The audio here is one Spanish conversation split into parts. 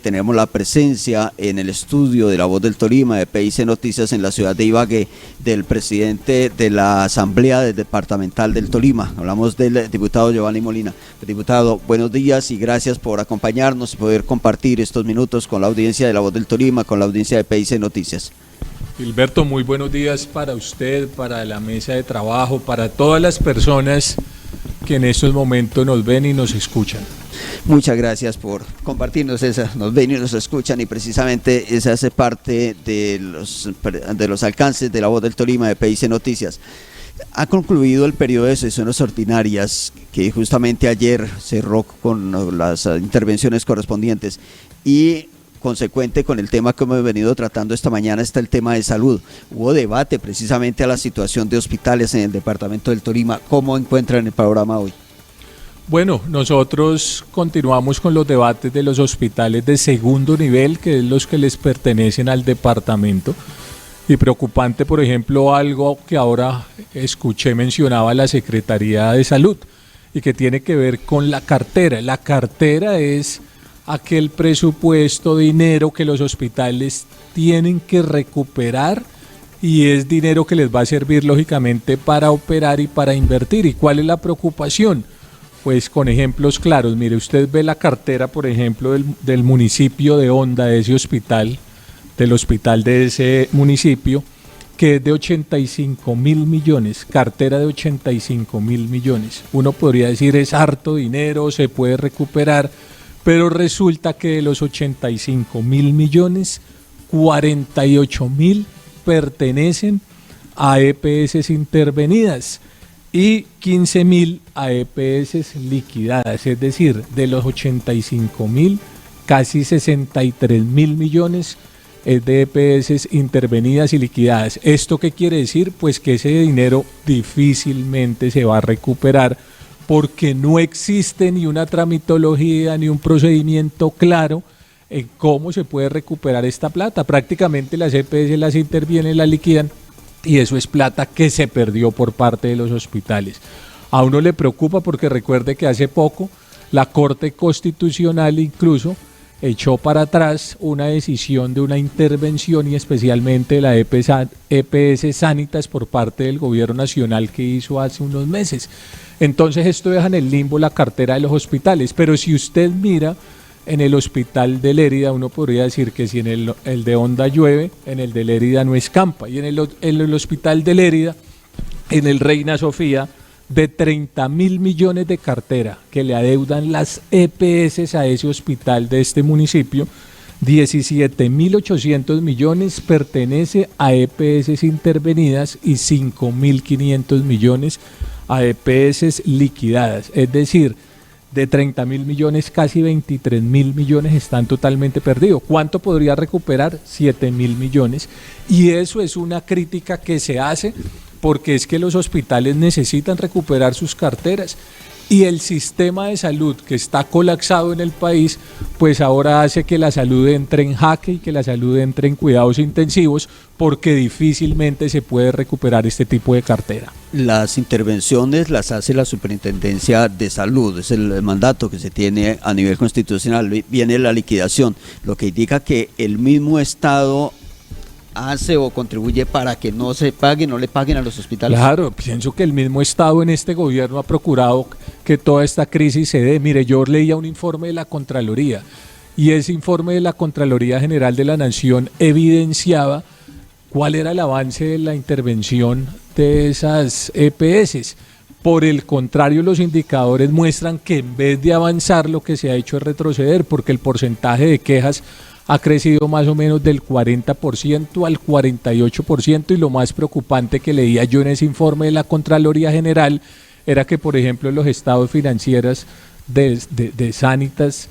tenemos la presencia en el estudio de La Voz del Tolima, de PIC Noticias en la ciudad de Ibagué, del presidente de la Asamblea Departamental del Tolima. Hablamos del diputado Giovanni Molina. Diputado, buenos días y gracias por acompañarnos y poder compartir estos minutos con la audiencia de La Voz del Tolima, con la audiencia de PIC Noticias. Gilberto, muy buenos días para usted, para la mesa de trabajo, para todas las personas que en estos momentos nos ven y nos escuchan. Muchas gracias por compartirnos nos ven y nos escuchan, y precisamente esa hace parte de los alcances de La Voz del Tolima, de PIC Noticias. Ha concluido el periodo de sesiones ordinarias que justamente ayer cerró con las intervenciones correspondientes, y consecuente con el tema que hemos venido tratando esta mañana está el tema de salud. Hubo debate precisamente a la situación de hospitales en el departamento del Tolima. ¿Cómo encuentran el panorama hoy? Bueno, nosotros continuamos con los debates de los hospitales de segundo nivel, que es los que les pertenecen al departamento. Y preocupante, por ejemplo, algo que ahora escuché mencionaba la Secretaría de Salud y que tiene que ver con la cartera. La cartera es aquel presupuesto, dinero que los hospitales tienen que recuperar, y es dinero que les va a servir lógicamente para operar y para invertir. ¿Y cuál es la preocupación? Pues con ejemplos claros. Mire, usted ve la cartera, por ejemplo, del municipio de Honda, de ese hospital, del hospital de ese municipio, que es de 85.000 millones, cartera de 85.000 millones. Uno podría decir es harto dinero, se puede recuperar, pero resulta que de los 85.000 millones, 48.000 pertenecen a EPS intervenidas y 15.000 a EPS liquidadas. Es decir, de los 85.000, casi 63.000 millones es de EPS intervenidas y liquidadas. ¿Esto qué quiere decir? Pues que ese dinero difícilmente se va a recuperar, porque no existe ni una tramitología ni un procedimiento claro en cómo se puede recuperar esta plata. Prácticamente las EPS las intervienen, las liquidan, y eso es plata que se perdió por parte de los hospitales. A uno le preocupa porque recuerde que hace poco la Corte Constitucional incluso echó para atrás una decisión de una intervención, y especialmente de la EPS Sanitas por parte del gobierno nacional, que hizo hace unos meses. Entonces esto deja en el limbo la cartera de los hospitales. Pero si usted mira en el hospital de Lérida, uno podría decir que si en el de Honda llueve, en el de Lérida no escampa. Y en el hospital de Lérida, en el Reina Sofía, de 30.000 millones de cartera que le adeudan las EPS a ese hospital de este municipio, 17.800 millones pertenece a EPS intervenidas y 5.500 millones a EPS liquidadas. Es decir, de 30.000 millones, casi 23.000 millones están totalmente perdidos. ¿Cuánto podría recuperar? 7.000 millones. Y eso es una crítica que se hace, porque es que los hospitales necesitan recuperar sus carteras, y el sistema de salud, que está colapsado en el país, pues ahora hace que la salud entre en jaque y que la salud entre en cuidados intensivos, porque difícilmente se puede recuperar este tipo de cartera. Las intervenciones las hace la Superintendencia de Salud, es el mandato que se tiene a nivel constitucional. Viene la liquidación, lo que indica que el mismo Estado hace o contribuye para que no se pague, no le paguen a los hospitales. Claro, pienso que el mismo Estado en este gobierno ha procurado que toda esta crisis se dé. Mire, yo leía un informe de la Contraloría, y ese informe de la Contraloría General de la Nación evidenciaba cuál era el avance de la intervención de esas EPS. Por el contrario, los indicadores muestran que en vez de avanzar, lo que se ha hecho es retroceder, porque el porcentaje de quejas ha crecido más o menos del 40% al 48%, y lo más preocupante que leía yo en ese informe de la Contraloría General era que, por ejemplo, los estados financieros de Sanitas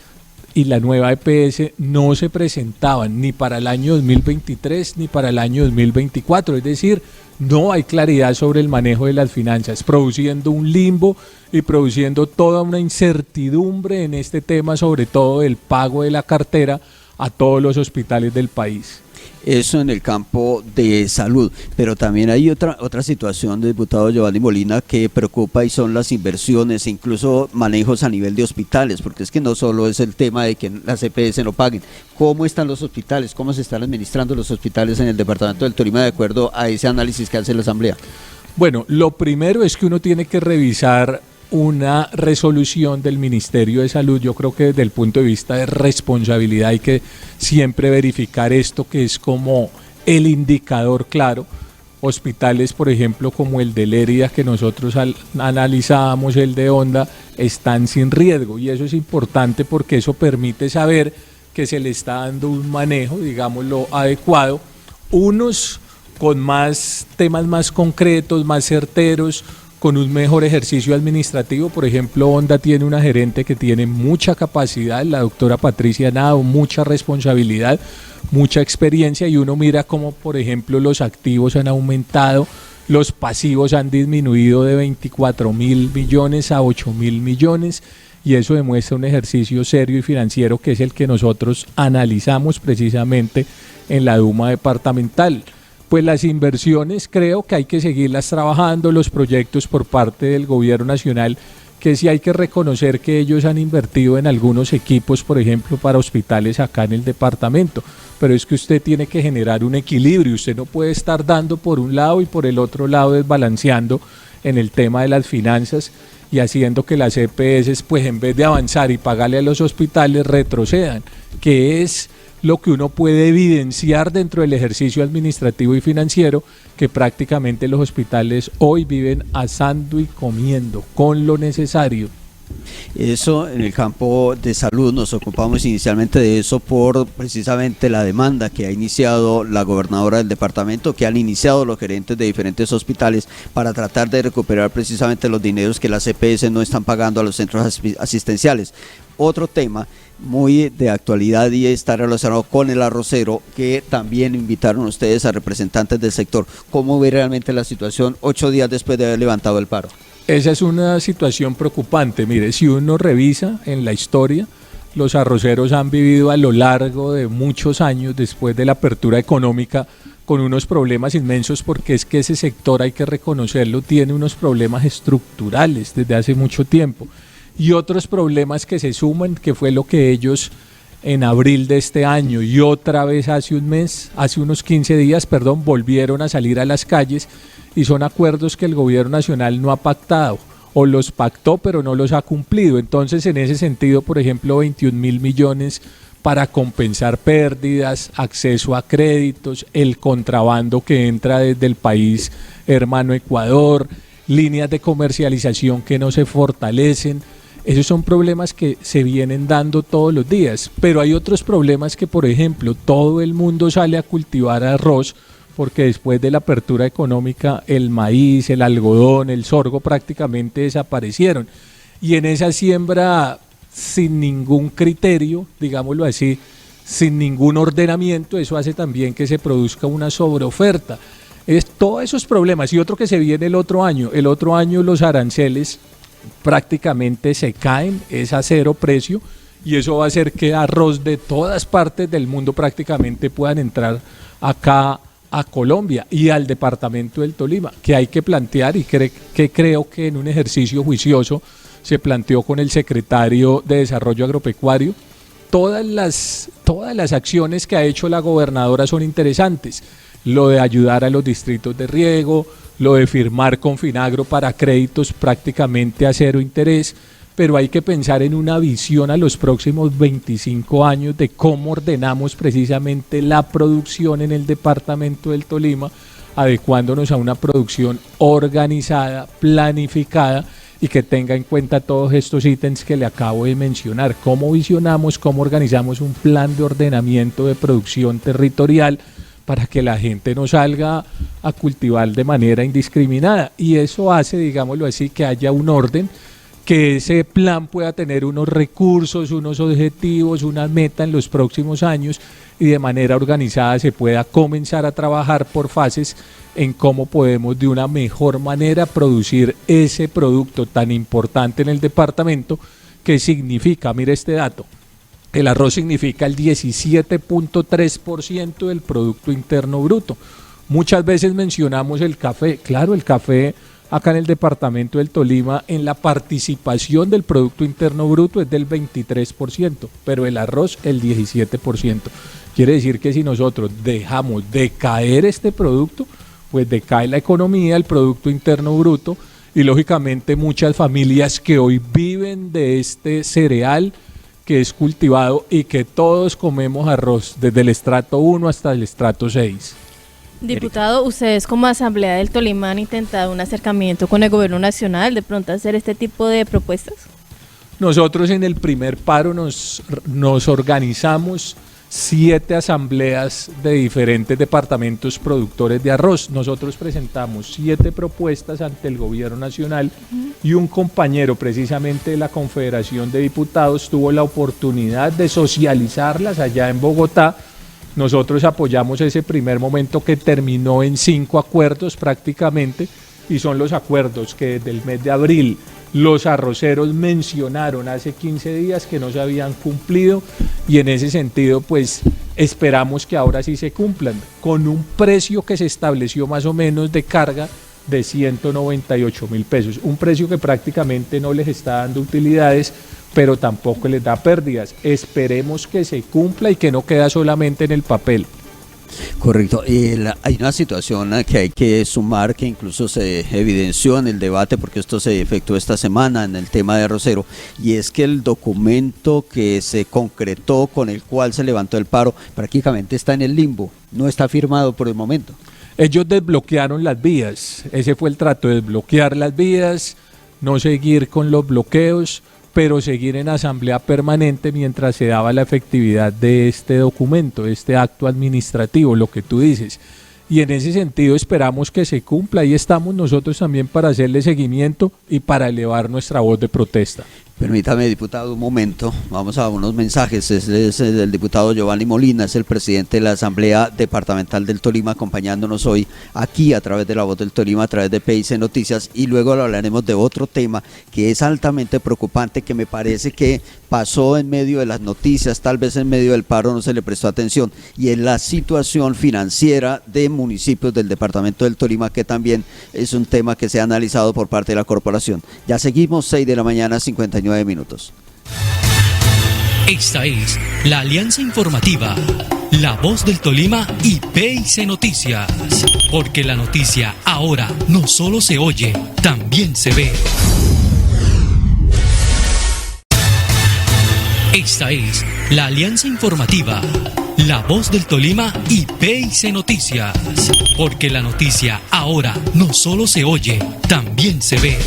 y la nueva EPS no se presentaban ni para el año 2023 ni para el año 2024, es decir, no hay claridad sobre el manejo de las finanzas, produciendo un limbo y produciendo toda una incertidumbre en este tema, sobre todo del pago de la cartera a todos los hospitales del país. Eso en el campo de salud, pero también hay otra situación, diputado Giovanni Molina, que preocupa y son las inversiones e incluso manejos a nivel de hospitales, porque es que no solo es el tema de que las EPS no paguen. ¿Cómo están los hospitales? ¿Cómo se están administrando los hospitales en el departamento del Tolima de acuerdo a ese análisis que hace la Asamblea? Bueno, lo primero es que uno tiene que revisar una resolución del Ministerio de Salud. Yo creo que desde el punto de vista de responsabilidad hay que siempre verificar esto, que es como el indicador claro. Hospitales, por ejemplo, como el de Lérida, que nosotros analizábamos, el de Honda, están sin riesgo, y eso es importante porque eso permite saber que se le está dando un manejo, digámoslo, adecuado, unos con más temas más concretos, más certeros, con un mejor ejercicio administrativo. Por ejemplo, Honda tiene una gerente que tiene mucha capacidad, la doctora Patricia Nado, mucha responsabilidad, mucha experiencia, y uno mira cómo, por ejemplo, los activos han aumentado, los pasivos han disminuido de 24.000 millones a 8.000 millones, y eso demuestra un ejercicio serio y financiero, que es el que nosotros analizamos precisamente en la Duma departamental. Pues las inversiones creo que hay que seguirlas trabajando, los proyectos por parte del gobierno nacional, que sí hay que reconocer que ellos han invertido en algunos equipos, por ejemplo, para hospitales acá en el departamento, pero es que usted tiene que generar un equilibrio, usted no puede estar dando por un lado y por el otro lado desbalanceando en el tema de las finanzas y haciendo que las EPS, pues en vez de avanzar y pagarle a los hospitales, retrocedan, que es lo que uno puede evidenciar dentro del ejercicio administrativo y financiero, que prácticamente los hospitales hoy viven asando y comiendo con lo necesario. Eso en el campo de salud, nos ocupamos inicialmente de eso por precisamente la demanda que ha iniciado la gobernadora del departamento, que han iniciado los gerentes de diferentes hospitales para tratar de recuperar precisamente los dineros que las EPS no están pagando a los centros asistenciales. Otro tema muy de actualidad y está relacionado con el arrocero, que también invitaron ustedes a representantes del sector. ¿Cómo ve realmente la situación 8 días después de haber levantado el paro? Esa es una situación preocupante. Mire, si uno revisa en la historia, los arroceros han vivido a lo largo de muchos años después de la apertura económica con unos problemas inmensos, porque es que ese sector, hay que reconocerlo, tiene unos problemas estructurales desde hace mucho tiempo y otros problemas que se suman, que fue lo que ellos en abril de este año y otra vez hace unos 15 días, volvieron a salir a las calles, y son acuerdos que el gobierno nacional no ha pactado, o los pactó pero no los ha cumplido. Entonces, en ese sentido, por ejemplo, 21.000 millones para compensar pérdidas, acceso a créditos, el contrabando que entra desde el país hermano Ecuador, líneas de comercialización que no se fortalecen. Esos son problemas que se vienen dando todos los días, pero hay otros problemas que, por ejemplo, todo el mundo sale a cultivar arroz, porque después de la apertura económica el maíz, el algodón, el sorgo prácticamente desaparecieron, y en esa siembra sin ningún criterio, digámoslo así, sin ningún ordenamiento, eso hace también que se produzca una sobreoferta. Es todos esos problemas. Y otro que se viene el otro año los aranceles prácticamente se caen, es a cero precio, y eso va a hacer que arroz de todas partes del mundo prácticamente puedan entrar acá a Colombia y al departamento del Tolima, que hay que plantear, y que creo que en un ejercicio juicioso se planteó con el secretario de Desarrollo Agropecuario. Todas las acciones que ha hecho la gobernadora son interesantes, lo de ayudar a los distritos de riego, lo de firmar con Finagro para créditos prácticamente a cero interés, pero hay que pensar en una visión a los próximos 25 años de cómo ordenamos precisamente la producción en el departamento del Tolima, adecuándonos a una producción organizada, planificada, y que tenga en cuenta todos estos ítems que le acabo de mencionar. Cómo visionamos, cómo organizamos un plan de ordenamiento de producción territorial para que la gente no salga a cultivar de manera indiscriminada, y eso hace, digámoslo así, que haya un orden, que ese plan pueda tener unos recursos, unos objetivos, una meta en los próximos años, y de manera organizada se pueda comenzar a trabajar por fases en cómo podemos de una mejor manera producir ese producto tan importante en el departamento, que significa, mire este dato, El arroz significa el 17.3% del Producto Interno Bruto. Muchas veces mencionamos el café. Claro, el café acá en el departamento del Tolima, en la participación del Producto Interno Bruto es del 23%, pero el arroz el 17%. Quiere decir que si nosotros dejamos de caer este producto, pues decae la economía, el Producto Interno Bruto, y lógicamente muchas familias que hoy viven de este cereal que es cultivado y que todos comemos arroz, desde el estrato 1 hasta el estrato 6. Diputado, ustedes como Asamblea del Tolima han intentado un acercamiento con el gobierno nacional, de pronto hacer este tipo de propuestas. Nosotros en el primer paro nos organizamos 7 asambleas de diferentes departamentos productores de arroz. Nosotros presentamos 7 propuestas ante el gobierno nacional y un compañero precisamente de la Confederación de Diputados tuvo la oportunidad de socializarlas allá en Bogotá. Nosotros apoyamos ese primer momento que terminó en 5 acuerdos prácticamente, y son los acuerdos que desde el mes de abril los arroceros mencionaron hace 15 días que no se habían cumplido, y en ese sentido pues esperamos que ahora sí se cumplan, con un precio que se estableció más o menos de carga de 198.000 pesos, un precio que prácticamente no les está dando utilidades, pero tampoco les da pérdidas. Esperemos que se cumpla y que no queda solamente en el papel. Correcto. Hay una situación que hay que sumar, que incluso se evidenció en el debate, porque esto se efectuó esta semana en el tema de arrocero, y es que el documento que se concretó con el cual se levantó el paro prácticamente está en el limbo, no está firmado por el momento. Ellos desbloquearon las vías, ese fue el trato, desbloquear las vías, no seguir con los bloqueos, pero seguir en asamblea permanente mientras se daba la efectividad de este documento, de este acto administrativo, lo que tú dices. Y en ese sentido esperamos que se cumpla, y estamos nosotros también para hacerle seguimiento y para elevar nuestra voz de protesta. Permítame, diputado, un momento, vamos a unos mensajes. Es el diputado Giovanni Molina, es el presidente de la Asamblea Departamental del Tolima, acompañándonos hoy aquí a través de La Voz del Tolima, a través de PIC Noticias, y luego hablaremos de otro tema que es altamente preocupante, que me parece que pasó en medio de las noticias, tal vez en medio del paro no se le prestó atención, y es la situación financiera de municipios del departamento del Tolima, que también es un tema que se ha analizado por parte de la corporación. Ya seguimos, 6 de la mañana, 59 minutos. Esta es la alianza informativa, La Voz del Tolima y PIC Noticias, porque la noticia ahora no solo se oye, también se ve. Esta es la alianza informativa, La Voz del Tolima y PIC Noticias, porque la noticia ahora no solo se oye, también se ve.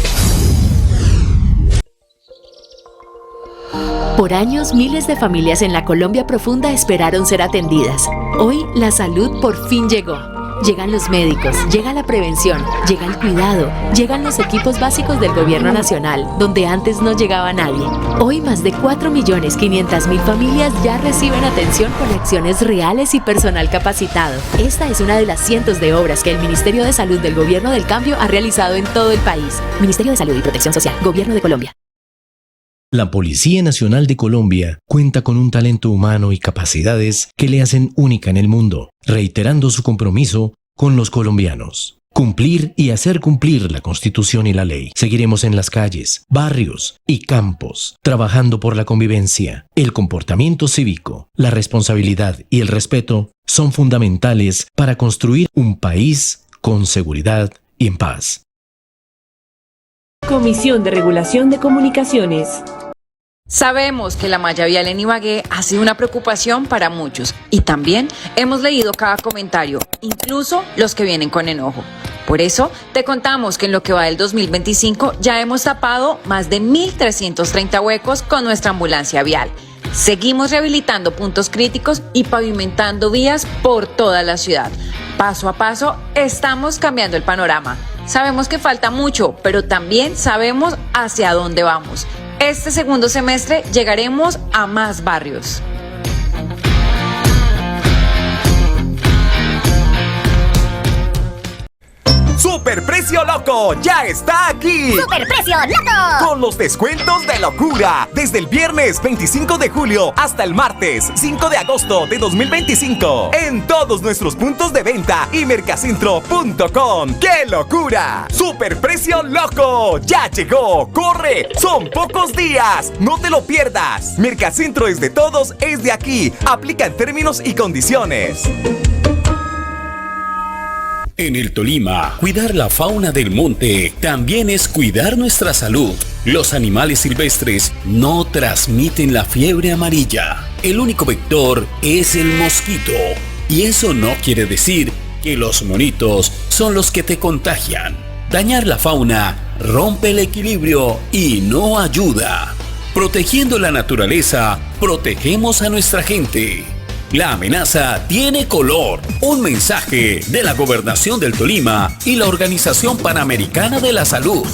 Por años, miles de familias en la Colombia profunda esperaron ser atendidas. Hoy, la salud por fin llegó. Llegan los médicos, llega la prevención, llega el cuidado, llegan los equipos básicos del gobierno nacional, donde antes no llegaba nadie. Hoy, más de 4.500.000 familias ya reciben atención con acciones reales y personal capacitado. Esta es una de las cientos de obras que el Ministerio de Salud del Gobierno del Cambio ha realizado en todo el país. Ministerio de Salud y Protección Social, Gobierno de Colombia. La Policía Nacional de Colombia cuenta con un talento humano y capacidades que le hacen única en el mundo, reiterando su compromiso con los colombianos. Cumplir y hacer cumplir la Constitución y la ley. Seguiremos en las calles, barrios y campos, trabajando por la convivencia. El comportamiento cívico, la responsabilidad y el respeto son fundamentales para construir un país con seguridad y en paz. Comisión de Regulación de Comunicaciones. Sabemos que la malla vial en Ibagué ha sido una preocupación para muchos, y también hemos leído cada comentario, incluso los que vienen con enojo. Por eso te contamos que en lo que va del 2025 ya hemos tapado más de 1.330 huecos con nuestra ambulancia vial. Seguimos rehabilitando puntos críticos y pavimentando vías por toda la ciudad. Paso a paso estamos cambiando el panorama. Sabemos que falta mucho, pero también sabemos hacia dónde vamos. Este segundo semestre llegaremos a más barrios. Superprecio Loco ya está aquí. ¡Superprecio Loco! Con los descuentos de locura. Desde el viernes 25 de julio hasta el martes 5 de agosto de 2025. En todos nuestros puntos de venta y mercacentro.com. ¡Qué locura! Superprecio Loco ya llegó. ¡Corre! Son pocos días. No te lo pierdas. Mercacentro es de todos, es de aquí. Aplica en términos y condiciones. En el Tolima, cuidar la fauna del monte también es cuidar nuestra salud. Los animales silvestres no transmiten la fiebre amarilla. El único vector es el mosquito. Y eso no quiere decir que los monitos son los que te contagian. Dañar la fauna rompe el equilibrio y no ayuda. Protegiendo la naturaleza, protegemos a nuestra gente. La amenaza tiene color. Un mensaje de la Gobernación del Tolima y la Organización Panamericana de la Salud.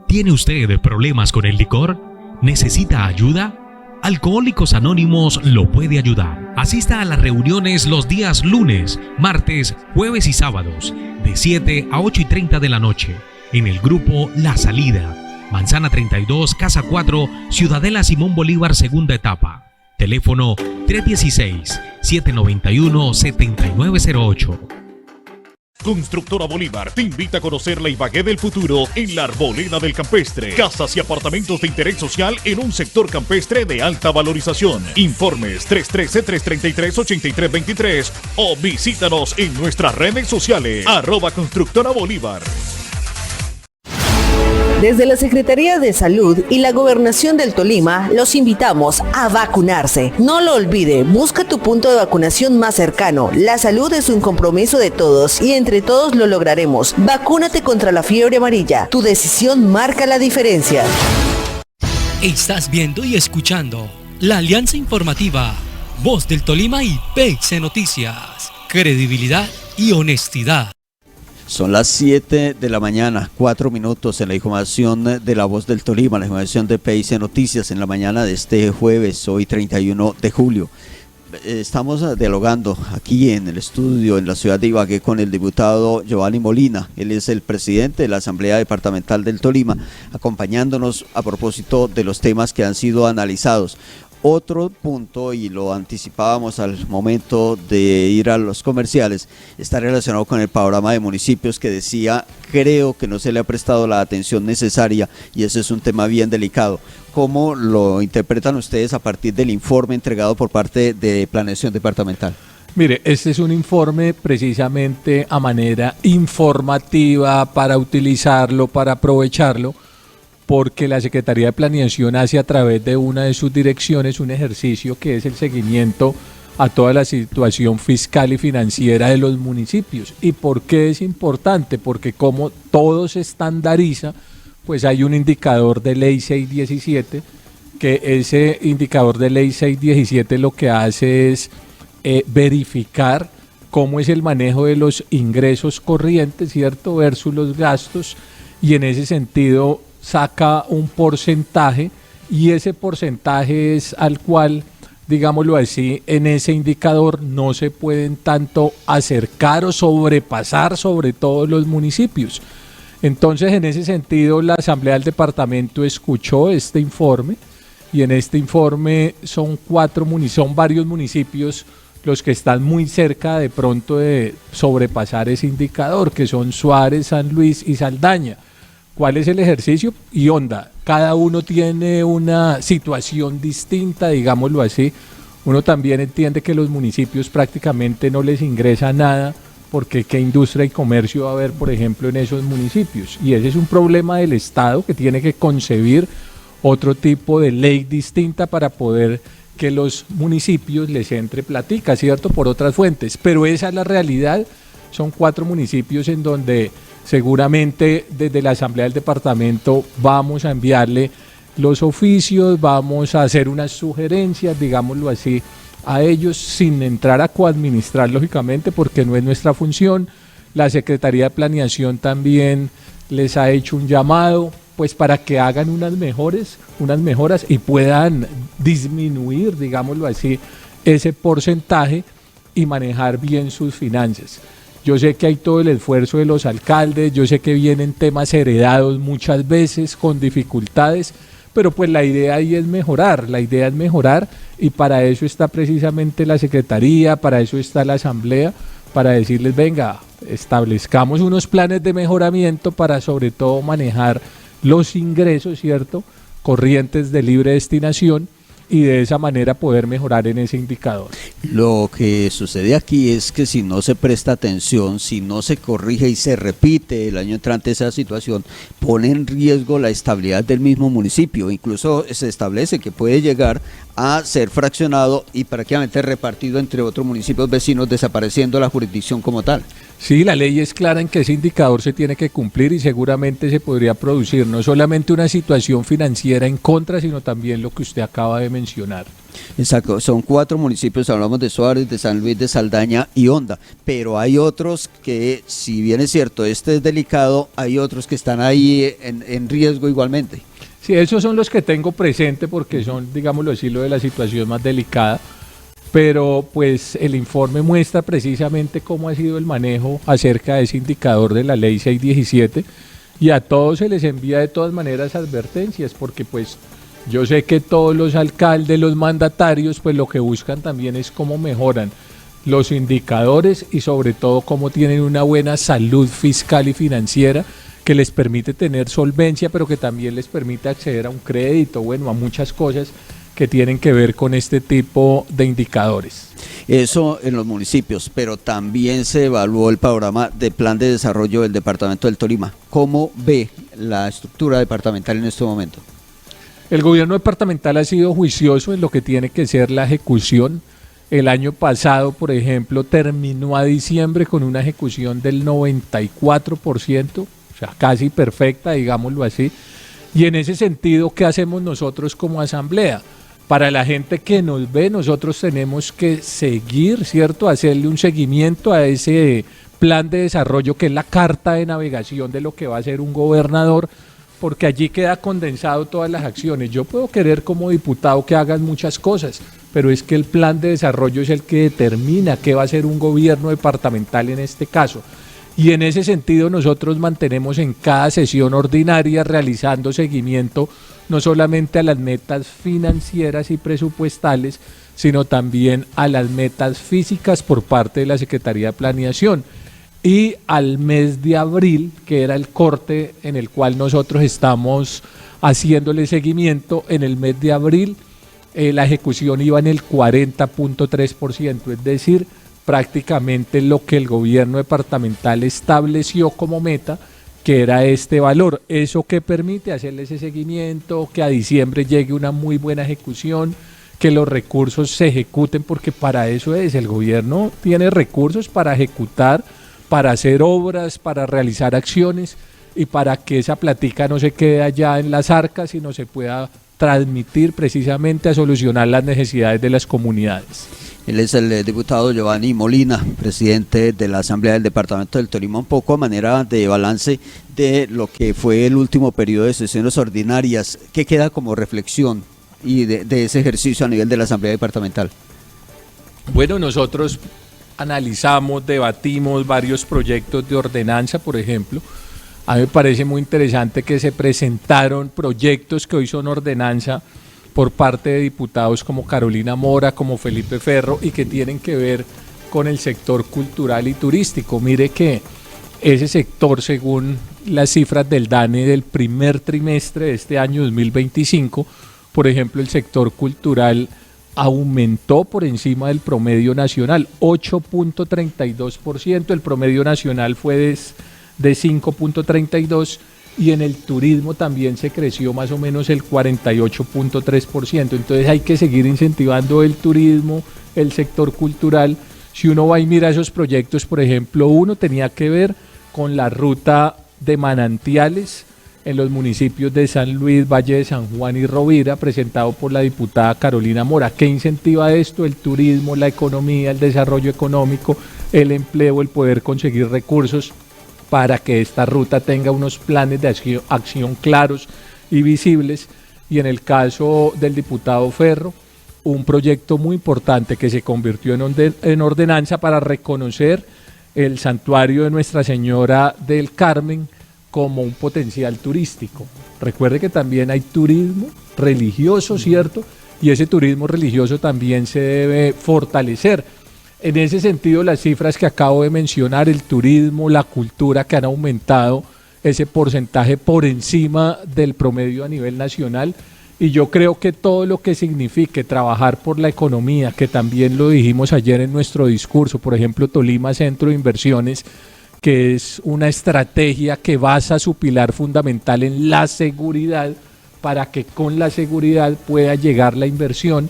¿Tiene usted problemas con el licor? ¿Necesita ayuda? Alcohólicos Anónimos lo puede ayudar. Asista a las reuniones los días lunes, martes, jueves y sábados, de 7 a 8:30 de la noche, en el grupo La Salida, Manzana 32, Casa 4, Ciudadela Simón Bolívar, segunda etapa. Teléfono 316-791-7908. Constructora Bolívar te invita a conocer la Ibagué del futuro en la Arboleda del Campestre. Casas y apartamentos de interés social en un sector campestre de alta valorización. Informes 313-333-8323 o visítanos en nuestras redes sociales @Constructora Bolívar. Desde la Secretaría de Salud y la Gobernación del Tolima, los invitamos a vacunarse. No lo olvide, busca tu punto de vacunación más cercano. La salud es un compromiso de todos y entre todos lo lograremos. Vacúnate contra la fiebre amarilla. Tu decisión marca la diferencia. Estás viendo y escuchando la Alianza Informativa, Voz del Tolima y PX Noticias. Credibilidad y honestidad. Son las 7 de la mañana, 4 minutos en la información de La Voz del Tolima, la información de PIC Noticias en la mañana de este jueves, hoy 31 de julio. Estamos dialogando aquí en el estudio en la ciudad de Ibagué con el diputado Giovanni Molina. Él es el presidente de la Asamblea Departamental del Tolima, acompañándonos a propósito de los temas que han sido analizados. Otro punto, y lo anticipábamos al momento de ir a los comerciales, está relacionado con el panorama de municipios que decía, creo que no se le ha prestado la atención necesaria y ese es un tema bien delicado. ¿Cómo lo interpretan ustedes a partir del informe entregado por parte de Planeación Departamental? Mire, este es un informe precisamente a manera informativa para utilizarlo, para aprovecharlo, porque la Secretaría de Planeación hace a través de una de sus direcciones un ejercicio que es el seguimiento a toda la situación fiscal y financiera de los municipios. ¿Y por qué es importante? Porque como todo se estandariza, pues hay un indicador de ley 617, que ese indicador de ley 617 lo que hace es verificar cómo es el manejo de los ingresos corrientes, ¿cierto?, versus los gastos, y en ese sentido saca un porcentaje y ese porcentaje es al cual, digámoslo así, en ese indicador no se pueden tanto acercar o sobrepasar sobre todos los municipios. Entonces, en ese sentido, la Asamblea del Departamento escuchó este informe y en este informe son varios municipios los que están muy cerca de pronto de sobrepasar ese indicador, que son Suárez, San Luis y Saldaña. ¿Cuál es el ejercicio? Y onda, cada uno tiene una situación distinta, digámoslo así. Uno también entiende que los municipios prácticamente no les ingresa nada, porque qué industria y comercio va a haber, por ejemplo, en esos municipios. Y ese es un problema del Estado que tiene que concebir otro tipo de ley distinta para poder que los municipios les entre platica, ¿cierto?, por otras fuentes. Pero esa es la realidad. Son 4 municipios en donde seguramente desde la Asamblea del Departamento vamos a enviarle los oficios, vamos a hacer unas sugerencias, digámoslo así, a ellos sin entrar a coadministrar, lógicamente, porque no es nuestra función. La Secretaría de Planeación también les ha hecho un llamado pues para que hagan unas mejoras y puedan disminuir, digámoslo así, ese porcentaje y manejar bien sus finanzas. Yo sé que hay todo el esfuerzo de los alcaldes, yo sé que vienen temas heredados muchas veces con dificultades, pero pues la idea ahí es mejorar, y para eso está precisamente la Secretaría, para eso está la Asamblea, para decirles, venga, establezcamos unos planes de mejoramiento para sobre todo manejar los ingresos, ¿cierto?, corrientes de libre destinación, y de esa manera poder mejorar en ese indicador. Lo que sucede aquí es que si no se presta atención, si no se corrige y se repite el año entrante esa situación, pone en riesgo la estabilidad del mismo municipio. Incluso se establece que puede llegar a ser fraccionado y prácticamente repartido entre otros municipios vecinos, desapareciendo la jurisdicción como tal. Sí, la ley es clara en que ese indicador se tiene que cumplir y seguramente se podría producir no solamente una situación financiera en contra, sino también lo que usted acaba de mencionar. Exacto, son 4 municipios, hablamos de Suárez, de San Luis, de Saldaña y Honda, pero hay otros que, si bien es cierto, este es delicado, hay otros que están ahí en riesgo igualmente. Sí, esos son los que tengo presente porque son, digámoslo así, lo de la situación más delicada. Pero pues el informe muestra precisamente cómo ha sido el manejo acerca de ese indicador de la ley 617 y a todos se les envía de todas maneras advertencias porque pues yo sé que todos los alcaldes, los mandatarios pues lo que buscan también es cómo mejoran los indicadores y sobre todo cómo tienen una buena salud fiscal y financiera que les permite tener solvencia pero que también les permite acceder a un crédito, bueno, a muchas cosas que tienen que ver con este tipo de indicadores. Eso en los municipios, pero también se evaluó el panorama de plan de desarrollo del departamento del Tolima. ¿Cómo ve la estructura departamental en este momento? El gobierno departamental ha sido juicioso en lo que tiene que ser la ejecución. El año pasado, por ejemplo, terminó a diciembre con una ejecución del 94%, o sea, casi perfecta, digámoslo así. Y en ese sentido, ¿qué hacemos nosotros como asamblea? Para la gente que nos ve, nosotros tenemos que seguir, ¿cierto? Hacerle un seguimiento a ese plan de desarrollo que es la carta de navegación de lo que va a ser un gobernador, porque allí queda condensado todas las acciones. Yo puedo querer como diputado que hagan muchas cosas, pero es que el plan de desarrollo es el que determina qué va a ser un gobierno departamental en este caso. Y en ese sentido nosotros mantenemos en cada sesión ordinaria realizando seguimiento no solamente a las metas financieras y presupuestales, sino también a las metas físicas por parte de la Secretaría de Planeación. Y al mes de abril, que era el corte en el cual nosotros estamos haciéndole seguimiento, en el mes de abril la ejecución iba en el 40.3%, es decir, prácticamente lo que el gobierno departamental estableció como meta, que era este valor. Eso que permite hacerle ese seguimiento, que a diciembre llegue una muy buena ejecución, que los recursos se ejecuten, porque para eso es, el gobierno tiene recursos para ejecutar, para hacer obras, para realizar acciones y para que esa platica no se quede allá en las arcas, sino se pueda transmitir precisamente a solucionar las necesidades de las comunidades. Él es el diputado Giovanni Molina, presidente de la Asamblea del Departamento del Tolima, un poco a manera de balance de lo que fue el último periodo de sesiones ordinarias. ¿Qué queda como reflexión y de ese ejercicio a nivel de la Asamblea Departamental? Bueno, nosotros analizamos, debatimos varios proyectos de ordenanza, por ejemplo. A mí me parece muy interesante que se presentaron proyectos que hoy son ordenanza por parte de diputados como Carolina Mora, como Felipe Ferro, y que tienen que ver con el sector cultural y turístico. Mire que ese sector, según las cifras del DANE del primer trimestre de este año 2025, por ejemplo, el sector cultural aumentó por encima del promedio nacional, 8.32%, el promedio nacional fue de 5.32%, y en el turismo también se creció más o menos el 48.3%. Entonces hay que seguir incentivando el turismo, el sector cultural. Si uno va y mira esos proyectos, por ejemplo, uno tenía que ver con la ruta de manantiales en los municipios de San Luis, Valle de San Juan y Rovira, presentado por la diputada Carolina Mora. ¿Qué incentiva esto? El turismo, la economía, el desarrollo económico, el empleo, el poder conseguir recursos para que esta ruta tenga unos planes de acción claros y visibles. Y en el caso del diputado Ferro, un proyecto muy importante que se convirtió en ordenanza para reconocer el santuario de Nuestra Señora del Carmen como un potencial turístico. Recuerde que también hay turismo religioso, ¿cierto? Y ese turismo religioso también se debe fortalecer. En ese sentido, las cifras que acabo de mencionar, el turismo, la cultura, que han aumentado ese porcentaje por encima del promedio a nivel nacional, y yo creo que todo lo que signifique trabajar por la economía, que también lo dijimos ayer en nuestro discurso, por ejemplo, Tolima Centro de Inversiones, que es una estrategia que basa su pilar fundamental en la seguridad, para que con la seguridad pueda llegar la inversión.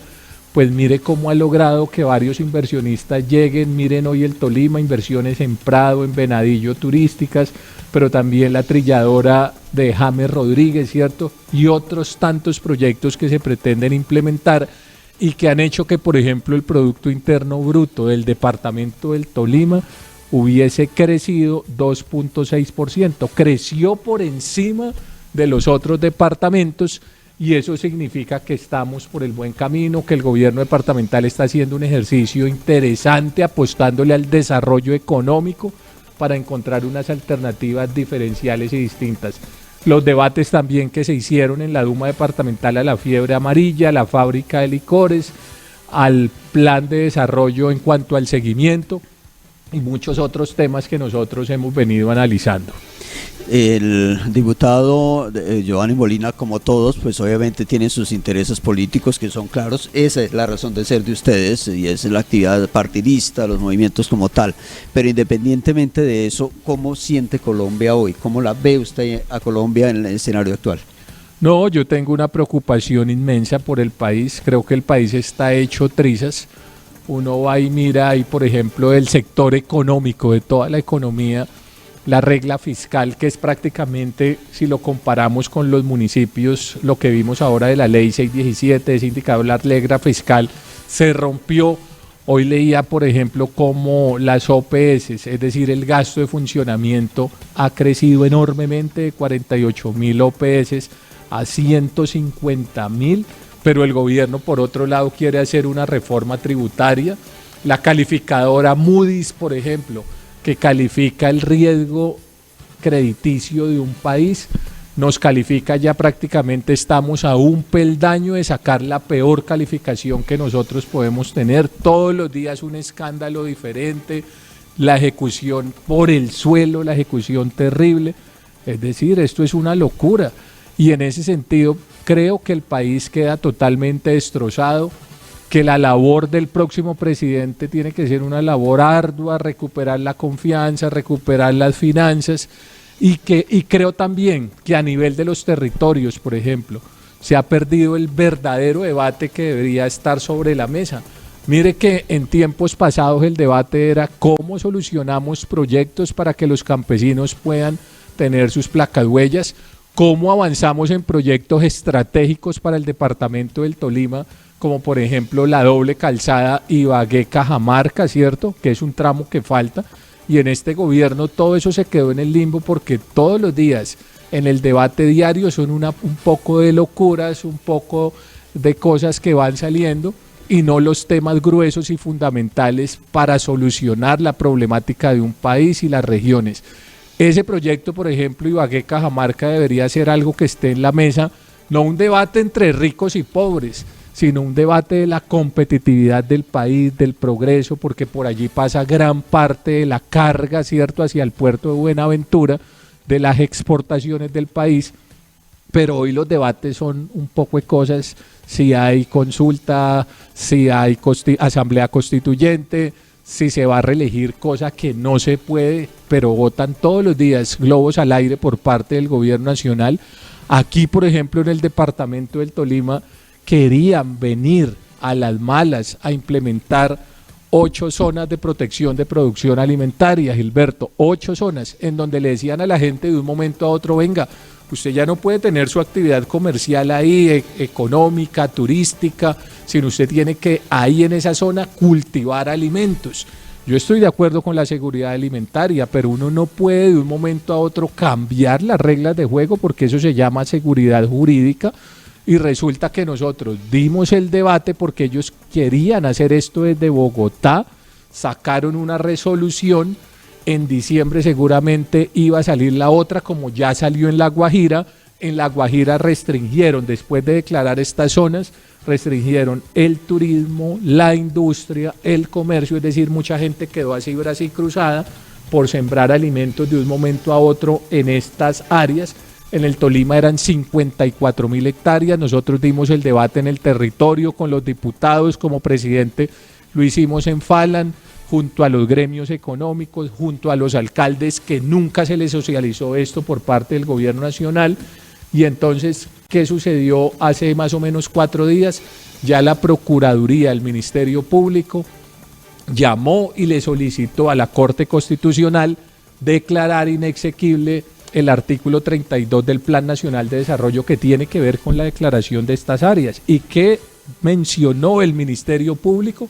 Pues mire cómo ha logrado que varios inversionistas lleguen. Miren hoy el Tolima, inversiones en Prado, en Venadillo turísticas, pero también la trilladora de James Rodríguez, ¿cierto? Y otros tantos proyectos que se pretenden implementar y que han hecho que, por ejemplo, el Producto Interno Bruto del departamento del Tolima hubiese crecido 2.6%. Creció por encima de los otros departamentos, y eso significa que estamos por el buen camino, que el gobierno departamental está haciendo un ejercicio interesante apostándole al desarrollo económico para encontrar unas alternativas diferenciales y distintas. Los debates también que se hicieron en la Duma departamental a la fiebre amarilla, a la fábrica de licores, al plan de desarrollo en cuanto al seguimiento y muchos otros temas que nosotros hemos venido analizando. El diputado Giovanni Molina, como todos, pues obviamente tienen sus intereses políticos que son claros. Esa es la razón de ser de ustedes y esa es la actividad partidista, los movimientos como tal. Pero independientemente de eso, ¿cómo siente Colombia hoy? ¿Cómo la ve usted a Colombia en el escenario actual? No, yo tengo una preocupación inmensa por el país. Creo que el país está hecho trizas. Uno va y mira ahí, por ejemplo, el sector económico, de toda la economía, la regla fiscal, que es prácticamente, si lo comparamos con los municipios, lo que vimos ahora de la ley 617, ese indicador, la regla fiscal se rompió. Hoy leía, por ejemplo, cómo las OPS, es decir, el gasto de funcionamiento, ha crecido enormemente de 48.000 OPS a 150.000, pero el gobierno, por otro lado, quiere hacer una reforma tributaria. La calificadora Moody's, por ejemplo, que califica el riesgo crediticio de un país, nos califica, ya prácticamente estamos a un peldaño de sacar la peor calificación que nosotros podemos tener. Todos los días un escándalo diferente, la ejecución por el suelo, la ejecución terrible. Es decir, esto es una locura, y en ese sentido creo que el país queda totalmente destrozado, que la labor del próximo presidente tiene que ser una labor ardua, recuperar la confianza, recuperar las finanzas, y creo también que a nivel de los territorios, por ejemplo, se ha perdido el verdadero debate que debería estar sobre la mesa. Mire que en tiempos pasados el debate era cómo solucionamos proyectos para que los campesinos puedan tener sus placahuellas, cómo avanzamos en proyectos estratégicos para el departamento del Tolima, como por ejemplo la doble calzada Ibagué-Cajamarca, ¿cierto? Que es un tramo que falta, y en este gobierno todo eso se quedó en el limbo, porque todos los días en el debate diario son un poco de locuras, un poco de cosas que van saliendo, y no los temas gruesos y fundamentales para solucionar la problemática de un país y las regiones. Ese proyecto, por ejemplo, Ibagué-Cajamarca, debería ser algo que esté en la mesa, no un debate entre ricos y pobres, sino un debate de la competitividad del país, del progreso, porque por allí pasa gran parte de la carga, ¿cierto?, hacia el puerto de Buenaventura, de las exportaciones del país. Pero hoy los debates son un poco de cosas: si hay consulta, si hay asamblea constituyente, si se va a reelegir, cosa que no se puede, pero votan todos los días globos al aire por parte del gobierno nacional. Aquí, por ejemplo, en el departamento del Tolima, querían venir a las malas a implementar 8 zonas de protección de producción alimentaria, Gilberto, 8 zonas en donde le decían a la gente de un momento a otro: venga, usted ya no puede tener su actividad comercial ahí, económica, turística, sino usted tiene que ahí en esa zona cultivar alimentos. Yo estoy de acuerdo con la seguridad alimentaria, pero uno no puede de un momento a otro cambiar las reglas de juego, porque eso se llama seguridad jurídica. Y resulta que nosotros dimos el debate porque ellos querían hacer esto desde Bogotá, sacaron una resolución en diciembre seguramente iba a salir la otra, como ya salió en La Guajira. En La Guajira restringieron, después de declarar estas zonas, restringieron el turismo, la industria, el comercio, es decir, mucha gente quedó así Brasil cruzada por sembrar alimentos de un momento a otro en estas áreas. En el Tolima eran 54.000 hectáreas, nosotros dimos el debate en el territorio con los diputados, como presidente lo hicimos en Falan, junto a los gremios económicos, junto a los alcaldes, que nunca se les socializó esto por parte del gobierno nacional. Y entonces, ¿qué sucedió hace más o menos 4 días? Ya la Procuraduría, el Ministerio Público, llamó y le solicitó a la Corte Constitucional declarar inexequible el artículo 32 del Plan Nacional de Desarrollo, que tiene que ver con la declaración de estas áreas. ¿Y qué mencionó el Ministerio Público?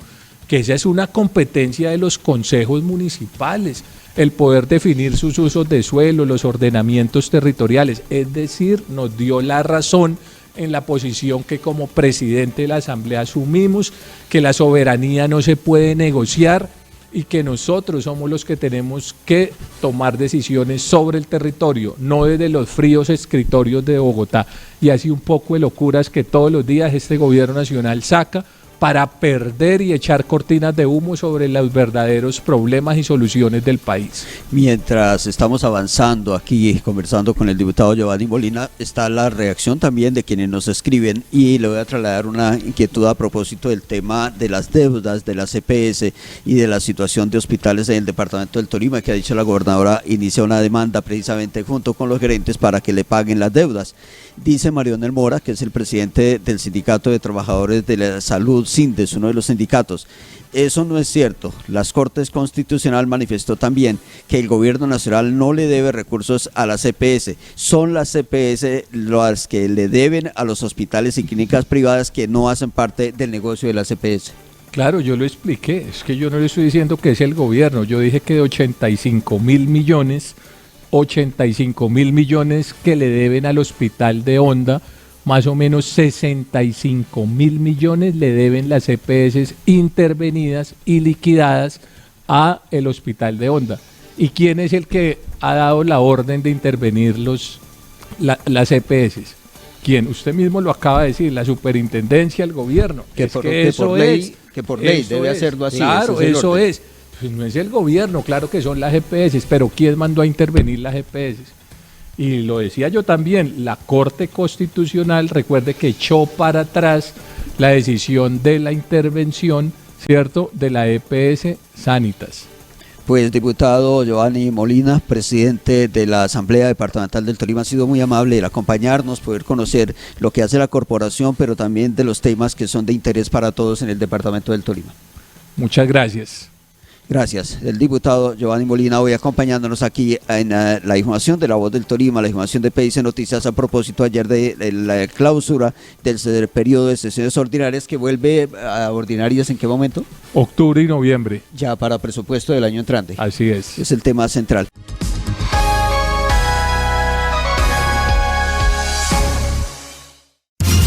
Que esa es una competencia de los consejos municipales, el poder definir sus usos de suelo, los ordenamientos territoriales. Es decir, nos dio la razón en la posición que como presidente de la Asamblea asumimos, que la soberanía no se puede negociar y que nosotros somos los que tenemos que tomar decisiones sobre el territorio, no desde los fríos escritorios de Bogotá. Y así un poco de locuras que todos los días este gobierno nacional saca para perder y echar cortinas de humo sobre los verdaderos problemas y soluciones del país. Mientras estamos avanzando aquí, conversando con el diputado Giovanni Molina, está la reacción también de quienes nos escriben, y le voy a trasladar una inquietud a propósito del tema de las deudas de la CPS y de la situación de hospitales en el departamento del Tolima, que ha dicho la gobernadora inicia una demanda precisamente junto con los gerentes para que le paguen las deudas. Dice Marionel Mora, que es el presidente del Sindicato de Trabajadores de la Salud, SINDES, uno de los sindicatos. Eso no es cierto. La Corte Constitucional manifestó también que el gobierno nacional no le debe recursos a la CPS. Son las CPS las que le deben a los hospitales y clínicas privadas que no hacen parte del negocio de la CPS. Claro, yo lo expliqué. Es que yo no le estoy diciendo que es el gobierno. Yo dije que de 85.000 millones que le deben al hospital de Honda, más o menos 65.000 millones le deben las EPS intervenidas y liquidadas a el hospital de Honda. ¿Y quién es el que ha dado la orden de intervenir las EPS? ¿Quién? Usted mismo lo acaba de decir, la superintendencia, el gobierno. Que por ley debe hacerlo así. Claro, eso es. Pues no es el gobierno, claro que son las EPS, pero ¿quién mandó a intervenir las EPS? Y lo decía yo también, la Corte Constitucional, recuerde que echó para atrás la decisión de la intervención, ¿cierto?, de la EPS Sanitas. Pues diputado Giovanni Molina, presidente de la Asamblea Departamental del Tolima, ha sido muy amable el acompañarnos, poder conocer lo que hace la corporación, pero también de los temas que son de interés para todos en el departamento del Tolima. Muchas gracias. Gracias. El diputado Giovanni Molina hoy acompañándonos aquí en la información de La Voz del Tolima, la información de PIC Noticias a propósito ayer de la clausura del periodo de sesiones ordinarias, que vuelve a ordinarias ¿en qué momento? Octubre y noviembre. Ya para presupuesto del año entrante. Así es. Es el tema central.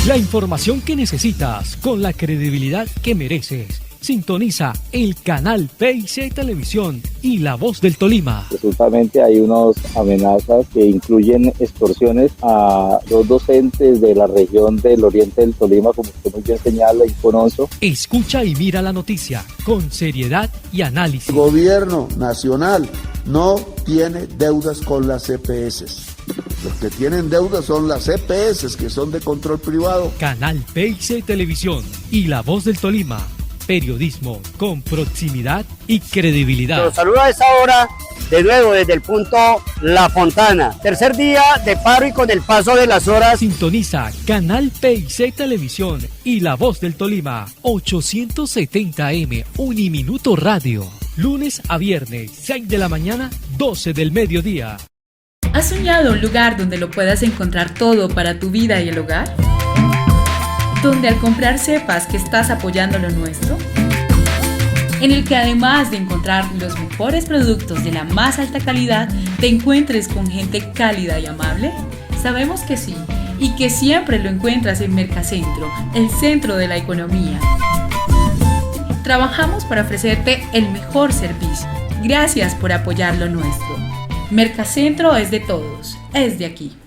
La información que necesitas con la credibilidad que mereces. Sintoniza el canal PIC Televisión y La Voz del Tolima. Resultamente hay unas amenazas que incluyen extorsiones a 2 docentes de la región del oriente del Tolima, como usted muy bien señala, y Conoso. Escucha y mira la noticia con seriedad y análisis. El gobierno nacional no tiene deudas con las EPS. Los que tienen deudas son las EPS, que son de control privado. Canal PIC Televisión y La Voz del Tolima. Periodismo con proximidad y credibilidad. Los saludo a esta hora de nuevo desde el punto La Fontana. Tercer día de paro y con el paso de las horas. Sintoniza Canal PIC Televisión y La Voz del Tolima. 870M Uniminuto Radio. Lunes a viernes, 6 de la mañana, 12 del mediodía. ¿Has soñado un lugar donde lo puedas encontrar todo para tu vida y el hogar? Donde al comprar sepas que estás apoyando lo nuestro, en el que además de encontrar los mejores productos de la más alta calidad, te encuentres con gente cálida y amable. Sabemos que sí, y que siempre lo encuentras en Mercacentro, el centro de la economía. Trabajamos para ofrecerte el mejor servicio, Gracias por apoyar lo nuestro. Mercacentro es de todos, es de aquí.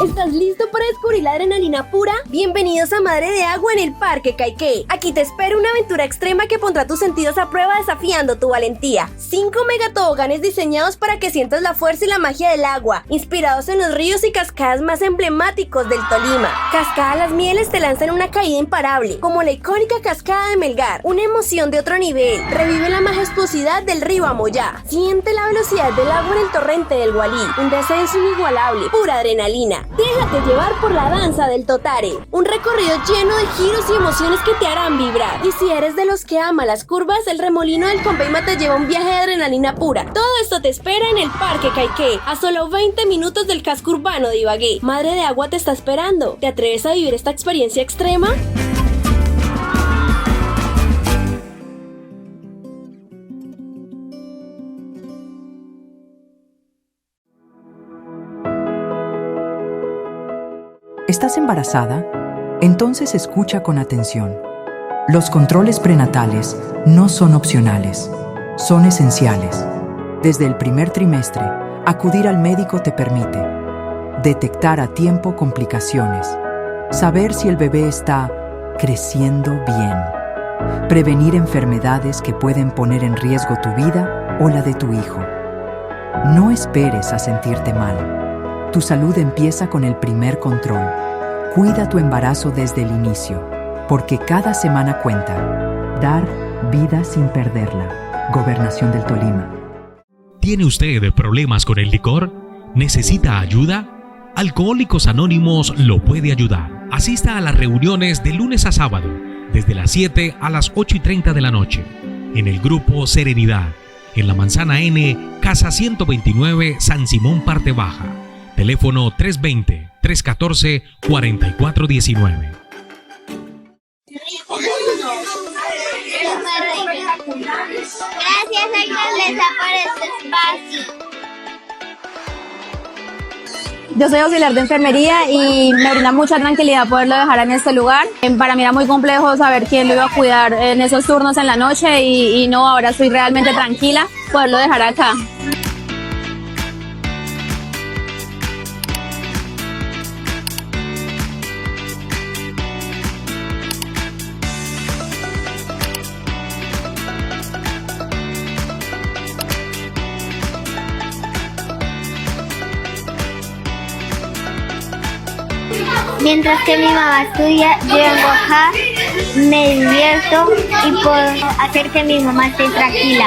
¿Estás listo para descubrir la adrenalina pura? Bienvenidos a Madre de Agua en el Parque Caiqué. Aquí te espera una aventura extrema que pondrá tus sentidos a prueba desafiando tu valentía. 5 megatoboganes diseñados para que sientas la fuerza y la magia del agua, inspirados en los ríos y cascadas más emblemáticos del Tolima. Cascada Las Mieles te lanza en una caída imparable, como la icónica cascada de Melgar, una emoción de otro nivel. Revive la majestuosidad del río Amoyá. Siente la velocidad del agua en el torrente del Gualí, un descenso inigualable, pura adrenalina. Déjate llevar por la danza del Totare, un recorrido lleno de giros y emociones que te harán vibrar. Y si eres de los que ama las curvas, el remolino del Conveima te lleva un viaje de adrenalina pura. Todo esto te espera en el Parque Caiqué, a solo 20 minutos del casco urbano de Ibagué. Madre de Agua te está esperando. ¿Te atreves a vivir esta experiencia extrema? ¿Estás embarazada? Entonces escucha con atención. Los controles prenatales no son opcionales, son esenciales. Desde el primer trimestre, acudir al médico te permite detectar a tiempo complicaciones, saber si el bebé está creciendo bien, prevenir enfermedades que pueden poner en riesgo tu vida o la de tu hijo. No esperes a sentirte mal. Tu salud empieza con el primer control. Cuida tu embarazo desde el inicio, porque cada semana cuenta. Dar vida sin perderla. Gobernación del Tolima. ¿Tiene usted problemas con el licor? ¿Necesita ayuda? Alcohólicos Anónimos lo puede ayudar. Asista a las reuniones de lunes a sábado, desde las 7 a las 8:30 de la noche, en el Grupo Serenidad, en la Manzana N, Casa 129, San Simón, Parte Baja. Teléfono 320-314-4419. Gracias, Iglesia, por este espacio. Yo soy auxiliar de enfermería y me brinda mucha tranquilidad poderlo dejar en este lugar. Para mí era muy complejo saber quién lo iba a cuidar en esos turnos en la noche y no, ahora estoy realmente tranquila poderlo dejar acá. Mientras que mi mamá estudia, yo vengo acá, me divierto y puedo hacer que mi mamá esté tranquila.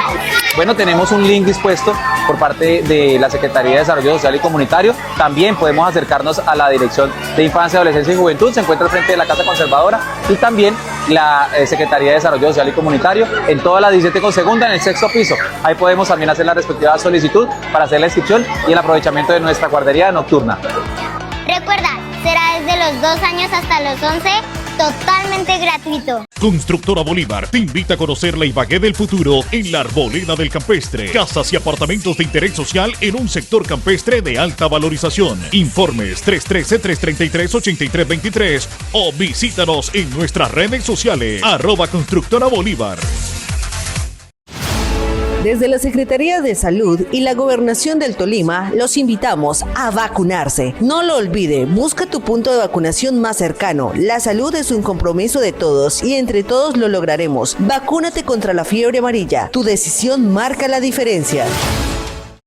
Bueno, tenemos un link dispuesto por parte de la Secretaría de Desarrollo Social y Comunitario. También podemos acercarnos a la Dirección de Infancia, Adolescencia y Juventud, se encuentra al frente de la Casa Conservadora, y también la Secretaría de Desarrollo Social y Comunitario en toda la 17 con segunda, en el 6º piso. Ahí podemos también hacer la respectiva solicitud para hacer la inscripción y el aprovechamiento de nuestra guardería nocturna. Recuerda, será desde los 2 años hasta los 11, totalmente gratuito. Constructora Bolívar te invita a conocer la Ibagué del futuro en la Arboleda del Campestre. Casas y apartamentos de interés social en un sector campestre de alta valorización. Informes 313-333-8323 o visítanos en nuestras redes sociales @Constructora Bolívar. Desde la Secretaría de Salud y la Gobernación del Tolima, los invitamos a vacunarse. No lo olvide, busca tu punto de vacunación más cercano. La salud es un compromiso de todos y entre todos lo lograremos. Vacúnate contra la fiebre amarilla. Tu decisión marca la diferencia.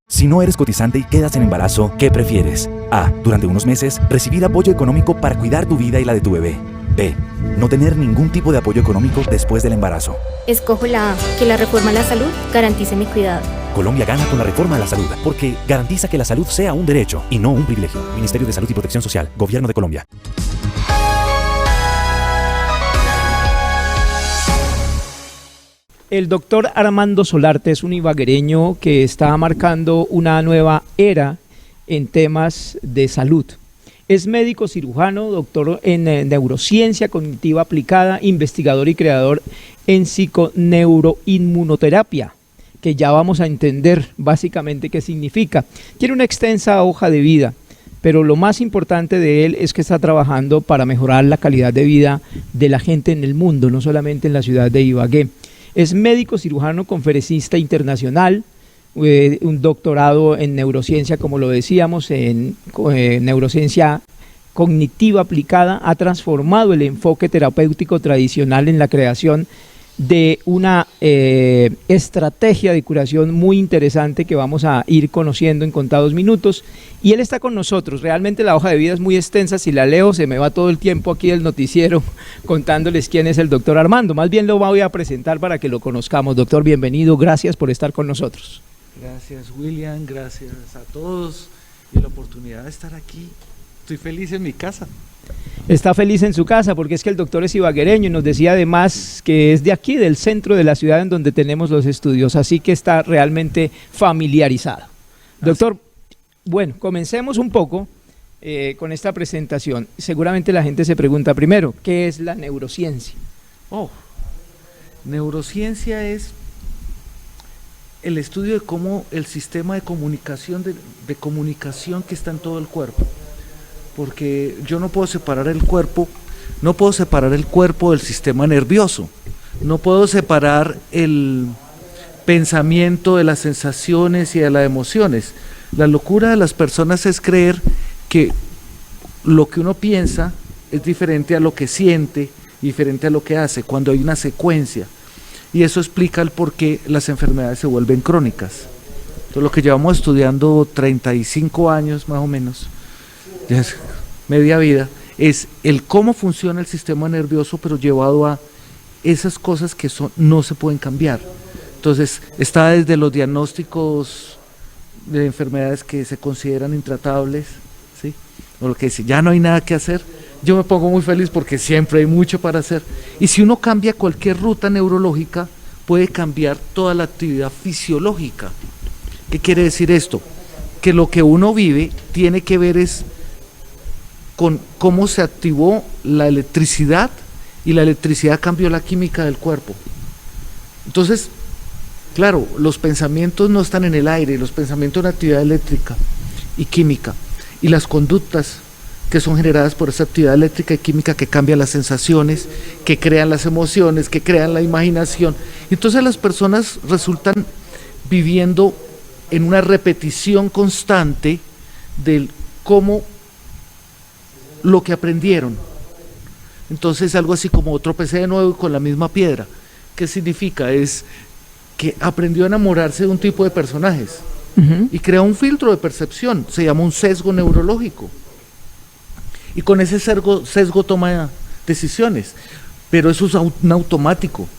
Si no eres cotizante y quedas en embarazo, ¿qué prefieres? A. Durante unos meses, recibir apoyo económico para cuidar tu vida y la de tu bebé. B. No tener ningún tipo de apoyo económico después del embarazo. Escojo la A, que la reforma a la salud garantice mi cuidado. Colombia gana con la reforma a la salud, porque garantiza que la salud sea un derecho y no un privilegio. Ministerio de Salud y Protección Social, Gobierno de Colombia. El doctor Armando Solarte es un ibaguereño que está marcando una nueva era en temas de salud. Es médico cirujano, doctor en neurociencia cognitiva aplicada, investigador y creador en psiconeuroinmunoterapia, que ya vamos a entender básicamente qué significa. Tiene una extensa hoja de vida. pero lo más importante de él es que está trabajando para mejorar la calidad de vida de la gente en el mundo, no solamente en la ciudad de Ibagué. Es médico cirujano conferencista internacional, un doctorado en neurociencia, como lo decíamos, en neurociencia cognitiva aplicada. Ha transformado el enfoque terapéutico tradicional en la creación de una estrategia de curación muy interesante que vamos a ir conociendo en contados minutos, y él está con nosotros. Realmente la hoja de vida es muy extensa, si la leo se me va todo el tiempo aquí del noticiero contándoles quién es el doctor Armando. Más bien lo voy a presentar para que lo conozcamos. Doctor, bienvenido, gracias por estar con nosotros. Gracias, William, gracias a todos y la oportunidad de estar aquí. Estoy feliz en mi casa. Está feliz en su casa porque es que el doctor es ibaguereño y nos decía además que es de aquí, del centro de la ciudad en donde tenemos los estudios, así que está realmente familiarizado. Doctor, bueno, comencemos un poco con esta presentación. Seguramente la gente se pregunta primero, ¿qué es la neurociencia? Neurociencia es el estudio de cómo el sistema de comunicación, de comunicación que está en todo el cuerpo. Porque yo no puedo separar el cuerpo, del sistema nervioso, no puedo separar el pensamiento de las sensaciones y de las emociones. La locura de las personas es creer que lo que uno piensa es diferente a lo que siente, diferente a lo que hace, cuando hay una secuencia. Y eso explica el por qué las enfermedades se vuelven crónicas. Entonces, lo que llevamos estudiando 35 años más o menos, ya es media vida, es el cómo funciona el sistema nervioso, pero llevado a esas cosas que no se pueden cambiar. Entonces está desde los diagnósticos de enfermedades que se consideran intratables, ¿sí? O lo que dice, ya no hay nada que hacer. Yo me pongo muy feliz porque siempre hay mucho para hacer. Y si uno cambia cualquier ruta neurológica, puede cambiar toda la actividad fisiológica. ¿Qué quiere decir esto? Que lo que uno vive tiene que ver es con cómo se activó la electricidad, y la electricidad cambió la química del cuerpo. Entonces, claro, los pensamientos no están en el aire, los pensamientos en actividad eléctrica y química, y las conductas que son generadas por esa actividad eléctrica y química que cambian las sensaciones, que crean las emociones, que crean la imaginación. Entonces las personas resultan viviendo en una repetición constante del cómo lo que aprendieron. Entonces algo así como tropecé de nuevo con la misma piedra. ¿Qué significa? Es que aprendió a enamorarse de un tipo de personajes y crea un filtro de percepción, se llama un sesgo neurológico, y con ese sesgo toma decisiones, pero eso es un automático.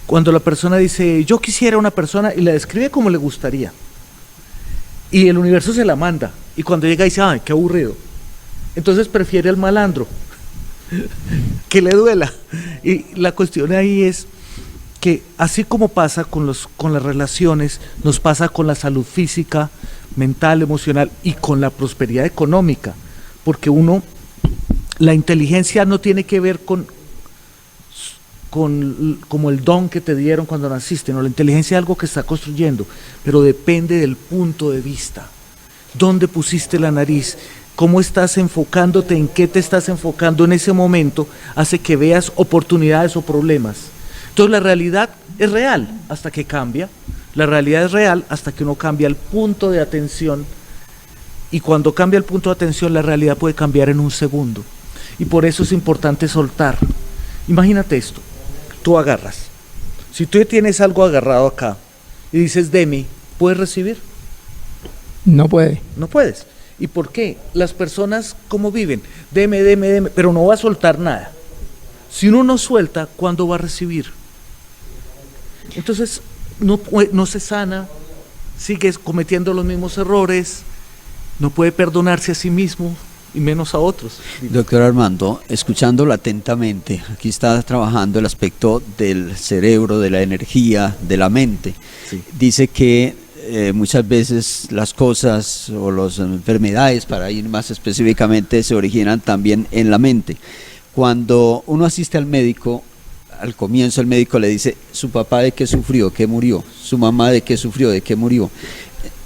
Cuando la persona dice yo quisiera una persona y la describe como le gustaría, y el universo se la manda, y cuando llega dice ay, qué aburrido, entonces prefiere al malandro que le duela. Y la cuestión ahí es que así como pasa con las relaciones, nos pasa con la salud física, mental, emocional y con la prosperidad económica, porque la inteligencia no tiene que ver con como el don que te dieron cuando naciste, no, la inteligencia es algo que está construyendo, pero depende del punto de vista, dónde pusiste la nariz, cómo estás enfocándote, en qué te estás enfocando en ese momento, hace que veas oportunidades o problemas. Entonces la realidad es real hasta que cambia, la realidad es real hasta que uno cambia el punto de atención, y cuando cambia el punto de atención la realidad puede cambiar en un segundo, y por eso es importante soltar. Imagínate esto, tú agarras, si tú tienes algo agarrado acá y dices deme, ¿puedes recibir? No puede. No puedes. ¿Y por qué? Las personas, ¿cómo viven? Deme, pero no va a soltar nada. Si uno no suelta, ¿cuándo va a recibir? Entonces, no se sana, sigue cometiendo los mismos errores, no puede perdonarse a sí mismo y menos a otros. Doctor Armando, escuchándolo atentamente, aquí está trabajando el aspecto del cerebro, de la energía, de la mente. Sí. Dice que muchas veces las cosas o las enfermedades, para ir más específicamente, se originan también en la mente. Cuando uno asiste al médico, al comienzo el médico le dice, su papá de qué sufrió, qué murió, su mamá de qué sufrió, de qué murió.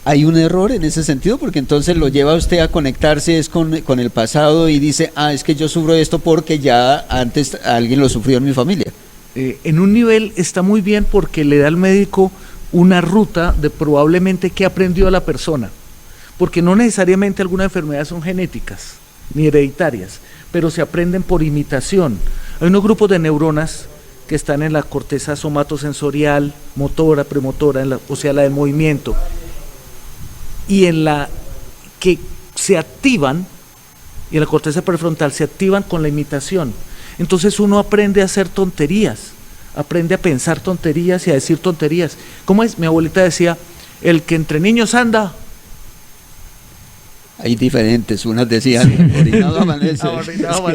¿Hay un error en ese sentido? Porque entonces lo lleva usted a conectarse es con el pasado y dice, es que yo sufro esto porque ya antes alguien lo sufrió en mi familia. En un nivel está muy bien porque le da al médico una ruta de probablemente qué aprendió la persona, porque no necesariamente algunas enfermedades son genéticas ni hereditarias, pero se aprenden por imitación. Hay unos grupos de neuronas que están en la corteza somatosensorial, motora, premotora, o sea, la del movimiento, y en la que se activan, y en la corteza prefrontal se activan con la imitación. Entonces uno aprende a hacer tonterías, aprende a pensar tonterías y a decir tonterías. ¿Cómo es? Mi abuelita decía, el que entre niños anda. Hay diferentes, unas decían, orinado amanece.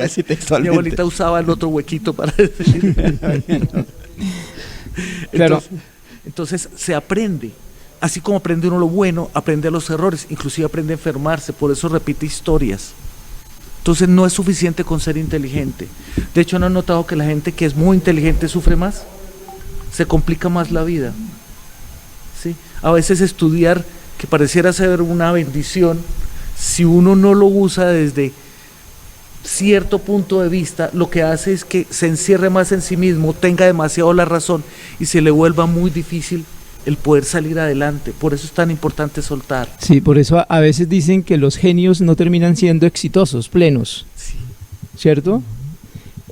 Así textualmente. Mi abuelita usaba el otro huequito para decir. Claro. Entonces se aprende. Así como aprende uno lo bueno, aprende a los errores, inclusive aprende a enfermarse, por eso repite historias. Entonces no es suficiente con ser inteligente. De hecho, ¿no han notado que la gente que es muy inteligente sufre más? Se complica más la vida. ¿Sí? A veces estudiar, que pareciera ser una bendición, si uno no lo usa desde cierto punto de vista, lo que hace es que se encierre más en sí mismo, tenga demasiado la razón y se le vuelva muy difícil el poder salir adelante. Por eso es tan importante soltar. Sí, por eso a veces dicen que los genios no terminan siendo exitosos, plenos. Sí. ¿Cierto?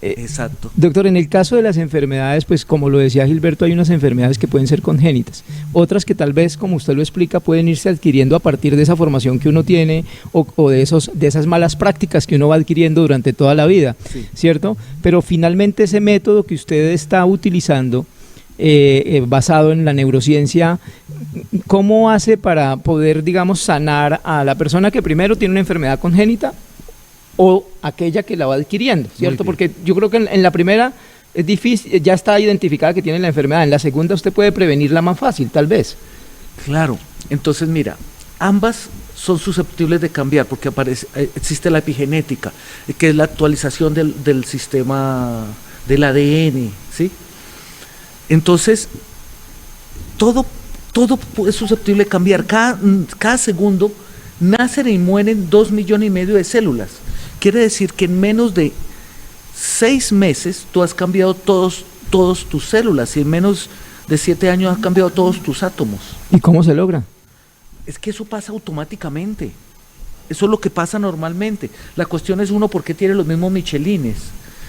Exacto. Doctor, en el caso de las enfermedades, pues como lo decía Gilberto, hay unas enfermedades que pueden ser congénitas, otras que tal vez, como usted lo explica, pueden irse adquiriendo a partir de esa formación que uno tiene o de esas malas prácticas que uno va adquiriendo durante toda la vida, sí. ¿Cierto? Pero finalmente ese método que usted está utilizando, basado en la neurociencia, ¿cómo hace para poder, digamos, sanar a la persona que primero tiene una enfermedad congénita o aquella que la va adquiriendo, ¿cierto? Porque yo creo que en la primera es difícil, ya está identificada que tiene la enfermedad, en la segunda usted puede prevenirla más fácil, tal vez. Claro, entonces mira, ambas son susceptibles de cambiar porque existe la epigenética, que es la actualización del sistema del ADN, ¿sí? Entonces, todo es susceptible de cambiar. Cada segundo nacen y mueren 2,5 millones de células. Quiere decir que en menos de 6 meses tú has cambiado todos tus células y en menos de 7 años has cambiado todos tus átomos. ¿Y cómo se logra? Es que eso pasa automáticamente. Eso es lo que pasa normalmente. La cuestión es uno, ¿por qué tiene los mismos michelines?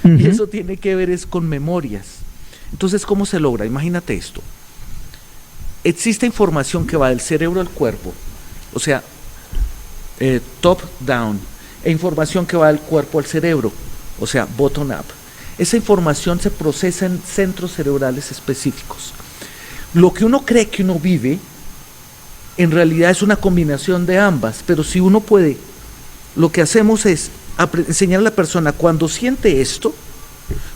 Y eso tiene que ver es con memorias. Entonces, ¿cómo se logra? Imagínate esto. Existe información que va del cerebro al cuerpo, o sea, top down, e información que va del cuerpo al cerebro, o sea, bottom up. Esa información se procesa en centros cerebrales específicos. Lo que uno cree que uno vive, en realidad es una combinación de ambas, pero si uno puede, lo que hacemos es enseñar a la persona cuando siente esto,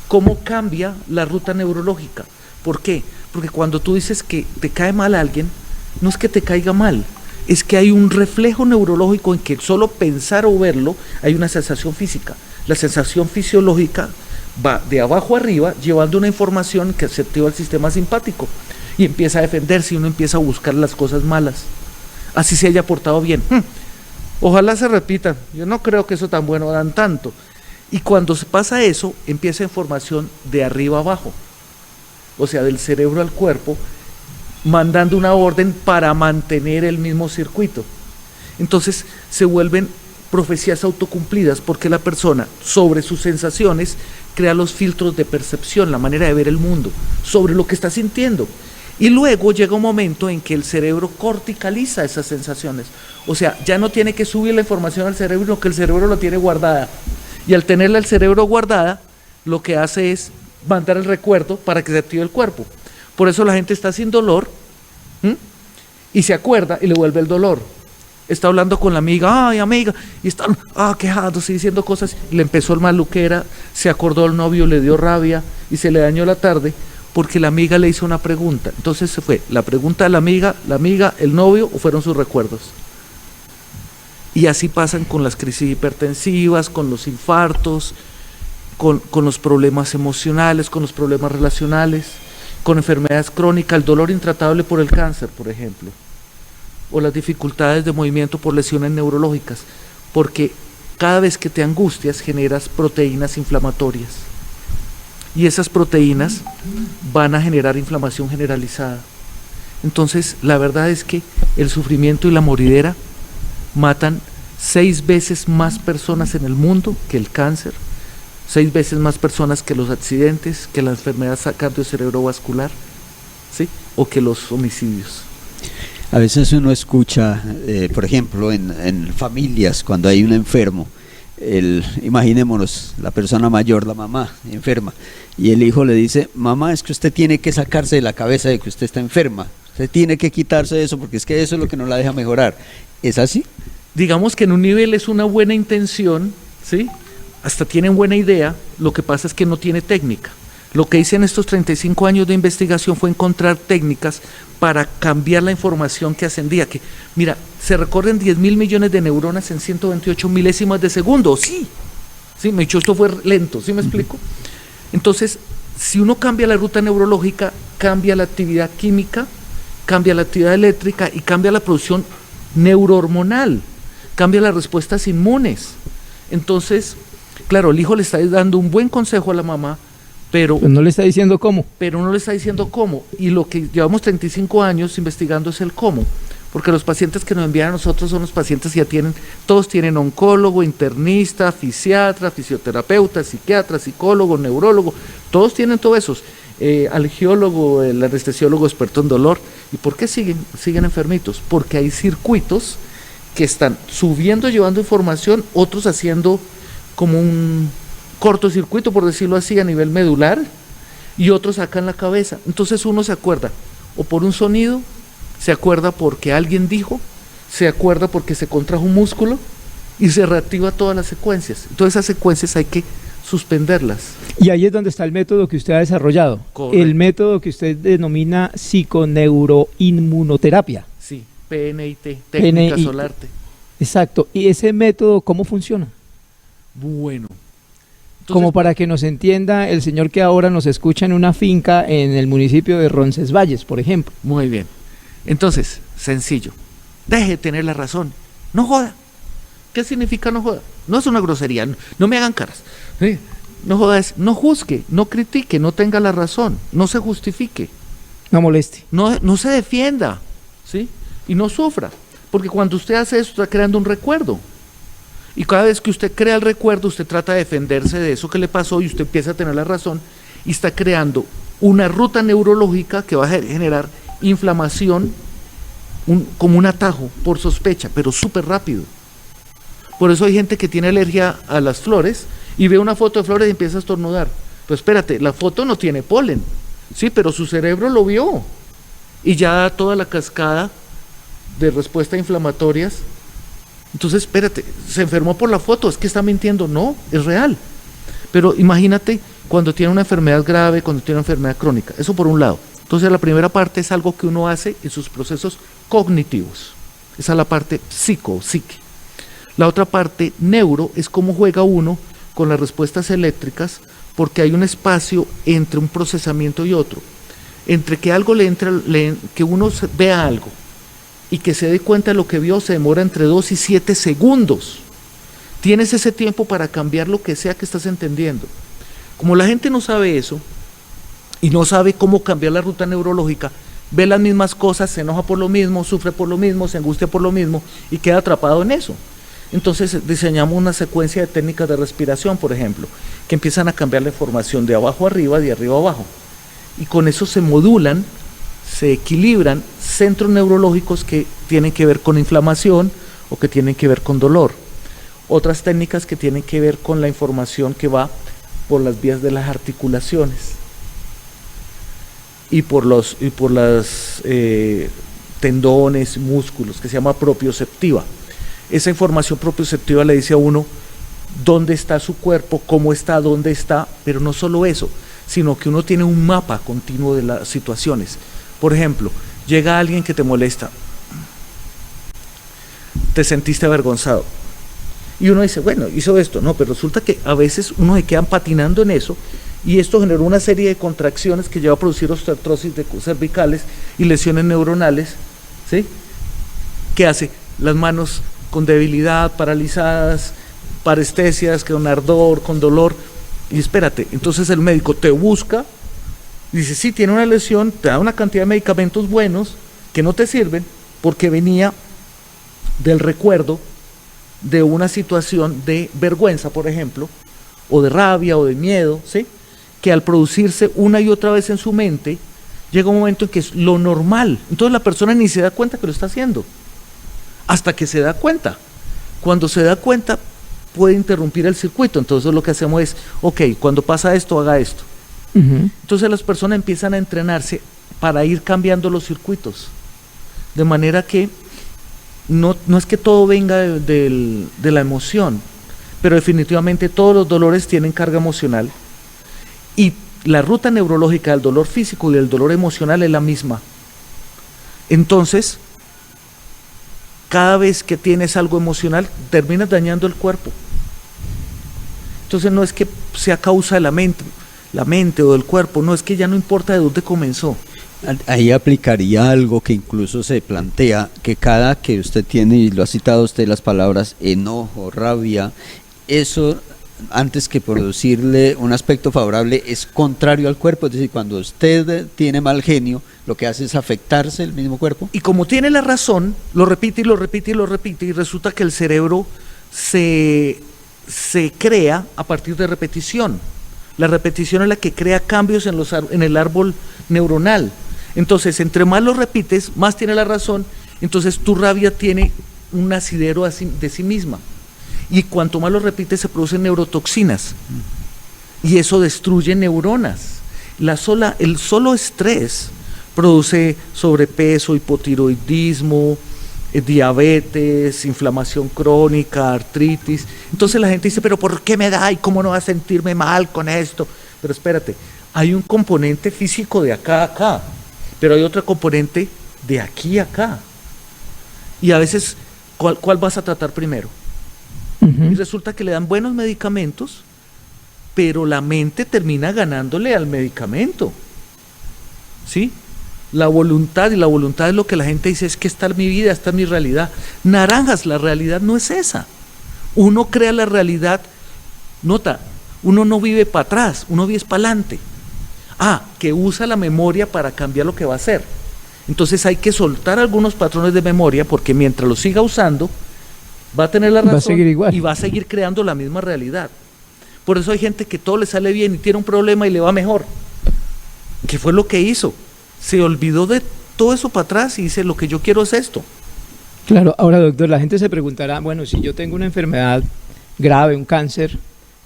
cómo cambia la ruta neurológica. ¿Por qué? Porque cuando tú dices que te cae mal a alguien, no es que te caiga mal, es que hay un reflejo neurológico en que solo pensar o verlo hay una sensación física. La sensación fisiológica va de abajo arriba llevando una información que se activa el sistema simpático y empieza a defenderse y uno empieza a buscar las cosas malas, así se haya portado bien. Ojalá se repitan, yo no creo que eso tan bueno dan tanto. Y cuando se pasa eso, empieza información de arriba abajo, o sea, del cerebro al cuerpo, mandando una orden para mantener el mismo circuito. Entonces se vuelven profecías autocumplidas porque la persona, sobre sus sensaciones, crea los filtros de percepción, la manera de ver el mundo, sobre lo que está sintiendo. Y luego llega un momento en que el cerebro corticaliza esas sensaciones. O sea, ya no tiene que subir la información al cerebro, sino que el cerebro lo tiene guardada. Y al tenerla el cerebro guardada, lo que hace es mandar el recuerdo para que se active el cuerpo. Por eso la gente está sin dolor y se acuerda y le vuelve el dolor. Está hablando con la amiga, ay amiga, y están quejándose, diciendo cosas, y le empezó el maluquera, se acordó el novio, le dio rabia y se le dañó la tarde porque la amiga le hizo una pregunta. Entonces se fue la pregunta de la amiga, el novio, o fueron sus recuerdos. Y así pasan con las crisis hipertensivas, con los infartos, con los problemas emocionales, con los problemas relacionales, con enfermedades crónicas, el dolor intratable por el cáncer, por ejemplo. o las dificultades de movimiento por lesiones neurológicas, porque cada vez que te angustias generas proteínas inflamatorias y esas proteínas van a generar inflamación generalizada. Entonces la verdad es que el sufrimiento y la moridera matan 6 veces más personas en el mundo que el cáncer, 6 veces más personas que los accidentes, que la enfermedad cardiocerebrovascular, ¿sí? O que los homicidios. A veces uno escucha, por ejemplo, en familias, cuando hay un enfermo, imaginémonos, la persona mayor, la mamá enferma, y el hijo le dice: mamá, es que usted tiene que sacarse de la cabeza de que usted está enferma, usted tiene que quitarse de eso, porque es que eso es lo que no la deja mejorar. ¿Es así? Digamos que en un nivel es una buena intención, ¿sí? Hasta tienen buena idea, lo que pasa es que no tiene técnica. Lo que hice en estos 35 años de investigación fue encontrar técnicas para cambiar la información que ascendía, que mira, se recorren 10.000 millones de neuronas en 128 milésimas de segundo, sí, me dicho, esto fue lento, ¿sí me explico? Entonces, si uno cambia la ruta neurológica, cambia la actividad química, cambia la actividad eléctrica y cambia la producción neurohormonal, cambia las respuestas inmunes. Entonces, claro, el hijo le está dando un buen consejo a la mamá, pero no le está diciendo cómo. Pero no le está diciendo cómo. Y lo que llevamos 35 años investigando es el cómo. Porque los pacientes que nos envían a nosotros son los pacientes que ya tienen, todos tienen oncólogo, internista, fisiatra, fisioterapeuta, psiquiatra, psicólogo, neurólogo, todos tienen todos esos. Algiólogo, el anestesiólogo experto en dolor. ¿Y por qué siguen enfermitos? Porque hay circuitos que están subiendo, llevando información, otros haciendo como un cortocircuito, por decirlo así, a nivel medular, y otros sacan la cabeza. Entonces uno se acuerda o por un sonido, se acuerda porque alguien dijo, se acuerda porque se contrajo un músculo y se reactiva todas las secuencias. Entonces esas secuencias hay que suspenderlas. Y ahí es donde está el método que usted ha desarrollado. Correcto. El método que usted denomina psiconeuroinmunoterapia. Sí, PNIT, técnica Solarte. Exacto. ¿Y ese método cómo funciona? Bueno, como para que nos entienda el señor que ahora nos escucha en una finca en el municipio de Roncesvalles, por ejemplo. Muy bien. Entonces, sencillo. Deje de tener la razón. No joda. ¿Qué significa no joda? No es una grosería. No me hagan caras. No joda es no juzgue, no critique, no tenga la razón, no se justifique. No moleste. No se defienda, ¿sí? Y no sufra. Porque cuando usted hace eso, está creando un recuerdo. Y cada vez que usted crea el recuerdo, usted trata de defenderse de eso que le pasó y usted empieza a tener la razón y está creando una ruta neurológica que va a generar inflamación, como un atajo por sospecha, pero súper rápido. Por eso hay gente que tiene alergia a las flores y ve una foto de flores y empieza a estornudar. Pues espérate, la foto no tiene polen, sí, pero su cerebro lo vio y ya toda la cascada de respuestas inflamatorias. Entonces, espérate, se enfermó por la foto, es que está mintiendo. No, es real. Pero imagínate cuando tiene una enfermedad grave, cuando tiene una enfermedad crónica, eso por un lado. Entonces la primera parte es algo que uno hace en sus procesos cognitivos, esa es la parte psique. La otra parte, neuro, es cómo juega uno con las respuestas eléctricas, porque hay un espacio entre un procesamiento y otro, entre que algo que uno vea algo y que se dé cuenta de lo que vio, se demora entre 2 y 7 segundos. Tienes ese tiempo para cambiar lo que sea que estás entendiendo. Como la gente no sabe eso y no sabe cómo cambiar la ruta neurológica, ve las mismas cosas, se enoja por lo mismo, sufre por lo mismo, se angustia por lo mismo y queda atrapado en eso. Entonces diseñamos una secuencia de técnicas de respiración, por ejemplo, que empiezan a cambiar la información de abajo a arriba, de arriba a abajo. Y con eso se modulan, se equilibran centros neurológicos que tienen que ver con inflamación o que tienen que ver con dolor. Otras técnicas que tienen que ver con la información que va por las vías de las articulaciones y por las tendones, músculos, que se llama propioceptiva. Esa información propioceptiva le dice a uno dónde está su cuerpo, cómo está, dónde está, pero no solo eso, sino que uno tiene un mapa continuo de las situaciones. Por ejemplo, llega alguien que te molesta, te sentiste avergonzado, y uno dice, bueno, hizo esto, no, pero resulta que a veces uno se queda patinando en eso, y esto generó una serie de contracciones que lleva a producir osteoartrosis de cervicales y lesiones neuronales, ¿sí? ¿Qué hace? Las manos con debilidad, paralizadas, parestesias, con ardor, con dolor. Y espérate, entonces el médico te busca, dice, sí, tiene una lesión, te da una cantidad de medicamentos buenos que no te sirven porque venía del recuerdo de una situación de vergüenza, por ejemplo, o de rabia o de miedo, ¿sí? Que al producirse una y otra vez en su mente, llega un momento en que es lo normal. Entonces la persona ni se da cuenta que lo está haciendo, hasta que se da cuenta. Cuando se da cuenta, puede interrumpir el circuito. Entonces lo que hacemos es, ok, cuando pasa esto, haga esto. Entonces las personas empiezan a entrenarse para ir cambiando los circuitos, de manera que no es que todo venga de la emoción, pero definitivamente todos los dolores tienen carga emocional, y la ruta neurológica del dolor físico y del dolor emocional es la misma. Entonces, cada vez que tienes algo emocional, terminas dañando el cuerpo. Entonces no es que sea causa de la mente o del cuerpo, no, es que ya no importa de dónde comenzó. Ahí aplicaría algo que incluso se plantea, que cada que usted tiene, y lo ha citado usted, las palabras enojo, rabia, eso antes que producirle un aspecto favorable es contrario al cuerpo. Es decir, cuando usted tiene mal genio, lo que hace es afectarse el mismo cuerpo. Y como tiene la razón, lo repite y lo repite y lo repite, y resulta que el cerebro se crea a partir de repetición. La repetición es la que crea cambios en el árbol neuronal. Entonces, entre más lo repites, más tiene la razón. Entonces tu rabia tiene un asidero de sí misma. Y cuanto más lo repites, se producen neurotoxinas. Y eso destruye neuronas. El solo estrés produce sobrepeso, hipotiroidismo, diabetes, inflamación crónica, artritis. Entonces la gente dice, pero ¿por qué me da? ¿Y cómo no va a sentirme mal con esto? Pero espérate, hay un componente físico de acá a acá, pero hay otro componente de aquí a acá. Y a veces, ¿cuál vas a tratar primero? Y resulta que le dan buenos medicamentos, pero la mente termina ganándole al medicamento, ¿sí? La voluntad, y la voluntad es lo que la gente dice, es que esta es mi vida, esta es mi realidad. Naranjas, la realidad no es esa. Uno crea la realidad, nota, uno no vive para atrás, uno vive para adelante. Que usa la memoria para cambiar lo que va a hacer. Entonces hay que soltar algunos patrones de memoria, porque mientras lo siga usando, va a tener la razón, va a seguir igual, y va a seguir creando la misma realidad. Por eso hay gente que todo le sale bien y tiene un problema y le va mejor. ¿Qué fue lo que hizo? Se olvidó de todo eso para atrás y dice, lo que yo quiero es esto. Claro, ahora doctor, la gente se preguntará, bueno, si yo tengo una enfermedad grave, un cáncer,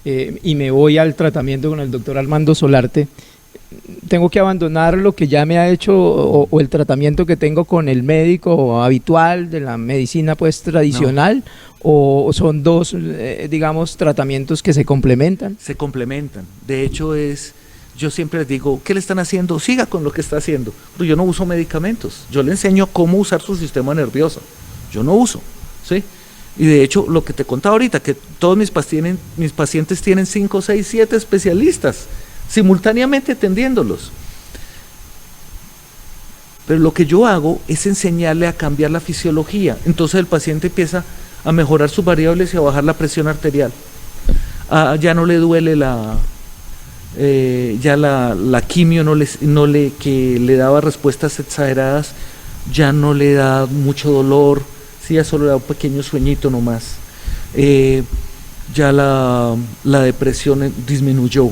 y me voy al tratamiento con el doctor Armando Solarte, ¿tengo que abandonar lo que ya me ha hecho o el tratamiento que tengo con el médico habitual de la medicina pues tradicional? No. ¿O son dos, digamos, tratamientos que se complementan? Se complementan. De hecho yo siempre les digo, ¿qué le están haciendo? Siga con lo que está haciendo. Pero yo no uso medicamentos. Yo le enseño cómo usar su sistema nervioso. Yo no uso, ¿sí? Y de hecho, lo que te contaba ahorita, que todos mis pacientes tienen 5, 6, 7 especialistas simultáneamente atendiéndolos. Pero lo que yo hago es enseñarle a cambiar la fisiología. Entonces el paciente empieza a mejorar sus variables y a bajar la presión arterial. Ya no le duele ya la quimio que le daba respuestas exageradas, ya no le da mucho dolor, sí, ya solo le da un pequeño sueñito nomás. Ya la depresión disminuyó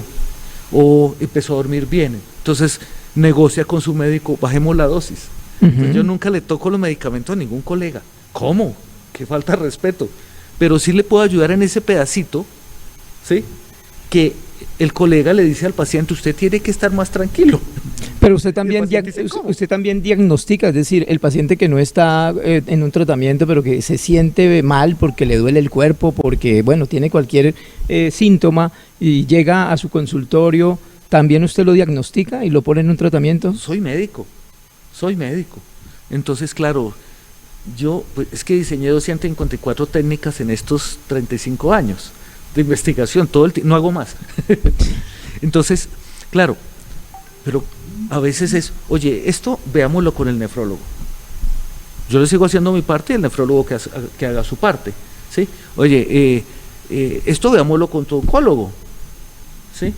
o empezó a dormir bien. Entonces negocia con su médico, bajemos la dosis. Entonces, yo nunca le toco los medicamentos a ningún colega. ¿Cómo? Qué falta de respeto. Pero sí le puedo ayudar en ese pedacito, ¿sí? Que el colega le dice al paciente, usted tiene que estar más tranquilo. Pero usted también diagnostica, es decir, el paciente que no está en un tratamiento, pero que se siente mal porque le duele el cuerpo, porque, bueno, tiene cualquier síntoma y llega a su consultorio, ¿también usted lo diagnostica y lo pone en un tratamiento? Soy médico. Entonces, claro, yo es que diseñé 254 técnicas en estos 35 años de investigación, no hago más. Entonces, claro, pero a veces es, oye, esto veámoslo con el nefrólogo. Yo le sigo haciendo mi parte y el nefrólogo que haga su parte, ¿sí? Oye, esto veámoslo con tu oncólogo, ¿sí?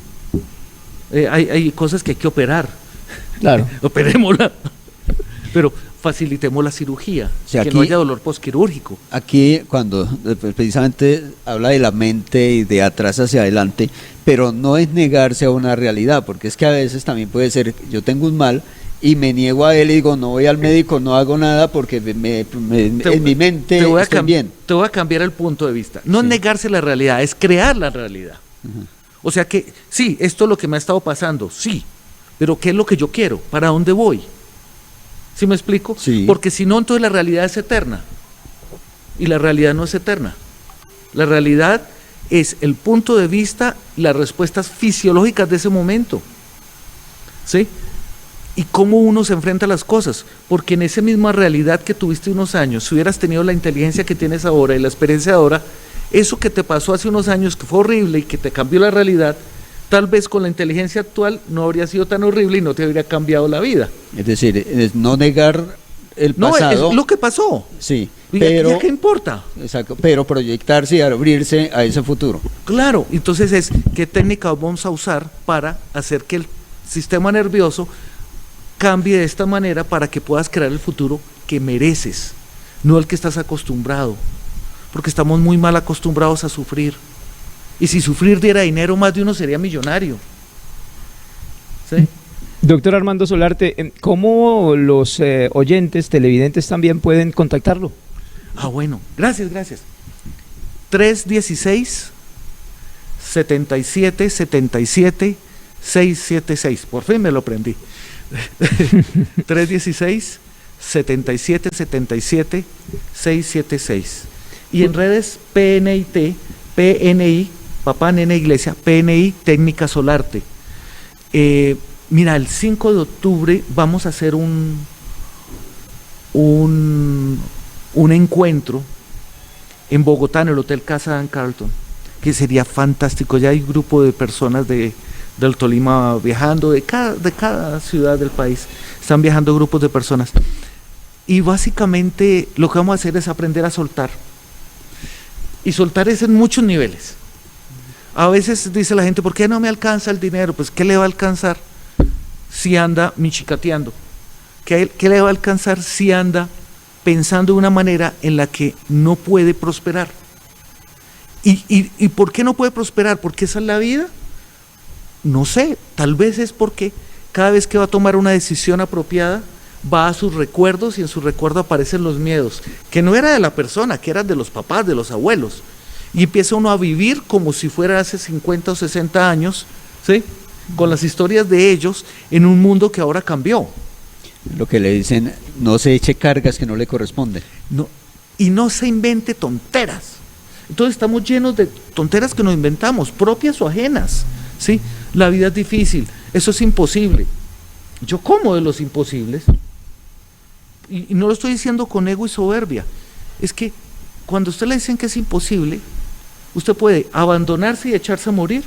Hay cosas que hay que operar. Claro. Operémosla. Pero facilitemos la cirugía, Sí, que aquí- no haya dolor posquirúrgico. Aquí, cuando precisamente habla de la mente y de atrás hacia adelante, pero no es negarse a una realidad, porque es que a veces también puede ser, yo tengo un mal y me niego a él y digo, no voy al médico, no hago nada porque en mi mente te voy a estoy bien. Te voy a cambiar el punto de vista. No es negarse la realidad, es crear la realidad. O sea que, sí, esto es lo que me ha estado pasando, sí, pero ¿qué es lo que yo quiero? ¿Para dónde voy? ¿Sí me explico? Sí. Porque si no, entonces la realidad es eterna. Y la realidad no es eterna. La realidad es el punto de vista, las respuestas fisiológicas de ese momento. ¿Sí? Y cómo uno se enfrenta a las cosas. Porque en esa misma realidad que tuviste unos años, si hubieras tenido la inteligencia que tienes ahora y la experiencia de ahora, eso que te pasó hace unos años que fue horrible y que te cambió la realidad, tal vez con la inteligencia actual no habría sido tan horrible y no te habría cambiado la vida. Es decir, es no negar el No, pasado. es lo que pasó. Sí, ¿Y pero qué importa? exacto, pero proyectarse y abrirse a ese futuro. Claro, entonces es qué técnica vamos a usar para hacer que el sistema nervioso cambie de esta manera para que puedas crear el futuro que mereces, no el que estás acostumbrado, porque estamos muy mal acostumbrados a sufrir. Y si sufrir diera dinero, más de uno sería millonario. ¿Sí? Doctor Armando Solarte, ¿cómo los oyentes, televidentes también pueden contactarlo? Ah, bueno, gracias. 316-77-77-676. Por fin me lo aprendí. 316-77-77-676. Y en redes PNI, Papá Nena Iglesia, PNI Técnica Solarte. Mira, el 5 de octubre vamos a hacer un encuentro en Bogotá, en el Hotel Casa Dan Carlton, que sería fantástico. Ya hay un grupo de personas del Tolima viajando, de cada ciudad del país, están viajando grupos de personas. Y básicamente lo que vamos a hacer es aprender a soltar. Y soltar es en muchos niveles. A veces dice la gente, ¿por qué no me alcanza el dinero? Pues ¿qué le va a alcanzar si anda michicateando? ¿Qué le va a alcanzar si anda pensando de una manera en la que no puede prosperar? ¿Y por qué no puede prosperar? ¿Porque esa es la vida? No sé, tal vez es porque cada vez que va a tomar una decisión apropiada, va a sus recuerdos y en su recuerdo aparecen los miedos, que no era de la persona, que eran de los papás, de los abuelos. Y empieza uno a vivir como si fuera hace 50 o 60 años, ¿sí? Con las historias de ellos en un mundo que ahora cambió. Lo que le dicen, no se eche cargas que no le corresponden. No, y no se invente tonteras. Entonces estamos llenos de tonteras que nos inventamos, propias o ajenas, ¿sí? La vida es difícil, eso es imposible. Yo como de los imposibles, y no lo estoy diciendo con ego y soberbia, es que cuando a usted le dicen que es imposible, usted puede abandonarse y echarse a morir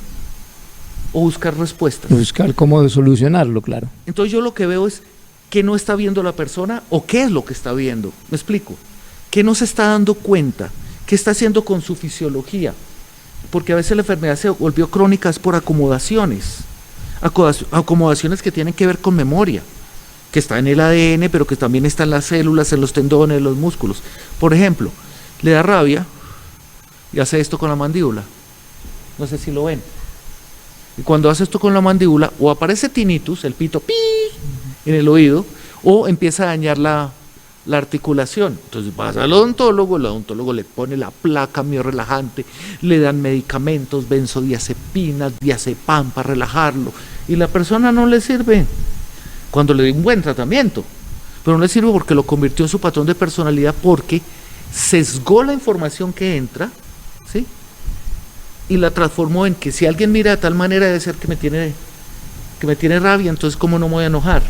o buscar respuestas. Buscar cómo solucionarlo, claro. Entonces yo lo que veo es qué no está viendo la persona o qué es lo que está viendo. ¿Me explico? ¿Qué no se está dando cuenta? ¿Qué está haciendo con su fisiología? Porque a veces la enfermedad se volvió crónica es por acomodaciones que tienen que ver con memoria, que está en el ADN, pero que también está en las células, en los tendones, en los músculos. Por ejemplo, le da rabia y hace esto con la mandíbula. No sé si lo ven. Y cuando hace esto con la mandíbula, o aparece tinnitus, el pito pi en el oído, o empieza a dañar la articulación. Entonces vas al odontólogo, el odontólogo le pone la placa miorrelajante, le dan medicamentos, benzodiazepinas, diazepam para relajarlo, y la persona no le sirve cuando le dio un buen tratamiento, pero no le sirve porque lo convirtió en su patrón de personalidad, porque sesgó la información que entra, ¿sí? Y la transformó en que si alguien mira de tal manera debe ser que me tiene rabia, entonces ¿cómo no me voy a enojar?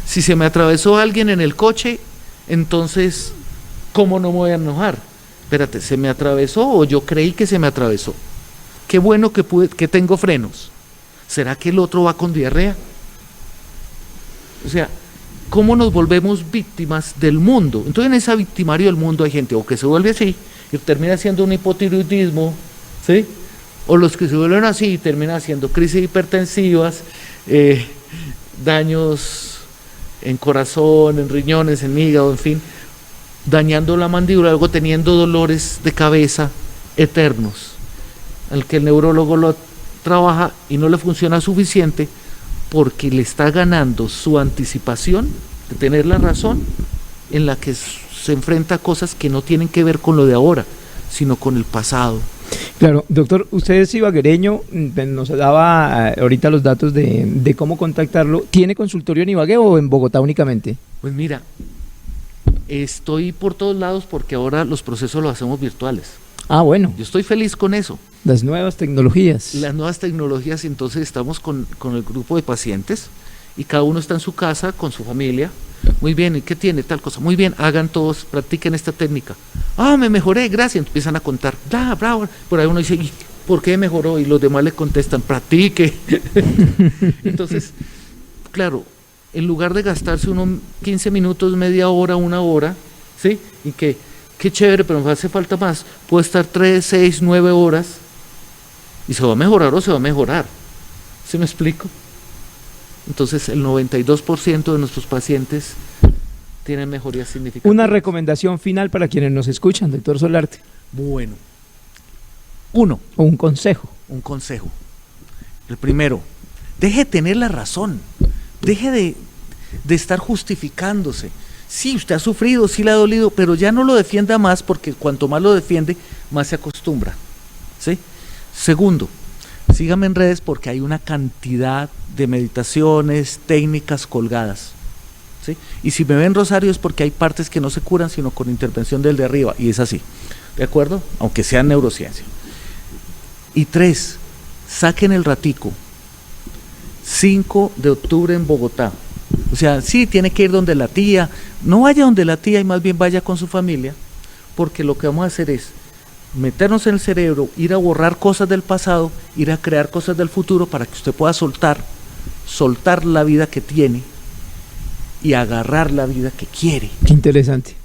Si se me atravesó alguien en el coche, entonces ¿cómo no me voy a enojar? Espérate, ¿se me atravesó o yo creí que se me atravesó? Qué bueno que tengo frenos. ¿Será que el otro va con diarrea? O sea, cómo nos volvemos víctimas del mundo. Entonces en ese victimario del mundo hay gente o que se vuelve así y termina haciendo un hipotiroidismo, ¿sí? O los que se vuelven así y terminan haciendo crisis hipertensivas, daños en corazón, en riñones, en hígado, en fin, dañando la mandíbula, luego teniendo dolores de cabeza eternos, al que el neurólogo lo trabaja y no le funciona suficiente porque le está ganando su anticipación de tener la razón, en la que se enfrenta a cosas que no tienen que ver con lo de ahora, sino con el pasado. Claro, doctor, usted es ibaguereño, nos daba ahorita los datos de cómo contactarlo. ¿Tiene consultorio en Ibagué o en Bogotá únicamente? Pues mira, estoy por todos lados porque ahora los procesos los hacemos virtuales. Ah, bueno. Yo estoy feliz con eso. Las nuevas tecnologías. Las nuevas tecnologías, entonces estamos con el grupo de pacientes y cada uno está en su casa con su familia. Muy bien, ¿y qué tiene? Tal cosa. Muy bien, hagan todos, practiquen esta técnica. Ah, me mejoré, gracias. Empiezan a contar. Bravo. Por ahí uno dice, ¿y por qué mejoró? Y los demás le contestan, practique. Entonces, claro, en lugar de gastarse unos 15 minutos, media hora, una hora, ¿sí? Y qué chévere, pero me hace falta más. Puedo estar 3, 6, 9 horas y se va a mejorar o se va a mejorar. ¿Sí me explico? Entonces el 92% de nuestros pacientes tienen mejorías significativas. Una recomendación final para quienes nos escuchan, doctor Solarte. Bueno, o un consejo. Un consejo. El primero, deje de tener la razón, deje de estar justificándose. Sí, usted ha sufrido, sí le ha dolido, pero ya no lo defienda más, porque cuanto más lo defiende, más se acostumbra, ¿sí? Segundo, sígame en redes porque hay una cantidad de meditaciones, técnicas colgadas, ¿sí? Y si me ven rosario es porque hay partes que no se curan sino con intervención del de arriba, y es así, ¿de acuerdo? Aunque sea neurociencia. Y 3, saquen el ratico, 5 de octubre en Bogotá. O sea, sí, tiene que ir donde la tía, no vaya donde la tía y más bien vaya con su familia, porque lo que vamos a hacer es meternos en el cerebro, ir a borrar cosas del pasado, ir a crear cosas del futuro para que usted pueda soltar la vida que tiene y agarrar la vida que quiere. Qué interesante.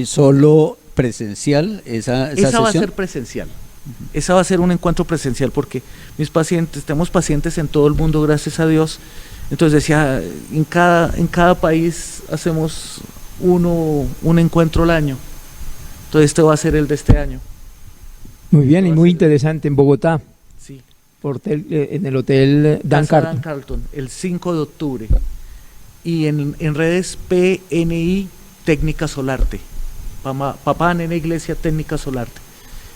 ¿Solo presencial esa va a sesión? ser presencial. Esa va a ser un encuentro presencial porque mis pacientes, tenemos pacientes en todo el mundo, gracias a Dios. Entonces decía, en cada país hacemos un encuentro al año. Entonces este va a ser el de este año. Muy bien y muy interesante en Bogotá. Sí. En el Hotel Dan Carlton. Dan Carlton, el 5 de octubre. Y en redes PNI Técnica Solarte. Papá Nena Iglesia Técnica Solarte.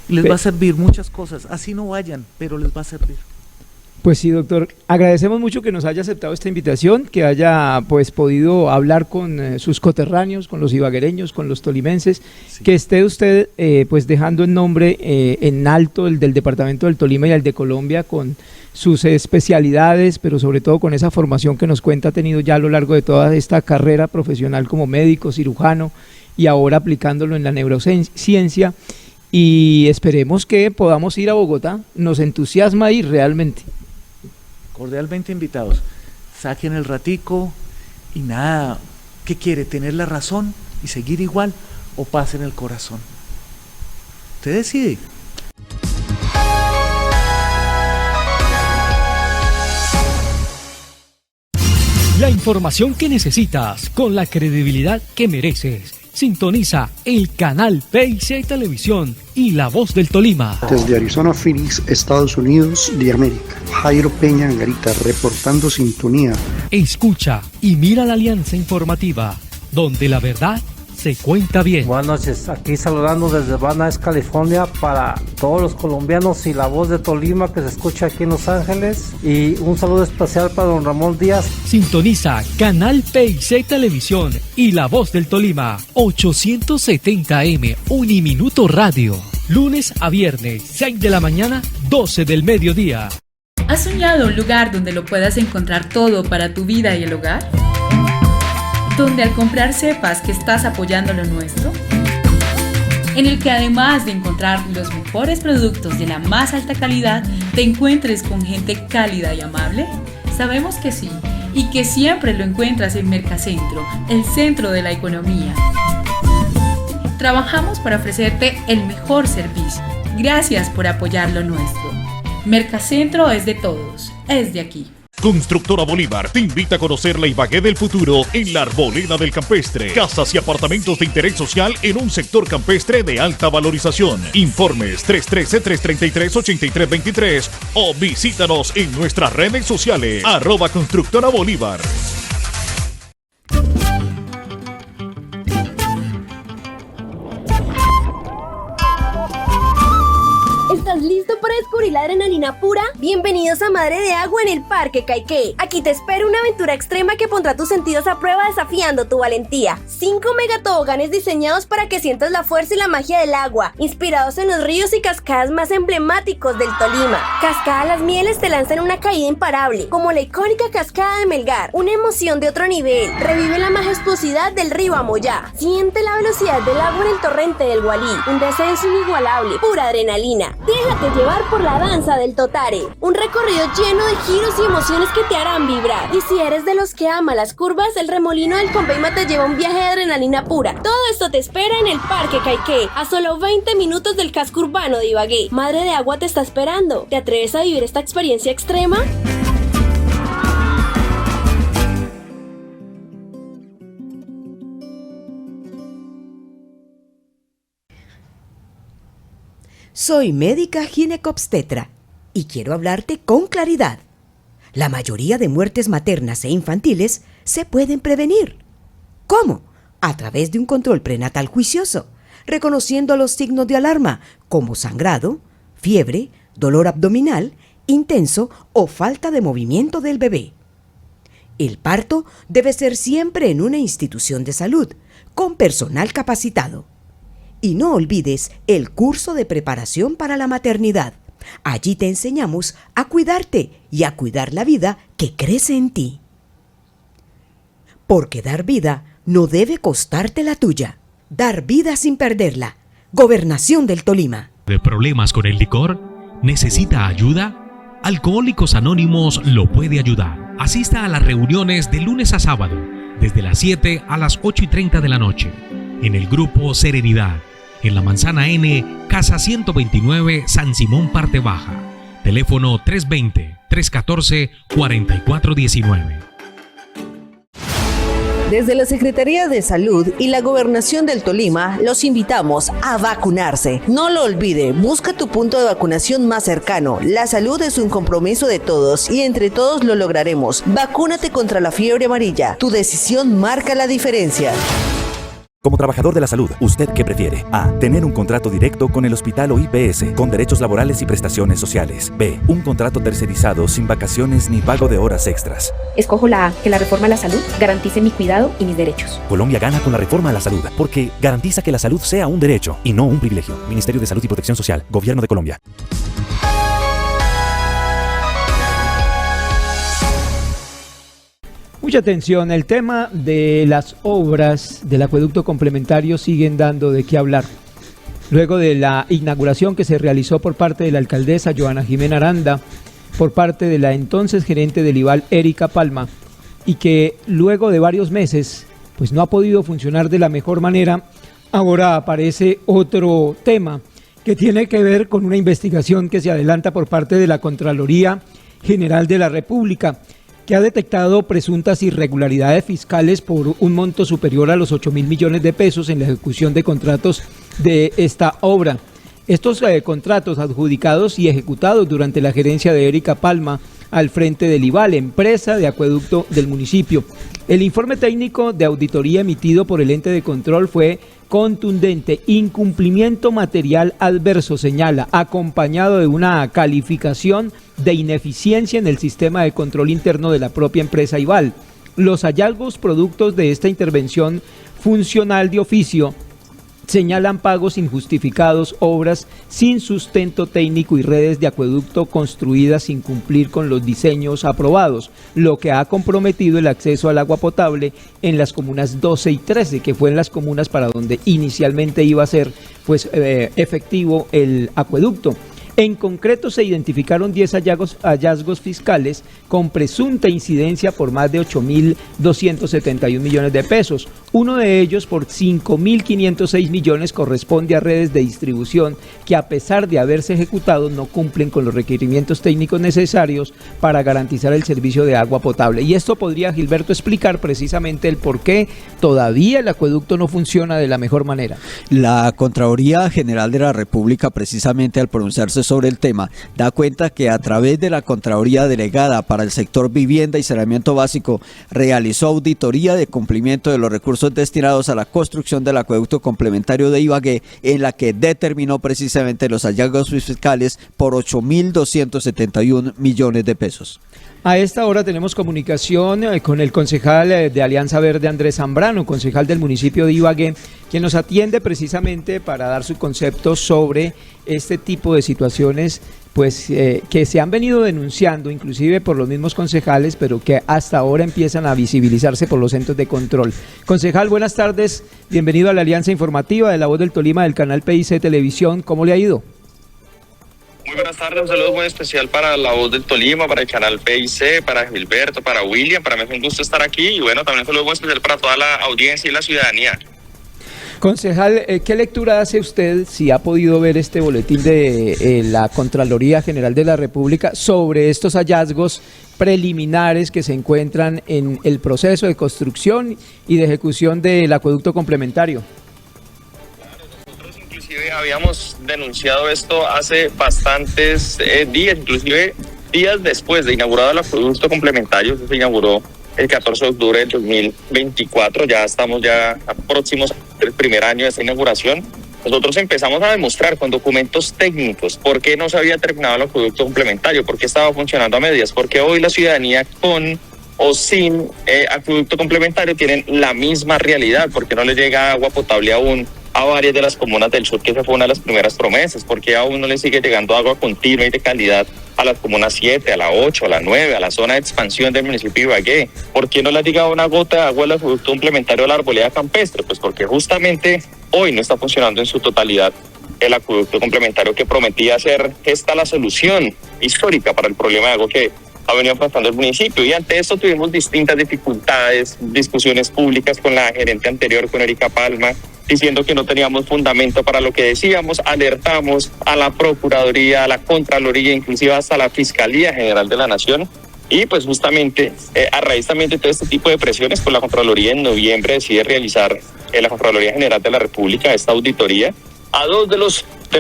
Y les va a servir muchas cosas. Así no vayan, pero les va a servir. Pues sí, doctor, agradecemos mucho que nos haya aceptado esta invitación, que haya pues podido hablar con sus coterráneos, con los ibaguereños, con los tolimenses, sí. Que esté usted pues dejando el nombre en alto el del departamento del Tolima y el de Colombia con sus especialidades, pero sobre todo con esa formación que nos cuenta ha tenido ya a lo largo de toda esta carrera profesional como médico, cirujano y ahora aplicándolo en la neurociencia, y esperemos que podamos ir a Bogotá, nos entusiasma ir realmente. Cordialmente invitados, saquen el ratico y nada, ¿qué quiere? ¿Tener la razón y seguir igual o paz en el corazón? Usted decide. La información que necesitas con la credibilidad que mereces. Sintoniza el canal PIC Televisión y La Voz del Tolima. Desde Arizona, Phoenix, Estados Unidos de América. Jairo Peña Angarita, reportando sintonía. Escucha y mira la alianza informativa, donde la verdad se cuenta bien. Buenas noches, aquí saludando desde Van Nuys, California, para todos los colombianos y La Voz de Tolima que se escucha aquí en Los Ángeles, y un saludo especial para don Ramón Díaz. Sintoniza Canal PIC Televisión y La Voz del Tolima, 870M Uniminuto Radio, lunes a viernes, 6 de la mañana, 12 del mediodía. ¿Has soñado un lugar donde lo puedas encontrar todo para tu vida y el hogar? Donde al comprar sepas que estás apoyando lo nuestro, en el que además de encontrar los mejores productos de la más alta calidad, te encuentres con gente cálida y amable. Sabemos que sí, y que siempre lo encuentras en Mercacentro, el centro de la economía. Trabajamos para ofrecerte el mejor servicio. Gracias por apoyar lo nuestro. Mercacentro es de todos, es de aquí. Constructora Bolívar te invita a conocer la Ibagué del futuro en la Arboleda del Campestre. Casas y apartamentos de interés social en un sector campestre de alta valorización. Informes 313-333-8323 o visítanos en nuestras redes sociales @Constructora Bolívar. ¿Estás listo para descubrir la adrenalina pura? Bienvenidos a Madre de Agua en el Parque Caiqué. Aquí te espera una aventura extrema que pondrá tus sentidos a prueba desafiando tu valentía. 5 megatoboganes diseñados para que sientas la fuerza y la magia del agua, inspirados en los ríos y cascadas más emblemáticos del Tolima. Cascada Las Mieles te lanza en una caída imparable, como la icónica cascada de Melgar, una emoción de otro nivel. Revive la majestuosidad del río Amoyá. Siente la velocidad del agua en el torrente del Gualí, un descenso inigualable, pura adrenalina. Déjate llevar por la danza del Totare, un recorrido lleno de giros y emociones que te harán vibrar. Y si eres de los que ama las curvas, el remolino del Conveima te lleva un viaje de adrenalina pura. Todo esto te espera en el Parque Caiqué, a solo 20 minutos del casco urbano de Ibagué. Madre de Agua te está esperando. ¿Te atreves a vivir esta experiencia extrema? Soy médica ginecobstetra y quiero hablarte con claridad. La mayoría de muertes maternas e infantiles se pueden prevenir. ¿Cómo? A través de un control prenatal juicioso, reconociendo los signos de alarma como sangrado, fiebre, dolor abdominal, intenso o falta de movimiento del bebé. El parto debe ser siempre en una institución de salud, con personal capacitado. Y no olvides el curso de preparación para la maternidad. Allí te enseñamos a cuidarte y a cuidar la vida que crece en ti. Porque dar vida no debe costarte la tuya. Dar vida sin perderla. Gobernación del Tolima. ¿De problemas con el licor? ¿Necesita ayuda? Alcohólicos Anónimos lo puede ayudar. Asista a las reuniones de lunes a sábado, desde las 7 a las 8:30 de la noche, en el grupo Serenidad, en la Manzana N, Casa 129, San Simón, Parte Baja. Teléfono 320-314-4419. Desde la Secretaría de Salud y la Gobernación del Tolima, los invitamos a vacunarse. No lo olvide, busca tu punto de vacunación más cercano. La salud es un compromiso de todos y entre todos lo lograremos. Vacúnate contra la fiebre amarilla. Tu decisión marca la diferencia. Como trabajador de la salud, ¿usted qué prefiere? A. Tener un contrato directo con el hospital o IPS, con derechos laborales y prestaciones sociales. B. Un contrato tercerizado, sin vacaciones ni pago de horas extras. Escojo la A, que la reforma a la salud garantice mi cuidado y mis derechos. Colombia gana con la reforma a la salud, porque garantiza que la salud sea un derecho y no un privilegio. Ministerio de Salud y Protección Social, Gobierno de Colombia. Mucha atención, el tema de las obras del acueducto complementario siguen dando de qué hablar. Luego de la inauguración que se realizó por parte de la alcaldesa Joana Jimena Aranda, por parte de la entonces gerente del IVAL, Erika Palma, y que luego de varios meses pues no ha podido funcionar de la mejor manera, ahora aparece otro tema que tiene que ver con una investigación que se adelanta por parte de la Contraloría General de la República, que ha detectado presuntas irregularidades fiscales por un monto superior a los 8.000 millones de pesos en la ejecución de contratos de esta obra. Estos contratos adjudicados y ejecutados durante la gerencia de Erika Palma al frente del IVAL, empresa de acueducto del municipio. El informe técnico de auditoría emitido por el ente de control fue contundente: incumplimiento material adverso, señala, acompañado de una calificación de ineficiencia en el sistema de control interno de la propia empresa IVAL. Los hallazgos productos de esta intervención funcional de oficio señalan pagos injustificados, obras sin sustento técnico y redes de acueducto construidas sin cumplir con los diseños aprobados, lo que ha comprometido el acceso al agua potable en las comunas 12 y 13, que fue en las comunas para donde inicialmente iba a ser efectivo el acueducto. En concreto, se identificaron 10 hallazgos fiscales con presunta incidencia por más de 8.271 millones de pesos. Uno de ellos, por 5.506 millones, corresponde a redes de distribución que, a pesar de haberse ejecutado, no cumplen con los requerimientos técnicos necesarios para garantizar el servicio de agua potable. Y esto podría, Gilberto, explicar precisamente el por qué todavía el acueducto no funciona de la mejor manera. La Contraloría General de la República, precisamente al pronunciarse sobre el tema, da cuenta que a través de la Contraloría Delegada para el sector vivienda y saneamiento básico realizó auditoría de cumplimiento de los recursos destinados a la construcción del acueducto complementario de Ibagué, en la que determinó precisamente los hallazgos fiscales por 8.271 millones de pesos. A esta hora tenemos comunicación con el concejal de Alianza Verde, Andrés Zambrano, concejal del municipio de Ibagué, quien nos atiende precisamente para dar su concepto sobre este tipo de situaciones pues que se han venido denunciando inclusive por los mismos concejales, pero que hasta ahora empiezan a visibilizarse por los entes de control. Concejal, buenas tardes, bienvenido a la Alianza Informativa de La Voz del Tolima del canal PIC Televisión, ¿cómo le ha ido? Muy buenas tardes, un saludo muy especial para La Voz del Tolima, para el canal PIC, para Gilberto, para William. Para mí es un gusto estar aquí y bueno, también un saludo muy especial para toda la audiencia y la ciudadanía. Concejal, ¿qué lectura hace usted, si ha podido ver este boletín de la Contraloría General de la República sobre estos hallazgos preliminares que se encuentran en el proceso de construcción y de ejecución del acueducto complementario? Habíamos denunciado esto hace bastantes días, inclusive días después de inaugurado el acueducto complementario, que se inauguró el 14 de octubre del 2024, ya estamos próximos del primer año de esta inauguración. Nosotros empezamos a demostrar con documentos técnicos por qué no se había terminado el acueducto complementario, por qué estaba funcionando a medias, porque hoy la ciudadanía con o sin acueducto complementario tienen la misma realidad, porque no le llega agua potable aún a varias de las comunas del sur, que esa fue una de las primeras promesas, porque aún no le sigue llegando agua continua y de calidad a las comunas 7, a la 8, a la 9, a la zona de expansión del municipio de Ibagué. ¿Por qué no le ha llegado una gota de agua al acueducto complementario de la arboleda campestre? Pues porque justamente hoy no está funcionando en su totalidad el acueducto complementario que prometía ser esta la solución histórica para el problema de agua que ha venido afrontando el municipio. Y ante esto tuvimos distintas dificultades, discusiones públicas con la gerente anterior, con Erika Palma, diciendo que no teníamos fundamento para lo que decíamos. Alertamos a la Procuraduría, a la Contraloría, inclusive hasta la Fiscalía General de la Nación. Y pues justamente a raíz también de todo este tipo de presiones, pues la Contraloría en noviembre decide realizar la Contraloría General de la República esta auditoría a dos de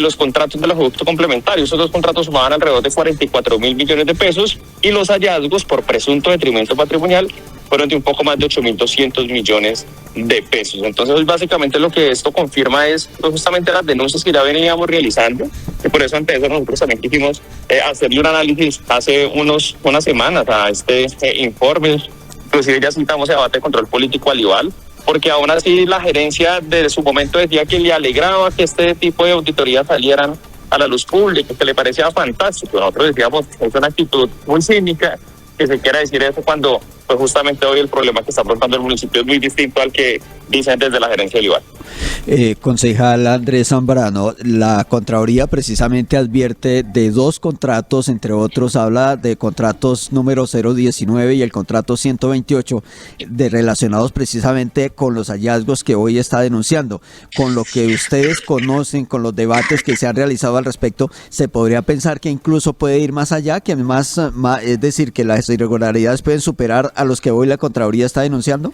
los contratos del acueducto complementario. Esos dos contratos sumaban alrededor de 44.000 millones de pesos y los hallazgos por presunto detrimento patrimonial fueron de un poco más de 8.200 millones de pesos. Entonces, básicamente lo que esto confirma es justamente las denuncias que ya veníamos realizando, y por eso ante eso nosotros también quisimos hacerle un análisis hace unas semanas a este informe. Inclusive ya citamos el debate de control político al IVAL, porque aún así la gerencia de su momento decía que le alegraba que este tipo de auditorías salieran a la luz pública, que le parecía fantástico. Nosotros decíamos, es una actitud muy cínica que se quiera decir eso cuando pues justamente hoy el problema que está afrontando el municipio es muy distinto al que dicen desde la gerencia del IVAL. Concejal Andrés Zambrano, la Contraloría precisamente advierte de dos contratos, entre otros habla de contratos número 019 y el contrato 128, relacionados precisamente con los hallazgos que hoy está denunciando. Con lo que ustedes conocen, con los debates que se han realizado al respecto, se podría pensar que incluso puede ir más allá, que más, es decir, que las irregularidades pueden superar a los que hoy la Contraloría está denunciando.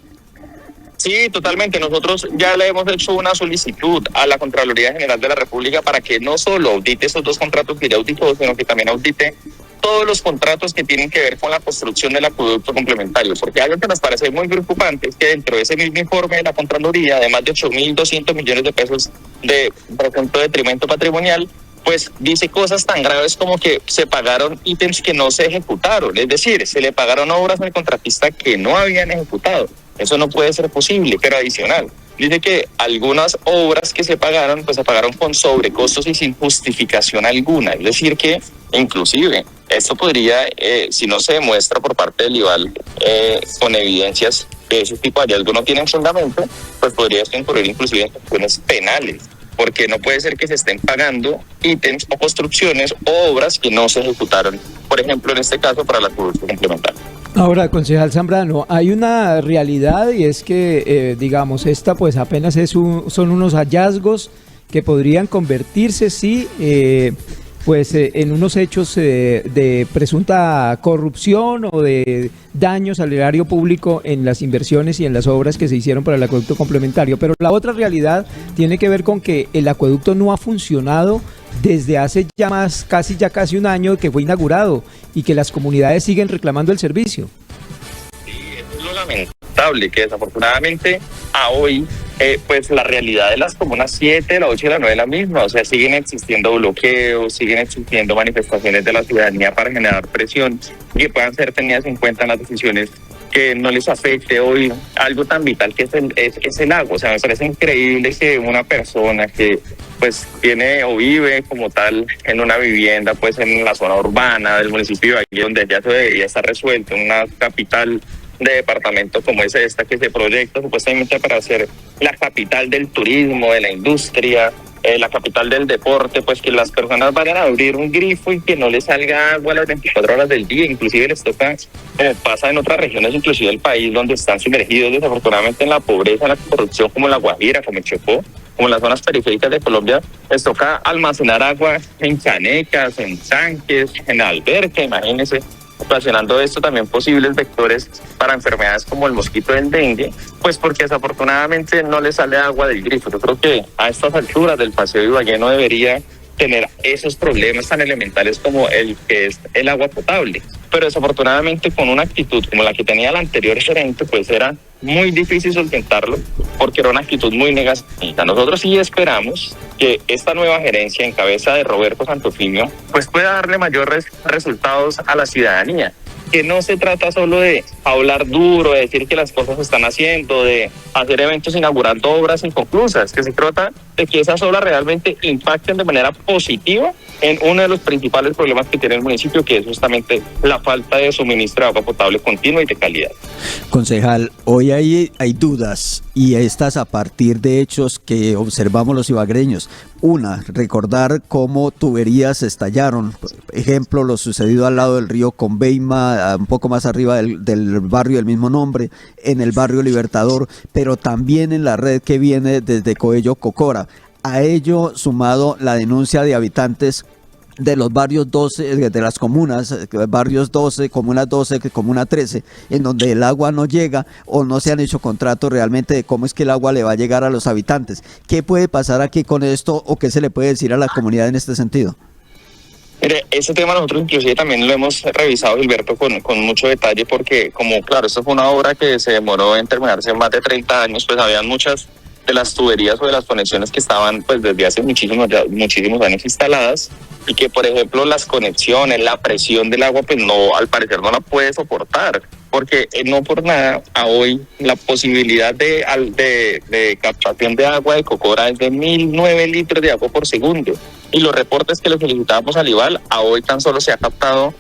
Sí, totalmente. Nosotros ya le hemos hecho una solicitud a la Contraloría General de la República para que no solo audite estos dos contratos que ya auditó, sino que también audite todos los contratos que tienen que ver con la construcción del acueducto complementario. Porque algo que nos parece muy preocupante es que dentro de ese mismo informe de la Contraloría, de más de 8.200 millones de pesos de presunto detrimento patrimonial, pues dice cosas tan graves como que se pagaron ítems que no se ejecutaron. Es decir, se le pagaron obras al contratista que no habían ejecutado. Eso no puede ser posible, pero adicional. Dice que algunas obras que se pagaron, pues se pagaron con sobrecostos y sin justificación alguna. Es decir que, inclusive, esto podría, si no se demuestra por parte del IVAL, con evidencias que ese tipo de hallazgo no tienen fundamento, pues podría incurrir inclusive en cuestiones penales. porque no puede ser que se estén pagando ítems o construcciones o obras que no se ejecutaron, por ejemplo, en este caso, para la acueducto complementario. Ahora, concejal Zambrano, hay una realidad y es que, digamos, esta pues apenas son unos hallazgos que podrían convertirse, sí, en unos hechos de presunta corrupción o de daños al erario público en las inversiones y en las obras que se hicieron para el acueducto complementario. Pero la otra realidad tiene que ver con que el acueducto no ha funcionado desde hace casi un año que fue inaugurado y que las comunidades siguen reclamando el servicio. Sí, eso es lo lamentable, que desafortunadamente a hoy pues la realidad de las comunas 7, la 8 y la 9 es la misma, o sea, siguen existiendo bloqueos, siguen existiendo manifestaciones de la ciudadanía para generar presión y que puedan ser tenidas en cuenta en las decisiones que no les afecte hoy algo tan vital que es el agua. O sea, me parece increíble que una persona que pues tiene o vive como tal en una vivienda pues en la zona urbana del municipio de Ibagué, donde ya se debería estar resuelto, en una capital de departamento como es esta que se proyecta supuestamente para ser la capital del turismo, de la industria, la capital del deporte, pues que las personas vayan a abrir un grifo y que no les salga agua a las 24 horas del día. Inclusive les toca, como pasa en otras regiones inclusive del país, donde están sumergidos desafortunadamente en la pobreza, en la corrupción, como en La Guajira, como en Chocó, como en las zonas periféricas de Colombia. Les toca almacenar agua en canecas, en tanques, en alberca, imagínense, ocasionando esto también posibles vectores para enfermedades como el mosquito del dengue, pues porque desafortunadamente no le sale agua del grifo. Yo creo que a estas alturas del Paseo Ibagué no debería tener esos problemas tan elementales como el que es el agua potable. Pero desafortunadamente con una actitud como la que tenía el anterior gerente, pues era muy difícil solventarlo porque era una actitud muy negativa. Nosotros sí esperamos que esta nueva gerencia en cabeza de Roberto Santofimio pues pueda darle mayores resultados a la ciudadanía. Que no se trata solo de hablar duro, de decir que las cosas se están haciendo, de hacer eventos inaugurando obras inconclusas, que se trata de que esas obras realmente impacten de manera positiva en uno de los principales problemas que tiene el municipio, que es justamente la falta de suministro de agua potable continua y de calidad. Concejal, hoy hay dudas y estas a partir de hechos que observamos los ibaguereños. Una, recordar cómo tuberías estallaron, por ejemplo, lo sucedido al lado del río Conveima, un poco más arriba del barrio del mismo nombre, en el barrio Libertador, pero también en la red que viene desde Coello Cocora. A ello sumado la denuncia de habitantes de los barrios 12, de las comunas, barrios 12, comuna 12, comuna 13, en donde el agua no llega o no se han hecho contratos realmente de cómo es que el agua le va a llegar a los habitantes. ¿Qué puede pasar aquí con esto o qué se le puede decir a la comunidad en este sentido? Mire, ese tema nosotros inclusive también lo hemos revisado, Gilberto, con mucho detalle, porque como claro, esto fue una obra que se demoró en terminarse más de 30 años, pues habían muchas de las tuberías o de las conexiones que estaban pues desde hace muchísimos años instaladas y que por ejemplo las conexiones, la presión del agua pues no, al parecer no la puede soportar, porque no por nada a hoy la posibilidad de captación de agua de Cocora es de 1.009 litros de agua por segundo y los reportes que le solicitábamos al IVAL a hoy tan solo se ha captado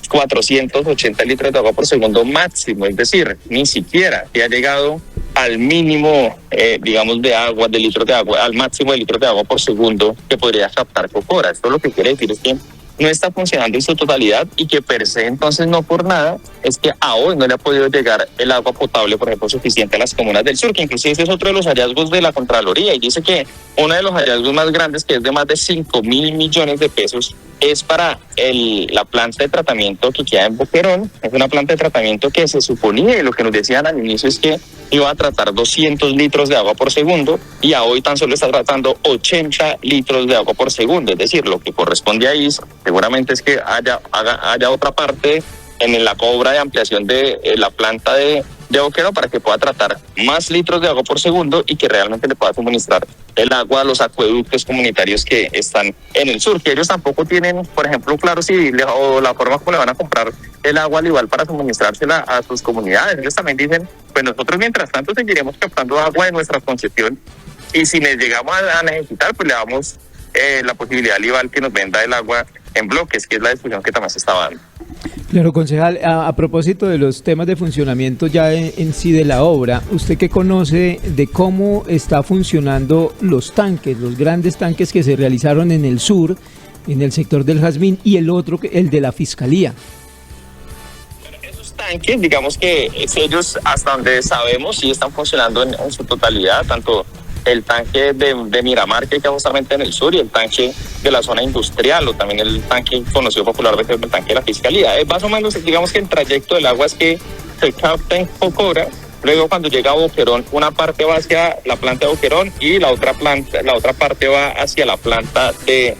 480 litros de agua por segundo máximo, es decir, ni siquiera se ha llegado al mínimo, digamos, de agua, de litros de agua, al máximo de litros de agua por segundo que podría captar Cocora. Esto lo que quiere decir es que no está funcionando en su totalidad y que per se entonces no por nada es que a hoy no le ha podido llegar el agua potable, por ejemplo, suficiente a las comunas del sur, que inclusive ese es otro de los hallazgos de la Contraloría y dice que uno de los hallazgos más grandes, que es de más de 5.000 millones de pesos, es para la planta de tratamiento que queda en Boquerón. Es una planta de tratamiento que se suponía, y lo que nos decían al inicio es que iba a tratar 200 litros de agua por segundo y a hoy tan solo está tratando 80 litros de agua por segundo. Es decir, lo que corresponde ahí seguramente es que haya otra parte en la obra de ampliación de la planta de Boquerón para que pueda tratar más litros de agua por segundo y que realmente le pueda suministrar el agua a los acueductos comunitarios que están en el sur, que ellos tampoco tienen, por ejemplo, claro civil o la forma como le van a comprar el agua al igual para suministrársela a sus comunidades. Ellos también dicen, pues nosotros mientras tanto seguiremos captando agua de nuestra concesión y si les llegamos a necesitar, pues le damos la posibilidad al IVAL que nos venda el agua en bloques, que es la discusión que también se estaba dando. Claro, concejal, a propósito de los temas de funcionamiento ya en sí de la obra, ¿usted qué conoce de cómo está funcionando los tanques, los grandes tanques que se realizaron en el sur, en el sector del Jazmín, y el otro, el de la Fiscalía? Esos tanques, digamos que ellos, hasta donde sabemos, sí están funcionando en su totalidad, tanto el tanque de Miramar, que queda justamente en el sur, y el tanque de la zona industrial, o también el tanque conocido popularmente como el tanque de la Fiscalía. Más o menos, digamos que el trayecto del agua es que se capta en Cocora, luego cuando llega a Boquerón, una parte va hacia la planta de Boquerón y la otra parte va hacia la planta de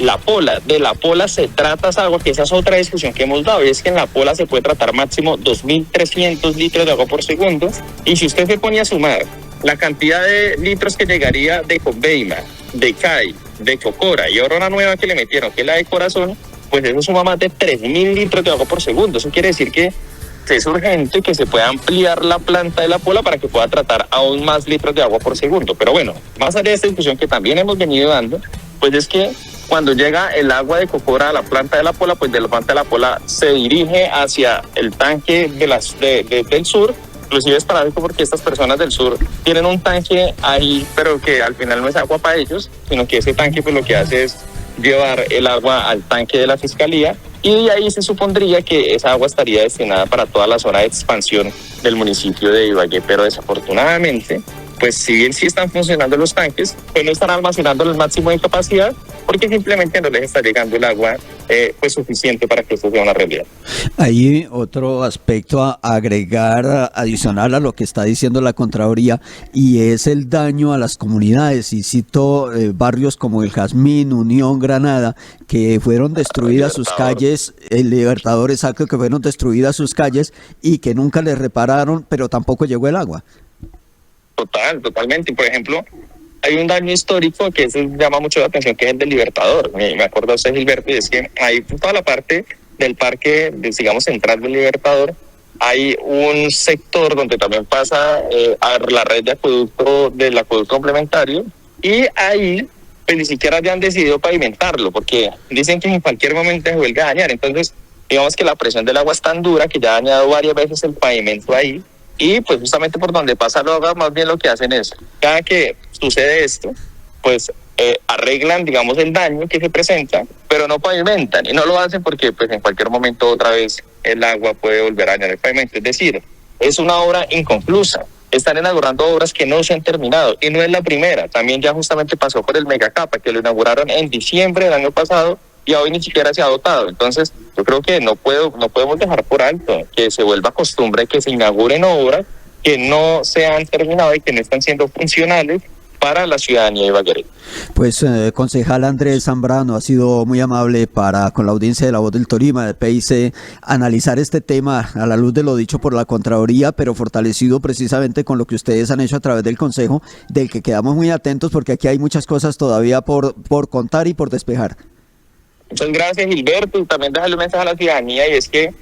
La Pola. De La Pola se trata esa agua, que esa es otra discusión que hemos dado, y es que en La Pola se puede tratar máximo 2.300 litros de agua por segundo, y si usted se pone a sumar la cantidad de litros que llegaría de Conveima, de CAI, de Cocora y ahora una nueva que le metieron, que es la de Corazón, pues eso suma más de 3.000 litros de agua por segundo. Eso quiere decir que es urgente que se pueda ampliar la planta de La Pola para que pueda tratar aún más litros de agua por segundo. Pero bueno, más allá de esta discusión que también hemos venido dando, pues es que cuando llega el agua de Cocora a la planta de La Pola, pues de la planta de La Pola se dirige hacia el tanque del sur. Inclusive es paradójico porque estas personas del sur tienen un tanque ahí, pero que al final no es agua para ellos, sino que ese tanque pues lo que hace es llevar el agua al tanque de la Fiscalía, y de ahí se supondría que esa agua estaría destinada para toda la zona de expansión del municipio de Ibagué, pero desafortunadamente, pues si bien sí están funcionando los tanques, pues no están almacenando el máximo de capacidad, porque simplemente no les está llegando el agua pues suficiente para que esto sea una realidad. Hay otro aspecto a agregar adicional a lo que está diciendo la Contraloría, y es el daño a las comunidades, y cito barrios como el Jazmín, Unión, Granada, que fueron destruidas sus calles, el Libertador, exacto, que fueron destruidas sus calles y que nunca les repararon, pero tampoco llegó el agua. Totalmente. Por ejemplo, hay un daño histórico que eso llama mucho la atención, que es el del Libertador. Me acuerdo de usted, Gilberto, y es que hay toda la parte del parque, digamos, central del Libertador, hay un sector donde también pasa a la red de acueducto del acueducto complementario, y ahí pues ni siquiera ya han decidido pavimentarlo, porque dicen que en cualquier momento se vuelve a dañar. Entonces, digamos que la presión del agua es tan dura que ya ha dañado varias veces el pavimento ahí. Y pues justamente por donde pasa el agua, más bien lo que hacen es, cada que sucede esto, pues arreglan, digamos, el daño que se presenta, pero no pavimentan, y no lo hacen porque pues en cualquier momento otra vez el agua puede volver a dañar el pavimento. Es decir, es una obra inconclusa. Están inaugurando obras que no se han terminado, y no es la primera. También ya justamente pasó por el Megacapa, que lo inauguraron en diciembre del año pasado, y hoy ni siquiera se ha dotado. Entonces, yo creo que no podemos dejar por alto que se vuelva costumbre que se inauguren obras que no se han terminado y que no están siendo funcionales para la ciudadanía ibaguereña. Pues concejal Andrés Zambrano, ha sido muy amable con la audiencia de La Voz del Tolima, de PIC, analizar este tema a la luz de lo dicho por la Contraloría, pero fortalecido precisamente con lo que ustedes han hecho a través del Consejo, del que quedamos muy atentos porque aquí hay muchas cosas todavía por contar y por despejar. Muchas gracias, Gilberto, y también dejarle un mensaje a la ciudadanía, y es que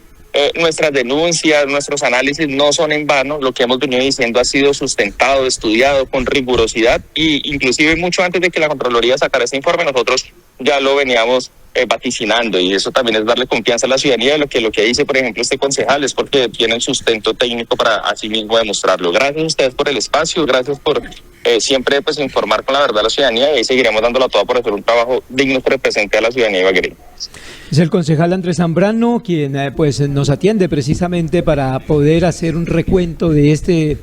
nuestras denuncias, nuestros análisis no son en vano. Lo que hemos venido diciendo ha sido sustentado, estudiado con rigurosidad, y inclusive mucho antes de que la Contraloría sacara este informe, nosotros ya lo veníamos vaticinando, y eso también es darle confianza a la ciudadanía de lo que dice, por ejemplo, este concejal, es porque tienen sustento técnico para así mismo demostrarlo. Gracias a ustedes por el espacio, gracias por siempre pues informar con la verdad a la ciudadanía, y seguiremos dándola toda por hacer un trabajo digno que represente a la ciudadanía ibaguereña. Es el concejal Andrés Zambrano quien pues nos atiende precisamente para poder hacer un recuento de este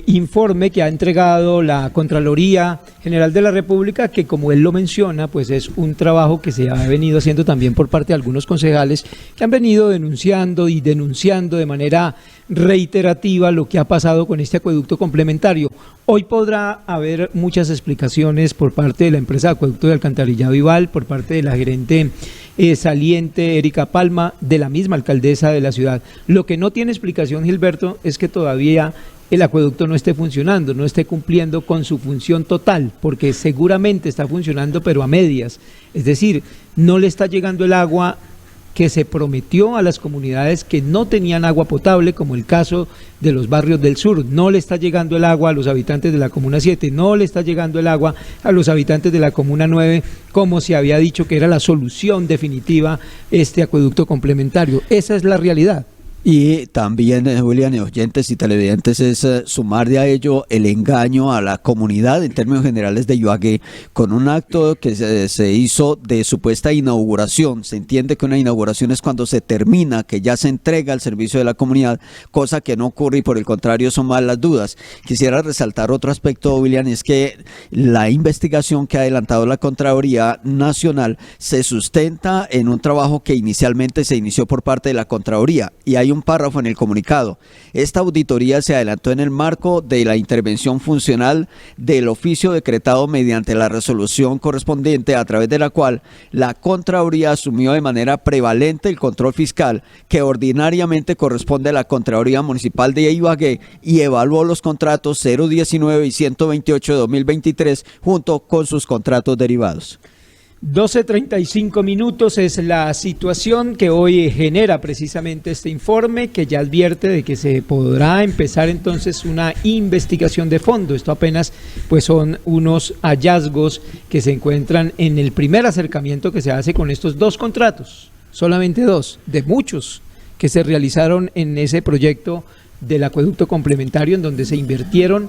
informe que ha entregado la Contraloría General de la República, que como él lo menciona, pues es un trabajo que se ha venido haciendo también por parte de algunos concejales que han venido denunciando de manera reiterativa lo que ha pasado con este acueducto complementario. Hoy podrá haber muchas explicaciones por parte de la empresa de acueducto de alcantarillado Vival, por parte de la gerente saliente Erika Palma, de la misma alcaldesa de la ciudad. Lo que no tiene explicación, Gilberto, es que todavía el acueducto no esté funcionando, no esté cumpliendo con su función total, porque seguramente está funcionando pero a medias, es decir, no le está llegando el agua que se prometió a las comunidades que no tenían agua potable, como el caso de los barrios del sur. No le está llegando el agua a los habitantes de la Comuna 7, no le está llegando el agua a los habitantes de la Comuna 9, como se había dicho que era la solución definitiva este acueducto complementario. Esa es la realidad. Y también, William, oyentes y televidentes, es sumarle a ello el engaño a la comunidad en términos generales de Ibagué con un acto que se hizo de supuesta inauguración. Se entiende que una inauguración es cuando se termina, que ya se entrega al servicio de la comunidad, cosa que no ocurre y por el contrario son más las dudas. Quisiera resaltar otro aspecto, William, es que la investigación que ha adelantado la Contraloría Nacional se sustenta en un trabajo que inicialmente se inició por parte de la Contraloría, y hay un párrafo en el comunicado. Esta auditoría se adelantó en el marco de la intervención funcional del oficio decretado mediante la resolución correspondiente, a través de la cual la Contraloría asumió de manera prevalente el control fiscal que ordinariamente corresponde a la Contraloría Municipal de Ibagué, y evaluó los contratos 019 y 128 de 2023 junto con sus contratos derivados. 12:35 minutos es la situación que hoy genera precisamente este informe, que ya advierte de que se podrá empezar entonces una investigación de fondo. Esto apenas pues son unos hallazgos que se encuentran en el primer acercamiento que se hace con estos dos contratos, solamente dos, de muchos que se realizaron en ese proyecto del acueducto complementario, en donde se invirtieron,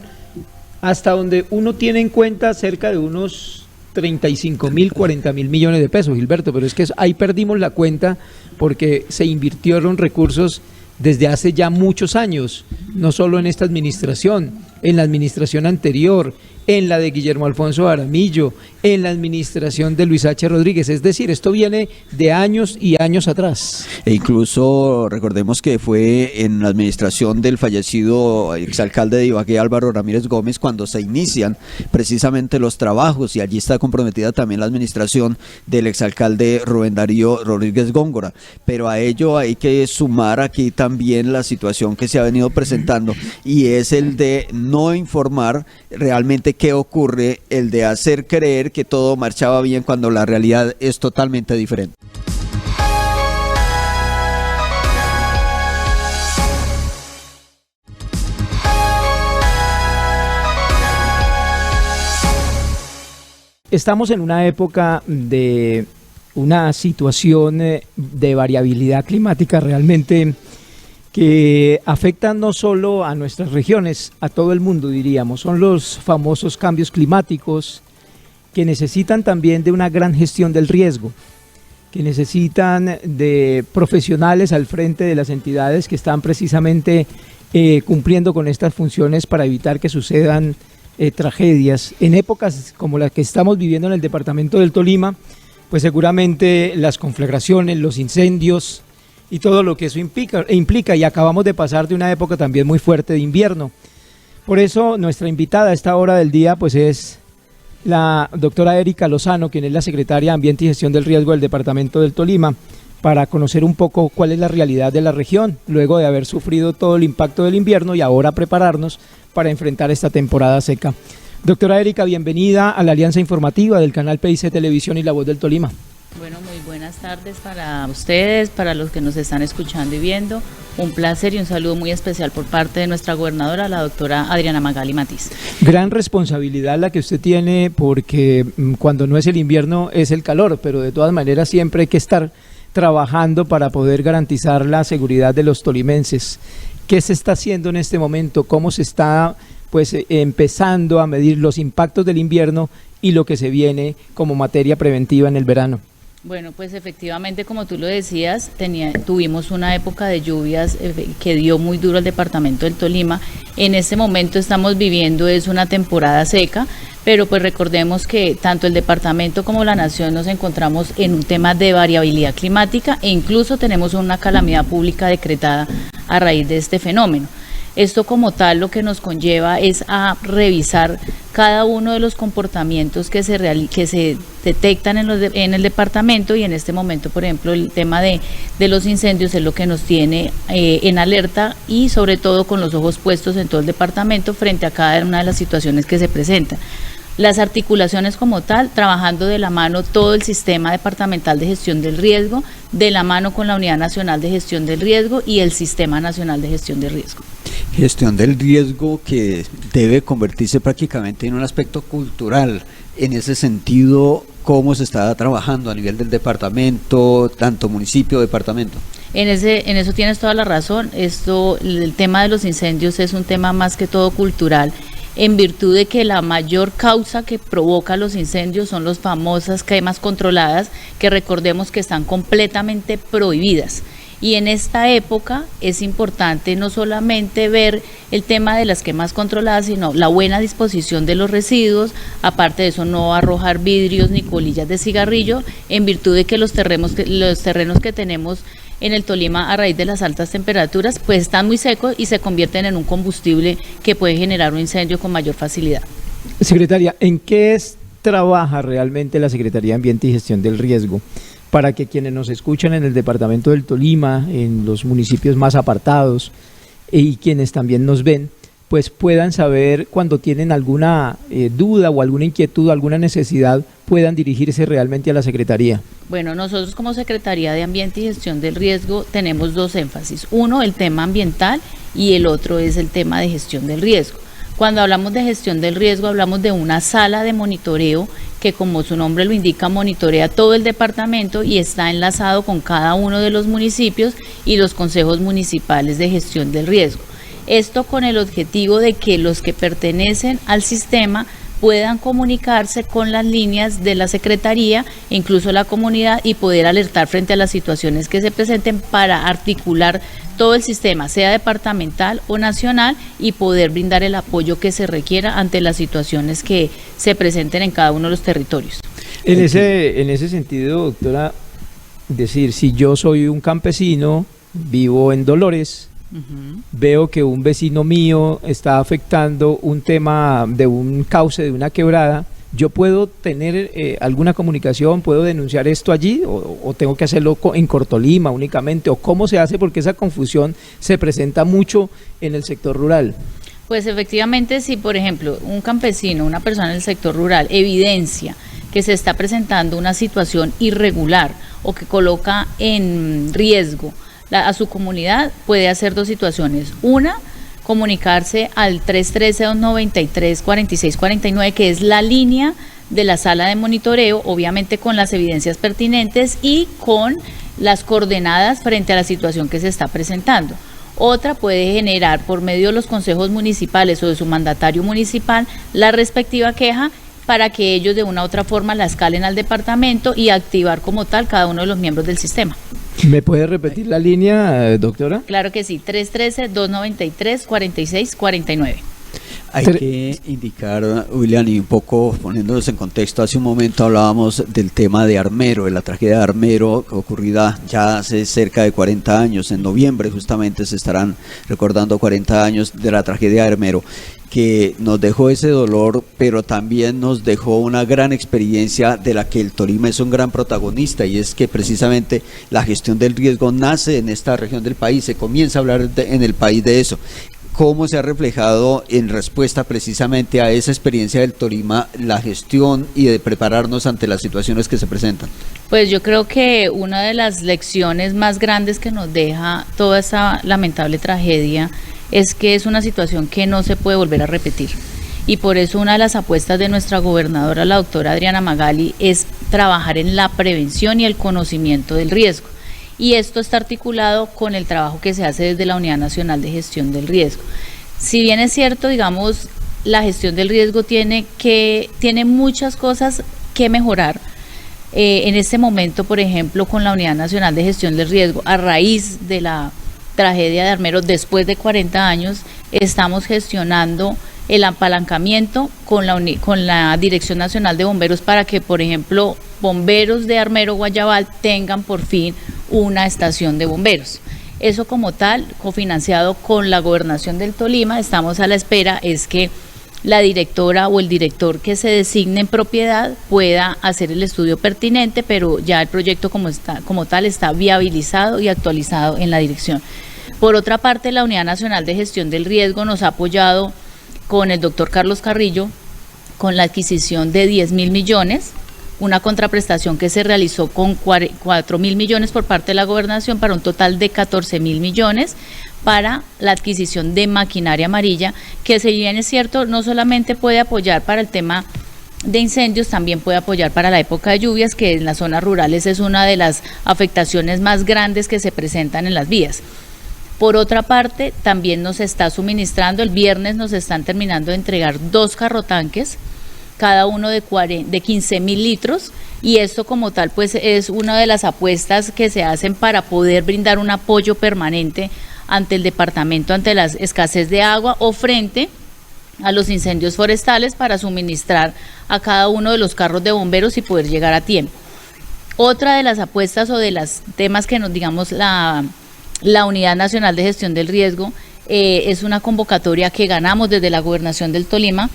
hasta donde uno tiene en cuenta, cerca de unos 35.000, 40.000 millones de pesos, Gilberto, pero es que ahí perdimos la cuenta porque se invirtieron recursos desde hace ya muchos años, no solo en esta administración, en la administración anterior, en la de Guillermo Alfonso Aramillo, en la administración de Luis H. Rodríguez. Es decir, esto viene de años y años atrás. E incluso recordemos que fue en la administración del fallecido exalcalde de Ibagué, Álvaro Ramírez Gómez, cuando se inician precisamente los trabajos, y allí está comprometida también la administración del exalcalde Rubén Darío Rodríguez Góngora. Pero a ello hay que sumar aquí también la situación que se ha venido presentando, y es el de no informar realmente qué ocurre, el de hacer creer que todo marchaba bien cuando la realidad es totalmente diferente. Estamos en una época de una situación de variabilidad climática realmente que afectan no solo a nuestras regiones, a todo el mundo diríamos. Son los famosos cambios climáticos que necesitan también de una gran gestión del riesgo, que necesitan de profesionales al frente de las entidades que están precisamente cumpliendo con estas funciones para evitar que sucedan tragedias. En épocas como las que estamos viviendo en el departamento del Tolima, pues seguramente las conflagraciones, los incendios y todo lo que eso implica, y acabamos de pasar de una época también muy fuerte de invierno. Por eso nuestra invitada a esta hora del día pues es la doctora Erika Lozano, quien es la secretaria de Ambiente y Gestión del Riesgo del departamento del Tolima, para conocer un poco cuál es la realidad de la región, luego de haber sufrido todo el impacto del invierno y ahora prepararnos para enfrentar esta temporada seca. Doctora Erika, bienvenida a la Alianza Informativa del canal PIC Televisión y La Voz del Tolima. Bueno, muy buenas tardes para ustedes, para los que nos están escuchando y viendo. Un placer y un saludo muy especial por parte de nuestra gobernadora, la doctora Adriana Magali Matiz. Gran responsabilidad la que usted tiene, porque cuando no es el invierno es el calor, pero de todas maneras siempre hay que estar trabajando para poder garantizar la seguridad de los tolimenses. ¿Qué se está haciendo en este momento? ¿Cómo se está empezando a medir los impactos del invierno y lo que se viene como materia preventiva en el verano? Bueno, pues efectivamente, como tú lo decías, tuvimos una época de lluvias que dio muy duro al departamento del Tolima. En este momento estamos viviendo una temporada seca, pero pues recordemos que tanto el departamento como la nación nos encontramos en un tema de variabilidad climática, e incluso tenemos una calamidad pública decretada a raíz de este fenómeno. Esto como tal lo que nos conlleva es a revisar cada uno de los comportamientos que se detectan en el departamento, y en este momento, por ejemplo, el tema de los incendios es lo que nos tiene en alerta, y sobre todo con los ojos puestos en todo el departamento frente a cada una de las situaciones que se presentan. Las articulaciones como tal, trabajando de la mano todo el Sistema Departamental de Gestión del Riesgo, de la mano con la Unidad Nacional de Gestión del Riesgo y el Sistema Nacional de Gestión del Riesgo. Gestión del riesgo que debe convertirse prácticamente en un aspecto cultural. En ese sentido, ¿cómo se está trabajando a nivel del departamento, tanto municipio, departamento? En eso tienes toda la razón. El tema de los incendios es un tema más que todo cultural, en virtud de que la mayor causa que provoca los incendios son las famosas quemas controladas, que recordemos que están completamente prohibidas. Y en esta época es importante no solamente ver el tema de las quemas controladas, sino la buena disposición de los residuos, aparte de eso no arrojar vidrios ni colillas de cigarrillo, en virtud de que los terrenos que tenemos en el Tolima a raíz de las altas temperaturas pues están muy secos y se convierten en un combustible que puede generar un incendio con mayor facilidad. Secretaria, ¿en qué trabaja realmente la Secretaría de Ambiente y Gestión del Riesgo? Para que quienes nos escuchan en el departamento del Tolima, en los municipios más apartados y quienes también nos ven, pues puedan saber cuando tienen alguna duda o alguna inquietud, alguna necesidad, puedan dirigirse realmente a la Secretaría. Bueno, nosotros como Secretaría de Ambiente y Gestión del Riesgo tenemos dos énfasis. Uno, el tema ambiental y el otro es el tema de gestión del riesgo. Cuando hablamos de gestión del riesgo, hablamos de una sala de monitoreo que, como su nombre lo indica, monitorea todo el departamento y está enlazado con cada uno de los municipios y los consejos municipales de gestión del riesgo. Esto con el objetivo de que los que pertenecen al sistema puedan comunicarse con las líneas de la Secretaría e incluso la comunidad y poder alertar frente a las situaciones que se presenten para articular todo el sistema, sea departamental o nacional, y poder brindar el apoyo que se requiera ante las situaciones que se presenten en cada uno de los territorios. En ese sentido, doctora, decir, si yo soy un campesino, vivo en Dolores, veo que un vecino mío está afectando un tema de un cauce, de una quebrada, ¿yo puedo tener alguna comunicación, puedo denunciar esto allí o tengo que hacerlo en Cortolima únicamente? ¿O cómo se hace? Porque esa confusión se presenta mucho en el sector rural. Pues efectivamente, si por ejemplo un campesino, una persona en el sector rural evidencia que se está presentando una situación irregular o que coloca en riesgo a su comunidad, puede hacer dos situaciones. Una, comunicarse al 313-293-4649, que es la línea de la sala de monitoreo, obviamente con las evidencias pertinentes y con las coordenadas frente a la situación que se está presentando. Otra, puede generar por medio de los consejos municipales o de su mandatario municipal la respectiva queja para que ellos de una u otra forma la escalen al departamento y activar como tal cada uno de los miembros del sistema. ¿Me puede repetir la línea, doctora? Claro que sí, 313-293-4649. Hay que indicar, William, y un poco poniéndonos en contexto, hace un momento hablábamos del tema de Armero, de la tragedia de Armero ocurrida ya hace cerca de 40 años, en noviembre justamente se estarán recordando 40 años de la tragedia de Armero, que nos dejó ese dolor, pero también nos dejó una gran experiencia de la que el Tolima es un gran protagonista, y es que precisamente la gestión del riesgo nace en esta región del país, se comienza a hablar en el país de eso. ¿Cómo se ha reflejado en respuesta precisamente a esa experiencia del Tolima la gestión y de prepararnos ante las situaciones que se presentan? Pues yo creo que una de las lecciones más grandes que nos deja toda esa lamentable tragedia es que es una situación que no se puede volver a repetir. Y por eso una de las apuestas de nuestra gobernadora, la doctora Adriana Magali, es trabajar en la prevención y el conocimiento del riesgo. Y esto está articulado con el trabajo que se hace desde la Unidad Nacional de Gestión del Riesgo. Si bien es cierto, digamos, la gestión del riesgo tiene muchas cosas que mejorar. En este momento, por ejemplo, con la Unidad Nacional de Gestión del Riesgo, a raíz de la tragedia de Armero, después de 40 años, estamos gestionando el apalancamiento con la Dirección Nacional de Bomberos para que, por ejemplo, bomberos de Armero Guayabal tengan por fin una estación de bomberos. Eso como tal, cofinanciado con la Gobernación del Tolima, estamos a la espera, es que la directora o el director que se designe en propiedad pueda hacer el estudio pertinente, pero ya el proyecto como tal está viabilizado y actualizado en la dirección. Por otra parte, la Unidad Nacional de Gestión del Riesgo nos ha apoyado con el doctor Carlos Carrillo con la adquisición de 10.000 millones, una contraprestación que se realizó con 4.000 millones por parte de la gobernación para un total de 14.000 millones para la adquisición de maquinaria amarilla, que si bien es cierto, no solamente puede apoyar para el tema de incendios, también puede apoyar para la época de lluvias, que en las zonas rurales es una de las afectaciones más grandes que se presentan en las vías. Por otra parte, también nos está suministrando, el viernes nos están terminando de entregar 2 carrotanques, cada uno de 15.000 litros, y esto como tal pues es una de las apuestas que se hacen para poder brindar un apoyo permanente ante el departamento, ante la escasez de agua o frente a los incendios forestales, para suministrar a cada uno de los carros de bomberos y poder llegar a tiempo. Otra de las apuestas o de los temas que nos digamos la Unidad Nacional de Gestión del Riesgo es una convocatoria que ganamos desde la Gobernación del Tolima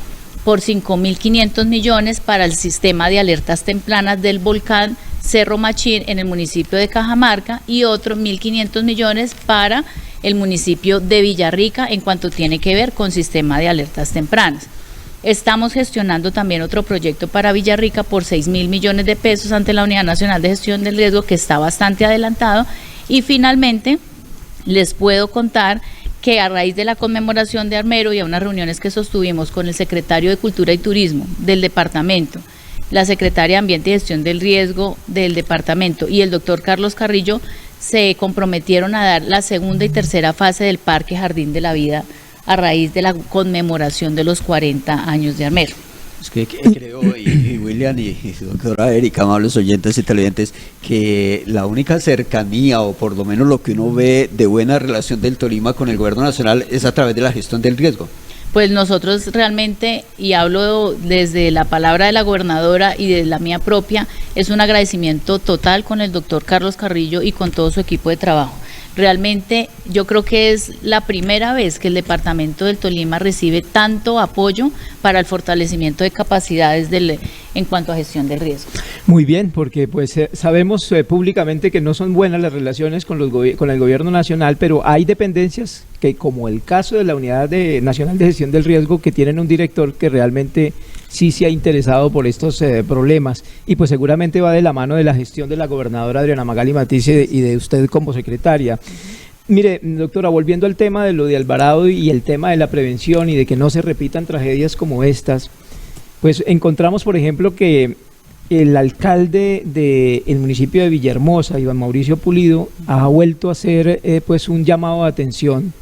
por 5.500 millones para el sistema de alertas tempranas del volcán Cerro Machín en el municipio de Cajamarca, y otros 1.500 millones para el municipio de Villarrica en cuanto tiene que ver con sistema de alertas tempranas. Estamos gestionando también otro proyecto para Villarrica por 6.000 millones de pesos ante la Unidad Nacional de Gestión del Riesgo, que está bastante adelantado. Y finalmente les puedo contar que a raíz de la conmemoración de Armero y a unas reuniones que sostuvimos con el secretario de Cultura y Turismo del departamento, la secretaria de Ambiente y Gestión del Riesgo del departamento y el doctor Carlos Carrillo, se comprometieron a dar la segunda y tercera fase del Parque Jardín de la Vida a raíz de la conmemoración de los 40 años de Armero. Es que creo, y William y doctora Erika, amables oyentes y televidentes, que la única cercanía, o por lo menos lo que uno ve de buena relación del Tolima con el gobierno nacional, es a través de la gestión del riesgo. Pues nosotros realmente, y hablo desde la palabra de la gobernadora y de la mía propia, es un agradecimiento total con el doctor Carlos Carrillo y con todo su equipo de trabajo. Realmente yo creo que es la primera vez que el departamento del Tolima recibe tanto apoyo para el fortalecimiento de capacidades en cuanto a gestión del riesgo. Muy bien, porque pues sabemos públicamente que no son buenas las relaciones con el gobierno nacional, pero hay dependencias que, como el caso de la Unidad Nacional de Gestión del Riesgo, que tienen un director que realmente sí se ha interesado por estos problemas, y pues seguramente va de la mano de la gestión de la gobernadora Adriana Magali Matiz y de usted como secretaria. Mire, doctora, volviendo al tema de lo de Alvarado y el tema de la prevención y de que no se repitan tragedias como estas, pues encontramos, por ejemplo, que el alcalde del municipio de Villahermosa, Iván Mauricio Pulido, ha vuelto a hacer pues un llamado de atención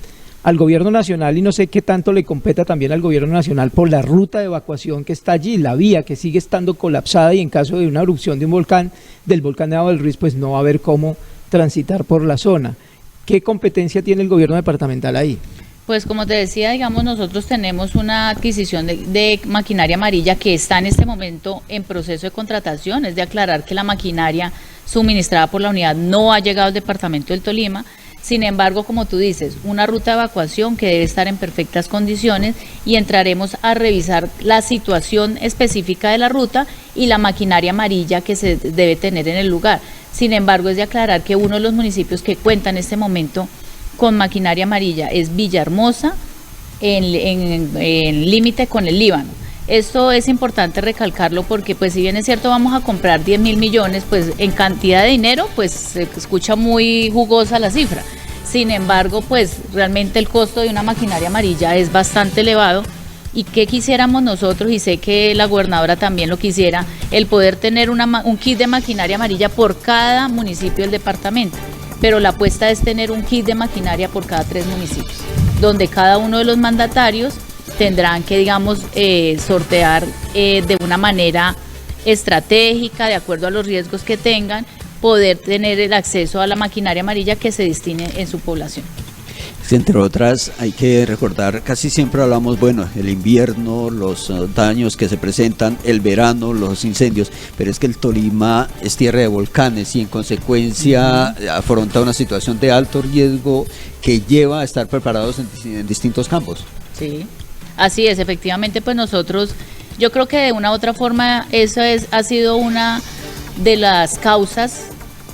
al gobierno nacional, y no sé qué tanto le competa también al gobierno nacional por la ruta de evacuación que está allí, la vía que sigue estando colapsada, y en caso de una erupción de un volcán, del volcán Nevado del Ruiz, pues no va a haber cómo transitar por la zona. ¿Qué competencia tiene el gobierno departamental ahí? Pues como te decía, digamos, nosotros tenemos una adquisición de maquinaria amarilla que está en este momento en proceso de contratación. Es de aclarar que la maquinaria suministrada por la unidad no ha llegado al departamento del Tolima. Sin embargo, como tú dices, una ruta de evacuación que debe estar en perfectas condiciones, y entraremos a revisar la situación específica de la ruta y la maquinaria amarilla que se debe tener en el lugar. Sin embargo, es de aclarar que uno de los municipios que cuenta en este momento con maquinaria amarilla es Villahermosa, en límite con el Líbano. Esto es importante recalcarlo porque, pues, si bien es cierto vamos a comprar 10.000 millones, pues en cantidad de dinero, pues se escucha muy jugosa la cifra. Sin embargo, pues realmente el costo de una maquinaria amarilla es bastante elevado, y que quisiéramos nosotros, y sé que la gobernadora también lo quisiera, el poder tener un kit de maquinaria amarilla por cada municipio del departamento. Pero la apuesta es tener un kit de maquinaria por cada 3 municipios, donde cada uno de los mandatarios tendrán que, digamos, sortear de una manera estratégica, de acuerdo a los riesgos que tengan, poder tener el acceso a la maquinaria amarilla que se destine en su población. Entre otras, hay que recordar, casi siempre hablamos, bueno, el invierno, los daños que se presentan, el verano, los incendios, pero es que el Tolima es tierra de volcanes y en consecuencia afronta una situación de alto riesgo que lleva a estar preparados en distintos campos. Sí, así es, efectivamente, pues nosotros, yo creo que de una u otra forma eso ha sido una de las causas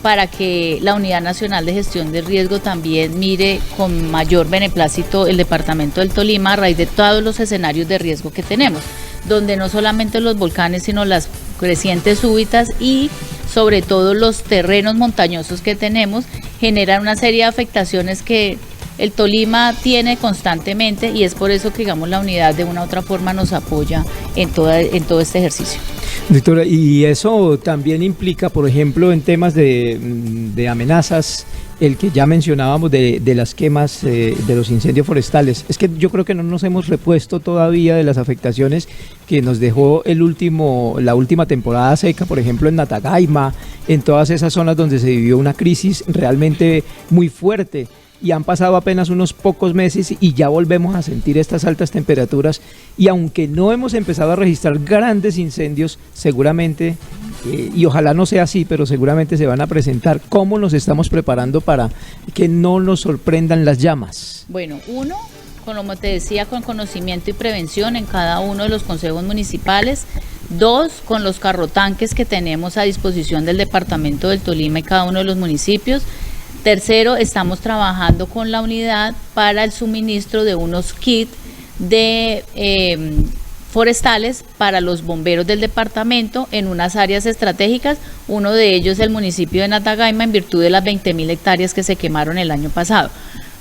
para que la Unidad Nacional de Gestión del Riesgo también mire con mayor beneplácito el departamento del Tolima a raíz de todos los escenarios de riesgo que tenemos. donde no solamente los volcanes, sino las crecientes súbitas y sobre todo los terrenos montañosos que tenemos generan una serie de afectaciones que el Tolima tiene constantemente, y es por eso que, digamos, la unidad de una u otra forma nos apoya en todo este ejercicio. Doctora, y eso también implica, por ejemplo, en temas de amenazas, el que ya mencionábamos de las quemas, de los incendios forestales. Es que yo creo que no nos hemos repuesto todavía de las afectaciones que nos dejó la última temporada seca, por ejemplo en Natagaima, en todas esas zonas donde se vivió una crisis realmente muy fuerte. Y han pasado apenas unos pocos meses y ya volvemos a sentir estas altas temperaturas, y aunque no hemos empezado a registrar grandes incendios, seguramente, y ojalá no sea así, pero seguramente se van a presentar. ¿Cómo nos estamos preparando para que no nos sorprendan las llamas? Bueno, uno, como te decía, con conocimiento y prevención en cada uno de los consejos municipales. Dos, con los carrotanques que tenemos a disposición del departamento del Tolima y cada uno de los municipios. Tercero, estamos trabajando con la unidad para el suministro de unos kits de forestales para los bomberos del departamento en unas áreas estratégicas. Uno de ellos es el municipio de Natagaima, en virtud de las 20.000 hectáreas que se quemaron el año pasado.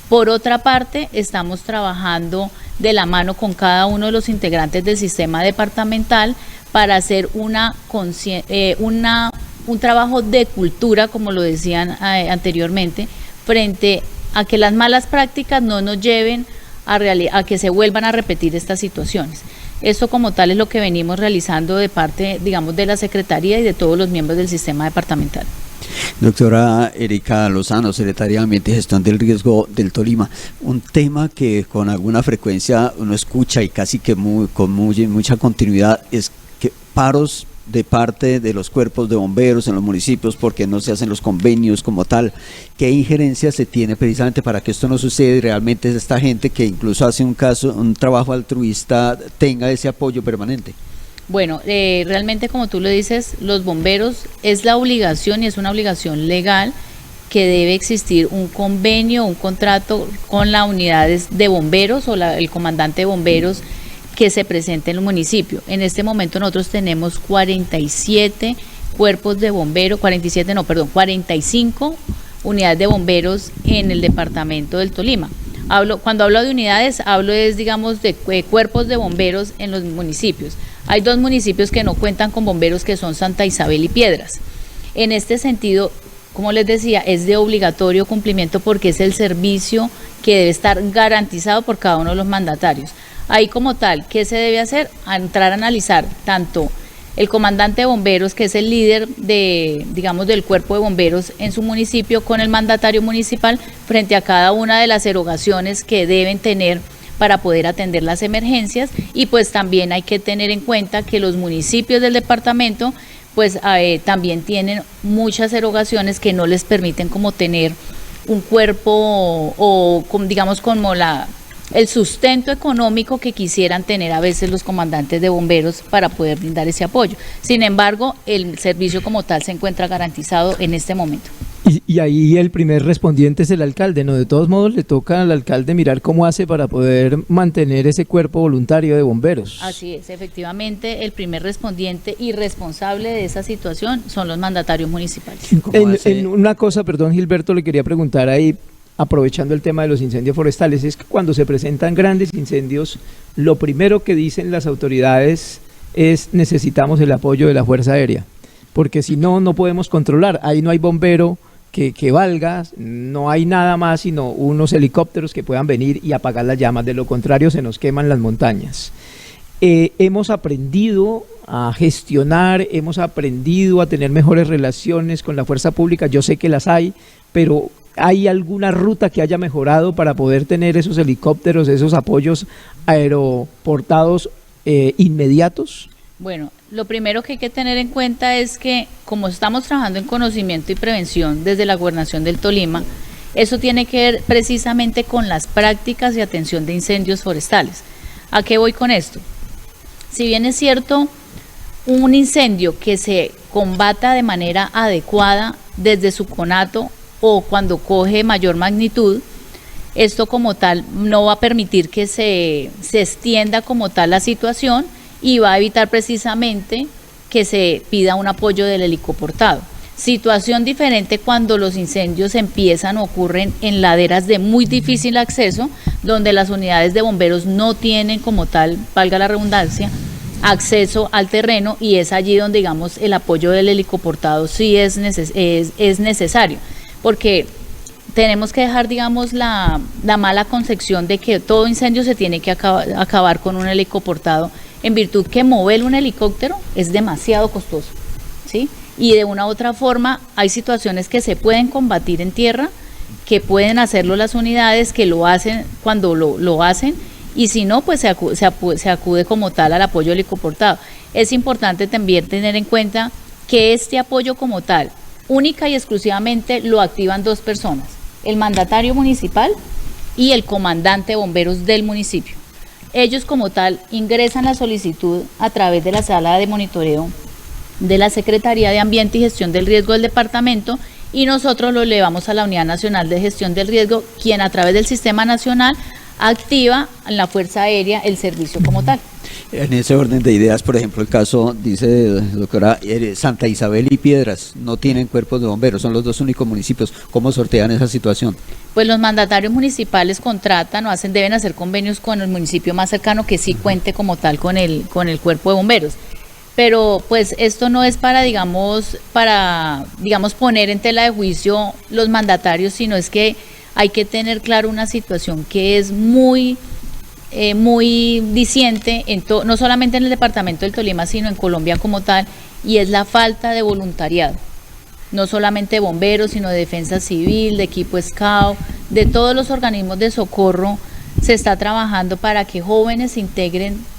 Por otra parte, estamos trabajando de la mano con cada uno de los integrantes del sistema departamental para hacer un trabajo de cultura, como lo decían anteriormente, frente a que las malas prácticas no nos lleven a que se vuelvan a repetir estas situaciones. Esto como tal es lo que venimos realizando de parte, digamos, de la Secretaría y de todos los miembros del sistema departamental. Doctora Erika Lozano, Secretaria de Ambiente y Gestión del Riesgo del Tolima, un tema que con alguna frecuencia uno escucha y casi que con mucha continuidad es que paros de parte de los cuerpos de bomberos en los municipios porque no se hacen los convenios como tal. ¿Qué injerencia se tiene precisamente para que esto no suceda y realmente esta gente que incluso hace un trabajo altruista tenga ese apoyo permanente? Bueno, realmente, como tú lo dices, los bomberos es la obligación, y es una obligación legal, que debe existir un convenio, un contrato con las unidades de bomberos o el comandante de bomberos que se presente en el municipio. En este momento nosotros tenemos 45 unidades de bomberos en el departamento del Tolima. Cuando hablo de unidades, digamos, de cuerpos de bomberos en los municipios. Hay 2 municipios que no cuentan con bomberos, que son Santa Isabel y Piedras. En este sentido, como les decía, es de obligatorio cumplimiento porque es el servicio que debe estar garantizado por cada uno de los mandatarios. Ahí como tal, ¿qué se debe hacer? Entrar a analizar tanto el comandante de bomberos, que es el líder del cuerpo de bomberos en su municipio, con el mandatario municipal frente a cada una de las erogaciones que deben tener para poder atender las emergencias. Y pues también hay que tener en cuenta que los municipios del departamento pues también tienen muchas erogaciones que no les permiten como tener un cuerpo o digamos como el sustento económico que quisieran tener a veces los comandantes de bomberos para poder brindar ese apoyo. Sin embargo, el servicio como tal se encuentra garantizado en este momento. Y ahí el primer respondiente es el alcalde, ¿no? De todos modos le toca al alcalde mirar cómo hace para poder mantener ese cuerpo voluntario de bomberos. Así es, efectivamente, el primer respondiente y responsable de esa situación son los mandatarios municipales. En una cosa, perdón Gilberto, le quería preguntar ahí, aprovechando el tema de los incendios forestales, es que cuando se presentan grandes incendios, lo primero que dicen las autoridades es: necesitamos el apoyo de la Fuerza Aérea, porque si no, no podemos controlar. Ahí no hay bombero que valga, no hay nada más sino unos helicópteros que puedan venir y apagar las llamas, de lo contrario se nos queman las montañas. Hemos aprendido a gestionar, hemos aprendido a tener mejores relaciones con la fuerza pública, yo sé que las hay, pero ¿hay alguna ruta que haya mejorado para poder tener esos helicópteros, esos apoyos aeroportados inmediatos? Bueno, lo primero que hay que tener en cuenta es que, como estamos trabajando en conocimiento y prevención desde la Gobernación del Tolima, eso tiene que ver precisamente con las prácticas de atención de incendios forestales. ¿A qué voy con esto? Si bien es cierto, un incendio que se combata de manera adecuada desde su conato o cuando coge mayor magnitud, esto como tal no va a permitir que se extienda como tal la situación y va a evitar precisamente que se pida un apoyo del helicoportado. Situación diferente cuando los incendios empiezan o ocurren en laderas de muy difícil acceso, donde las unidades de bomberos no tienen como tal, valga la redundancia, acceso al terreno, y es allí donde, digamos, el apoyo del helicoportado sí es necesario, porque tenemos que dejar, digamos, la mala concepción de que todo incendio se tiene que acabar con un helicoportado, en virtud que mover un helicóptero es demasiado costoso, ¿sí? Y de una u otra forma hay situaciones que se pueden combatir en tierra, que pueden hacerlo las unidades, que lo hacen cuando lo hacen, y si no, pues se acude como tal al apoyo helicoportado. Es importante también tener en cuenta que este apoyo como tal, única y exclusivamente lo activan 2 personas, el mandatario municipal y el comandante de bomberos del municipio. Ellos como tal ingresan la solicitud a través de la sala de monitoreo de la Secretaría de Ambiente y Gestión del Riesgo del departamento, y nosotros lo elevamos a la Unidad Nacional de Gestión del Riesgo, quien a través del Sistema Nacional activa en la Fuerza Aérea el servicio como tal. En ese orden de ideas, por ejemplo, el caso, dice doctora, Santa Isabel y Piedras no tienen cuerpos de bomberos, son los 2 únicos municipios. ¿Cómo sortean esa situación? Pues los mandatarios municipales contratan o deben hacer convenios con el municipio más cercano que sí cuente como tal con el cuerpo de bomberos. Pero pues esto no es para digamos poner en tela de juicio los mandatarios, sino es que hay que tener claro una situación que es muy diciente, no solamente en el departamento del Tolima, sino en Colombia como tal, y es la falta de voluntariado, no solamente de bomberos, sino de defensa civil, de equipo SCAO, de todos los organismos de socorro. Se está trabajando para que jóvenes se integren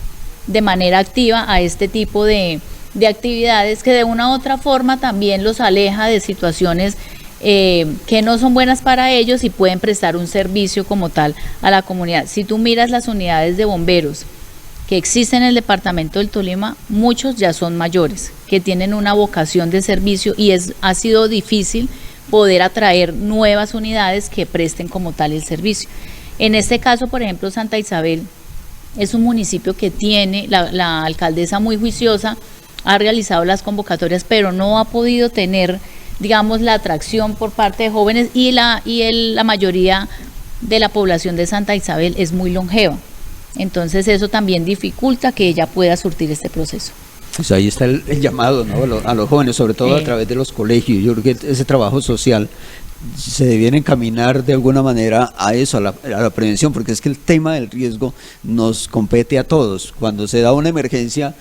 de manera activa a este tipo de actividades, que de una u otra forma también los aleja de situaciones que no son buenas para ellos y pueden prestar un servicio como tal a la comunidad. Si tú miras las unidades de bomberos que existen en el departamento del Tolima, muchos ya son mayores, que tienen una vocación de servicio, y ha sido difícil poder atraer nuevas unidades que presten como tal el servicio. En este caso, por ejemplo, Santa Isabel es un municipio que tiene, la alcaldesa muy juiciosa, ha realizado las convocatorias, pero no ha podido tener, digamos, la atracción por parte de jóvenes, y la mayoría de la población de Santa Isabel es muy longeva. Entonces eso también dificulta que ella pueda surtir este proceso. Pues ahí está el llamado, ¿no?, a los jóvenes, sobre todo a través de los colegios. Yo creo que ese trabajo social se debiera encaminar de alguna manera a eso, a la prevención, porque es que el tema del riesgo nos compete a todos. Cuando se da una emergencia,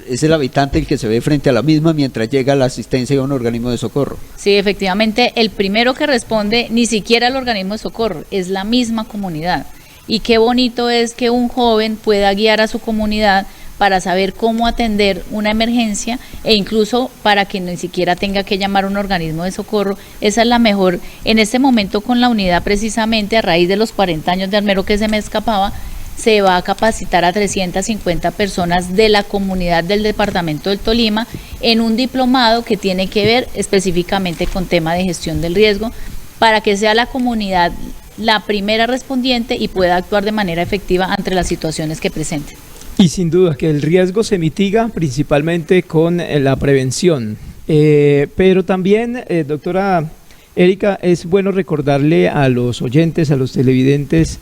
es el habitante el que se ve frente a la misma mientras llega la asistencia a un organismo de socorro. Sí, efectivamente, el primero que responde ni siquiera al organismo de socorro, es la misma comunidad. Y qué bonito es que un joven pueda guiar a su comunidad para saber cómo atender una emergencia, e incluso para que ni siquiera tenga que llamar a un organismo de socorro. Esa es la mejor. En este momento, con la unidad, precisamente a raíz de los 40 años de Armero que se me escapaba, se va a capacitar a 350 personas de la comunidad del departamento del Tolima en un diplomado que tiene que ver específicamente con tema de gestión del riesgo, para que sea la comunidad la primera respondiente y pueda actuar de manera efectiva ante las situaciones que presenten. Y sin duda que el riesgo se mitiga principalmente con la prevención, pero también, doctora Erika, es bueno recordarle a los oyentes, a los televidentes,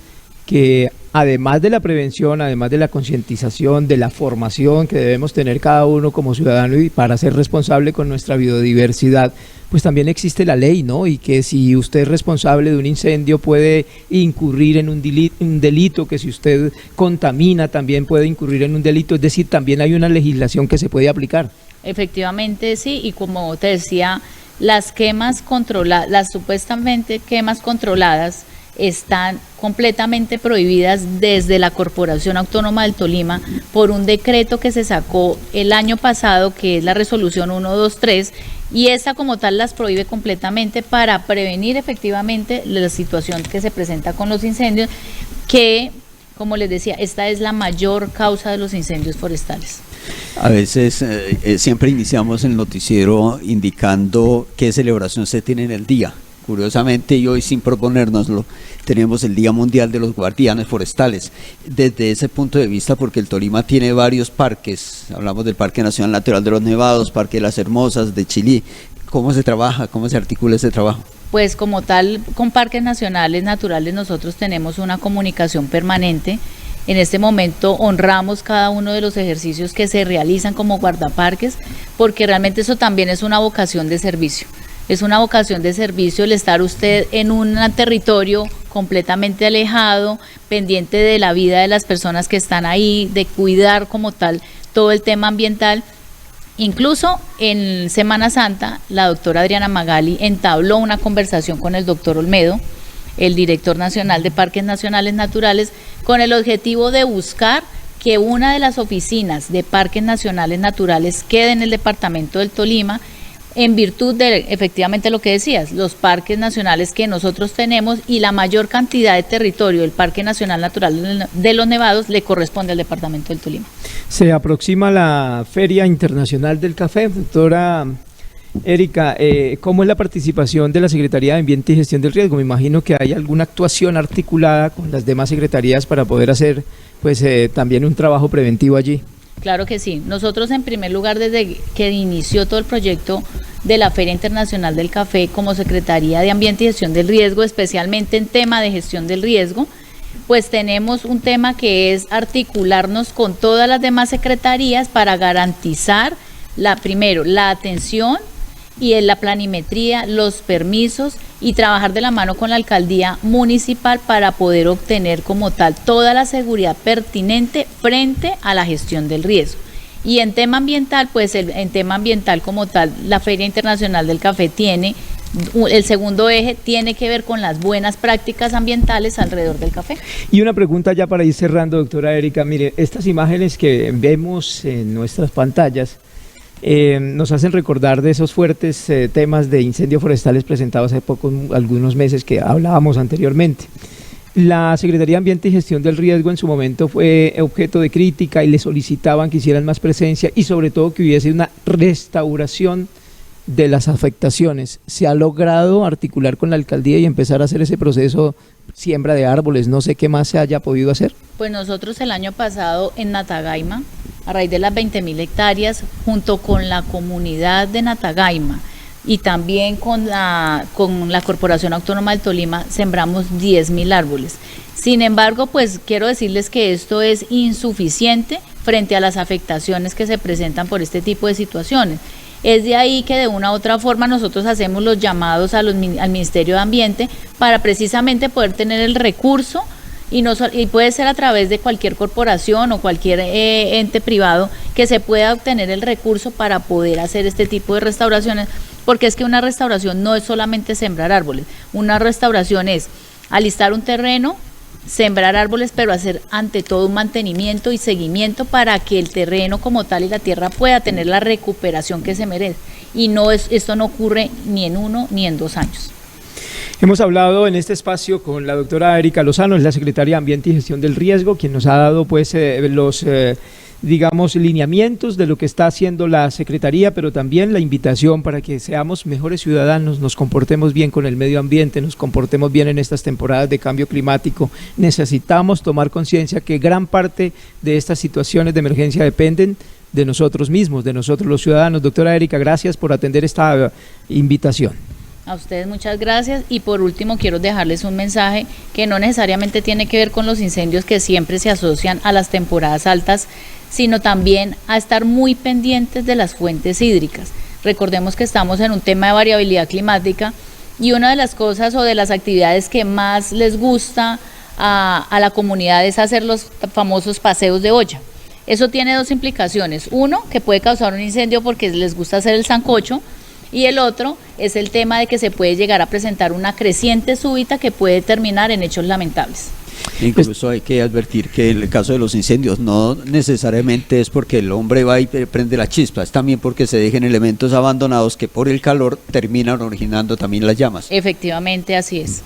que además de la prevención, además de la concientización, de la formación que debemos tener cada uno como ciudadano y para ser responsable con nuestra biodiversidad, pues también existe la ley, ¿no? Y que si usted es responsable de un incendio puede incurrir en un delito, que si usted contamina también puede incurrir en un delito, es decir, también hay una legislación que se puede aplicar. Efectivamente, sí, y como te decía, las quemas controladas, las supuestamente quemas controladas, están completamente prohibidas desde la Corporación Autónoma del Tolima por un decreto que se sacó el año pasado, que es la resolución 123, y esta como tal las prohíbe completamente para prevenir efectivamente la situación que se presenta con los incendios, que, como les decía, esta es la mayor causa de los incendios forestales. A veces siempre iniciamos el noticiero indicando qué celebración se tiene en el día. curiosamente, y hoy sin proponérnoslo, tenemos el Día Mundial de los Guardianes Forestales. Desde ese punto de vista, porque el Tolima tiene varios parques, hablamos del Parque Nacional Natural de los Nevados, Parque de las Hermosas, de Chilí. ¿Cómo se trabaja? ¿Cómo se articula ese trabajo? Pues como tal, con parques nacionales naturales nosotros tenemos una comunicación permanente. En este momento honramos cada uno de los ejercicios que se realizan como guardaparques, porque realmente eso también es una vocación de servicio. Es una vocación de servicio el estar usted en un territorio completamente alejado, pendiente de la vida de las personas que están ahí, de cuidar como tal todo el tema ambiental. Incluso en Semana Santa, la doctora Adriana Magali entabló una conversación con el doctor Olmedo, el director nacional de Parques Nacionales Naturales, con el objetivo de buscar que una de las oficinas de Parques Nacionales Naturales quede en el departamento del Tolima, en virtud de efectivamente lo que decías, los parques nacionales que nosotros tenemos y la mayor cantidad de territorio del Parque Nacional Natural de los Nevados le corresponde al departamento del Tolima. Se aproxima la Feria Internacional del Café, doctora Erika, ¿cómo es la participación de la Secretaría de Ambiente y Gestión del Riesgo? Me imagino que hay alguna actuación articulada con las demás secretarías para poder hacer pues también un trabajo preventivo allí. Claro que sí. Nosotros en primer lugar, desde que inició todo el proyecto de la Feria Internacional del Café como Secretaría de Ambiente y Gestión del Riesgo, especialmente en tema de gestión del riesgo, pues tenemos un tema que es articularnos con todas las demás secretarías para garantizar primero la atención y en la planimetría, los permisos y trabajar de la mano con la alcaldía municipal para poder obtener como tal toda la seguridad pertinente frente a la gestión del riesgo. Y en tema ambiental, pues en tema ambiental como tal, la Feria Internacional del Café tiene, el segundo eje tiene que ver con las buenas prácticas ambientales alrededor del café. Y una pregunta ya para ir cerrando, doctora Erika, mire, estas imágenes que vemos en nuestras pantallas, nos hacen recordar de esos fuertes temas de incendios forestales presentados hace algunos meses que hablábamos anteriormente. La Secretaría de Ambiente y Gestión del Riesgo en su momento fue objeto de crítica y le solicitaban que hicieran más presencia y sobre todo que hubiese una restauración de las afectaciones. ¿Se ha logrado articular con la alcaldía y empezar a hacer ese proceso, siembra de árboles? No sé qué más se haya podido hacer. Pues nosotros el año pasado en Natagaima, a raíz de las 20.000 hectáreas, junto con la comunidad de Natagaima y también con la Corporación Autónoma del Tolima, sembramos 10.000 árboles. Sin embargo, pues quiero decirles que esto es insuficiente frente a las afectaciones que se presentan por este tipo de situaciones. Es de ahí que de una u otra forma nosotros hacemos los llamados al Ministerio de Ambiente para precisamente poder tener el recurso y puede ser a través de cualquier corporación o cualquier ente privado que se pueda obtener el recurso para poder hacer este tipo de restauraciones, porque es que una restauración no es solamente sembrar árboles, una restauración es alistar un terreno, sembrar árboles, pero hacer ante todo un mantenimiento y seguimiento para que el terreno como tal y la tierra pueda tener la recuperación que se merece, y esto no ocurre ni en 1 ni en 2 años. Hemos hablado en este espacio con la doctora Erika Lozano, es la secretaria de Ambiente y Gestión del Riesgo, quien nos ha dado pues los lineamientos de lo que está haciendo la Secretaría, pero también la invitación para que seamos mejores ciudadanos, nos comportemos bien con el medio ambiente, nos comportemos bien en estas temporadas de cambio climático. Necesitamos tomar conciencia que gran parte de estas situaciones de emergencia dependen de nosotros mismos, de nosotros los ciudadanos. Doctora Erika, gracias por atender esta invitación. A ustedes muchas gracias, y por último quiero dejarles un mensaje que no necesariamente tiene que ver con los incendios que siempre se asocian a las temporadas altas, sino también a estar muy pendientes de las fuentes hídricas. Recordemos que estamos en un tema de variabilidad climática y una de las cosas o de las actividades que más les gusta a la comunidad es hacer los famosos paseos de olla. Eso tiene 2 implicaciones: uno, que puede causar un incendio porque les gusta hacer el sancocho, y el otro es el tema de que se puede llegar a presentar una creciente súbita que puede terminar en hechos lamentables. Incluso hay que advertir que en el caso de los incendios no necesariamente es porque el hombre va y prende la chispa, es también porque se dejen elementos abandonados que por el calor terminan originando también las llamas. Efectivamente, así es.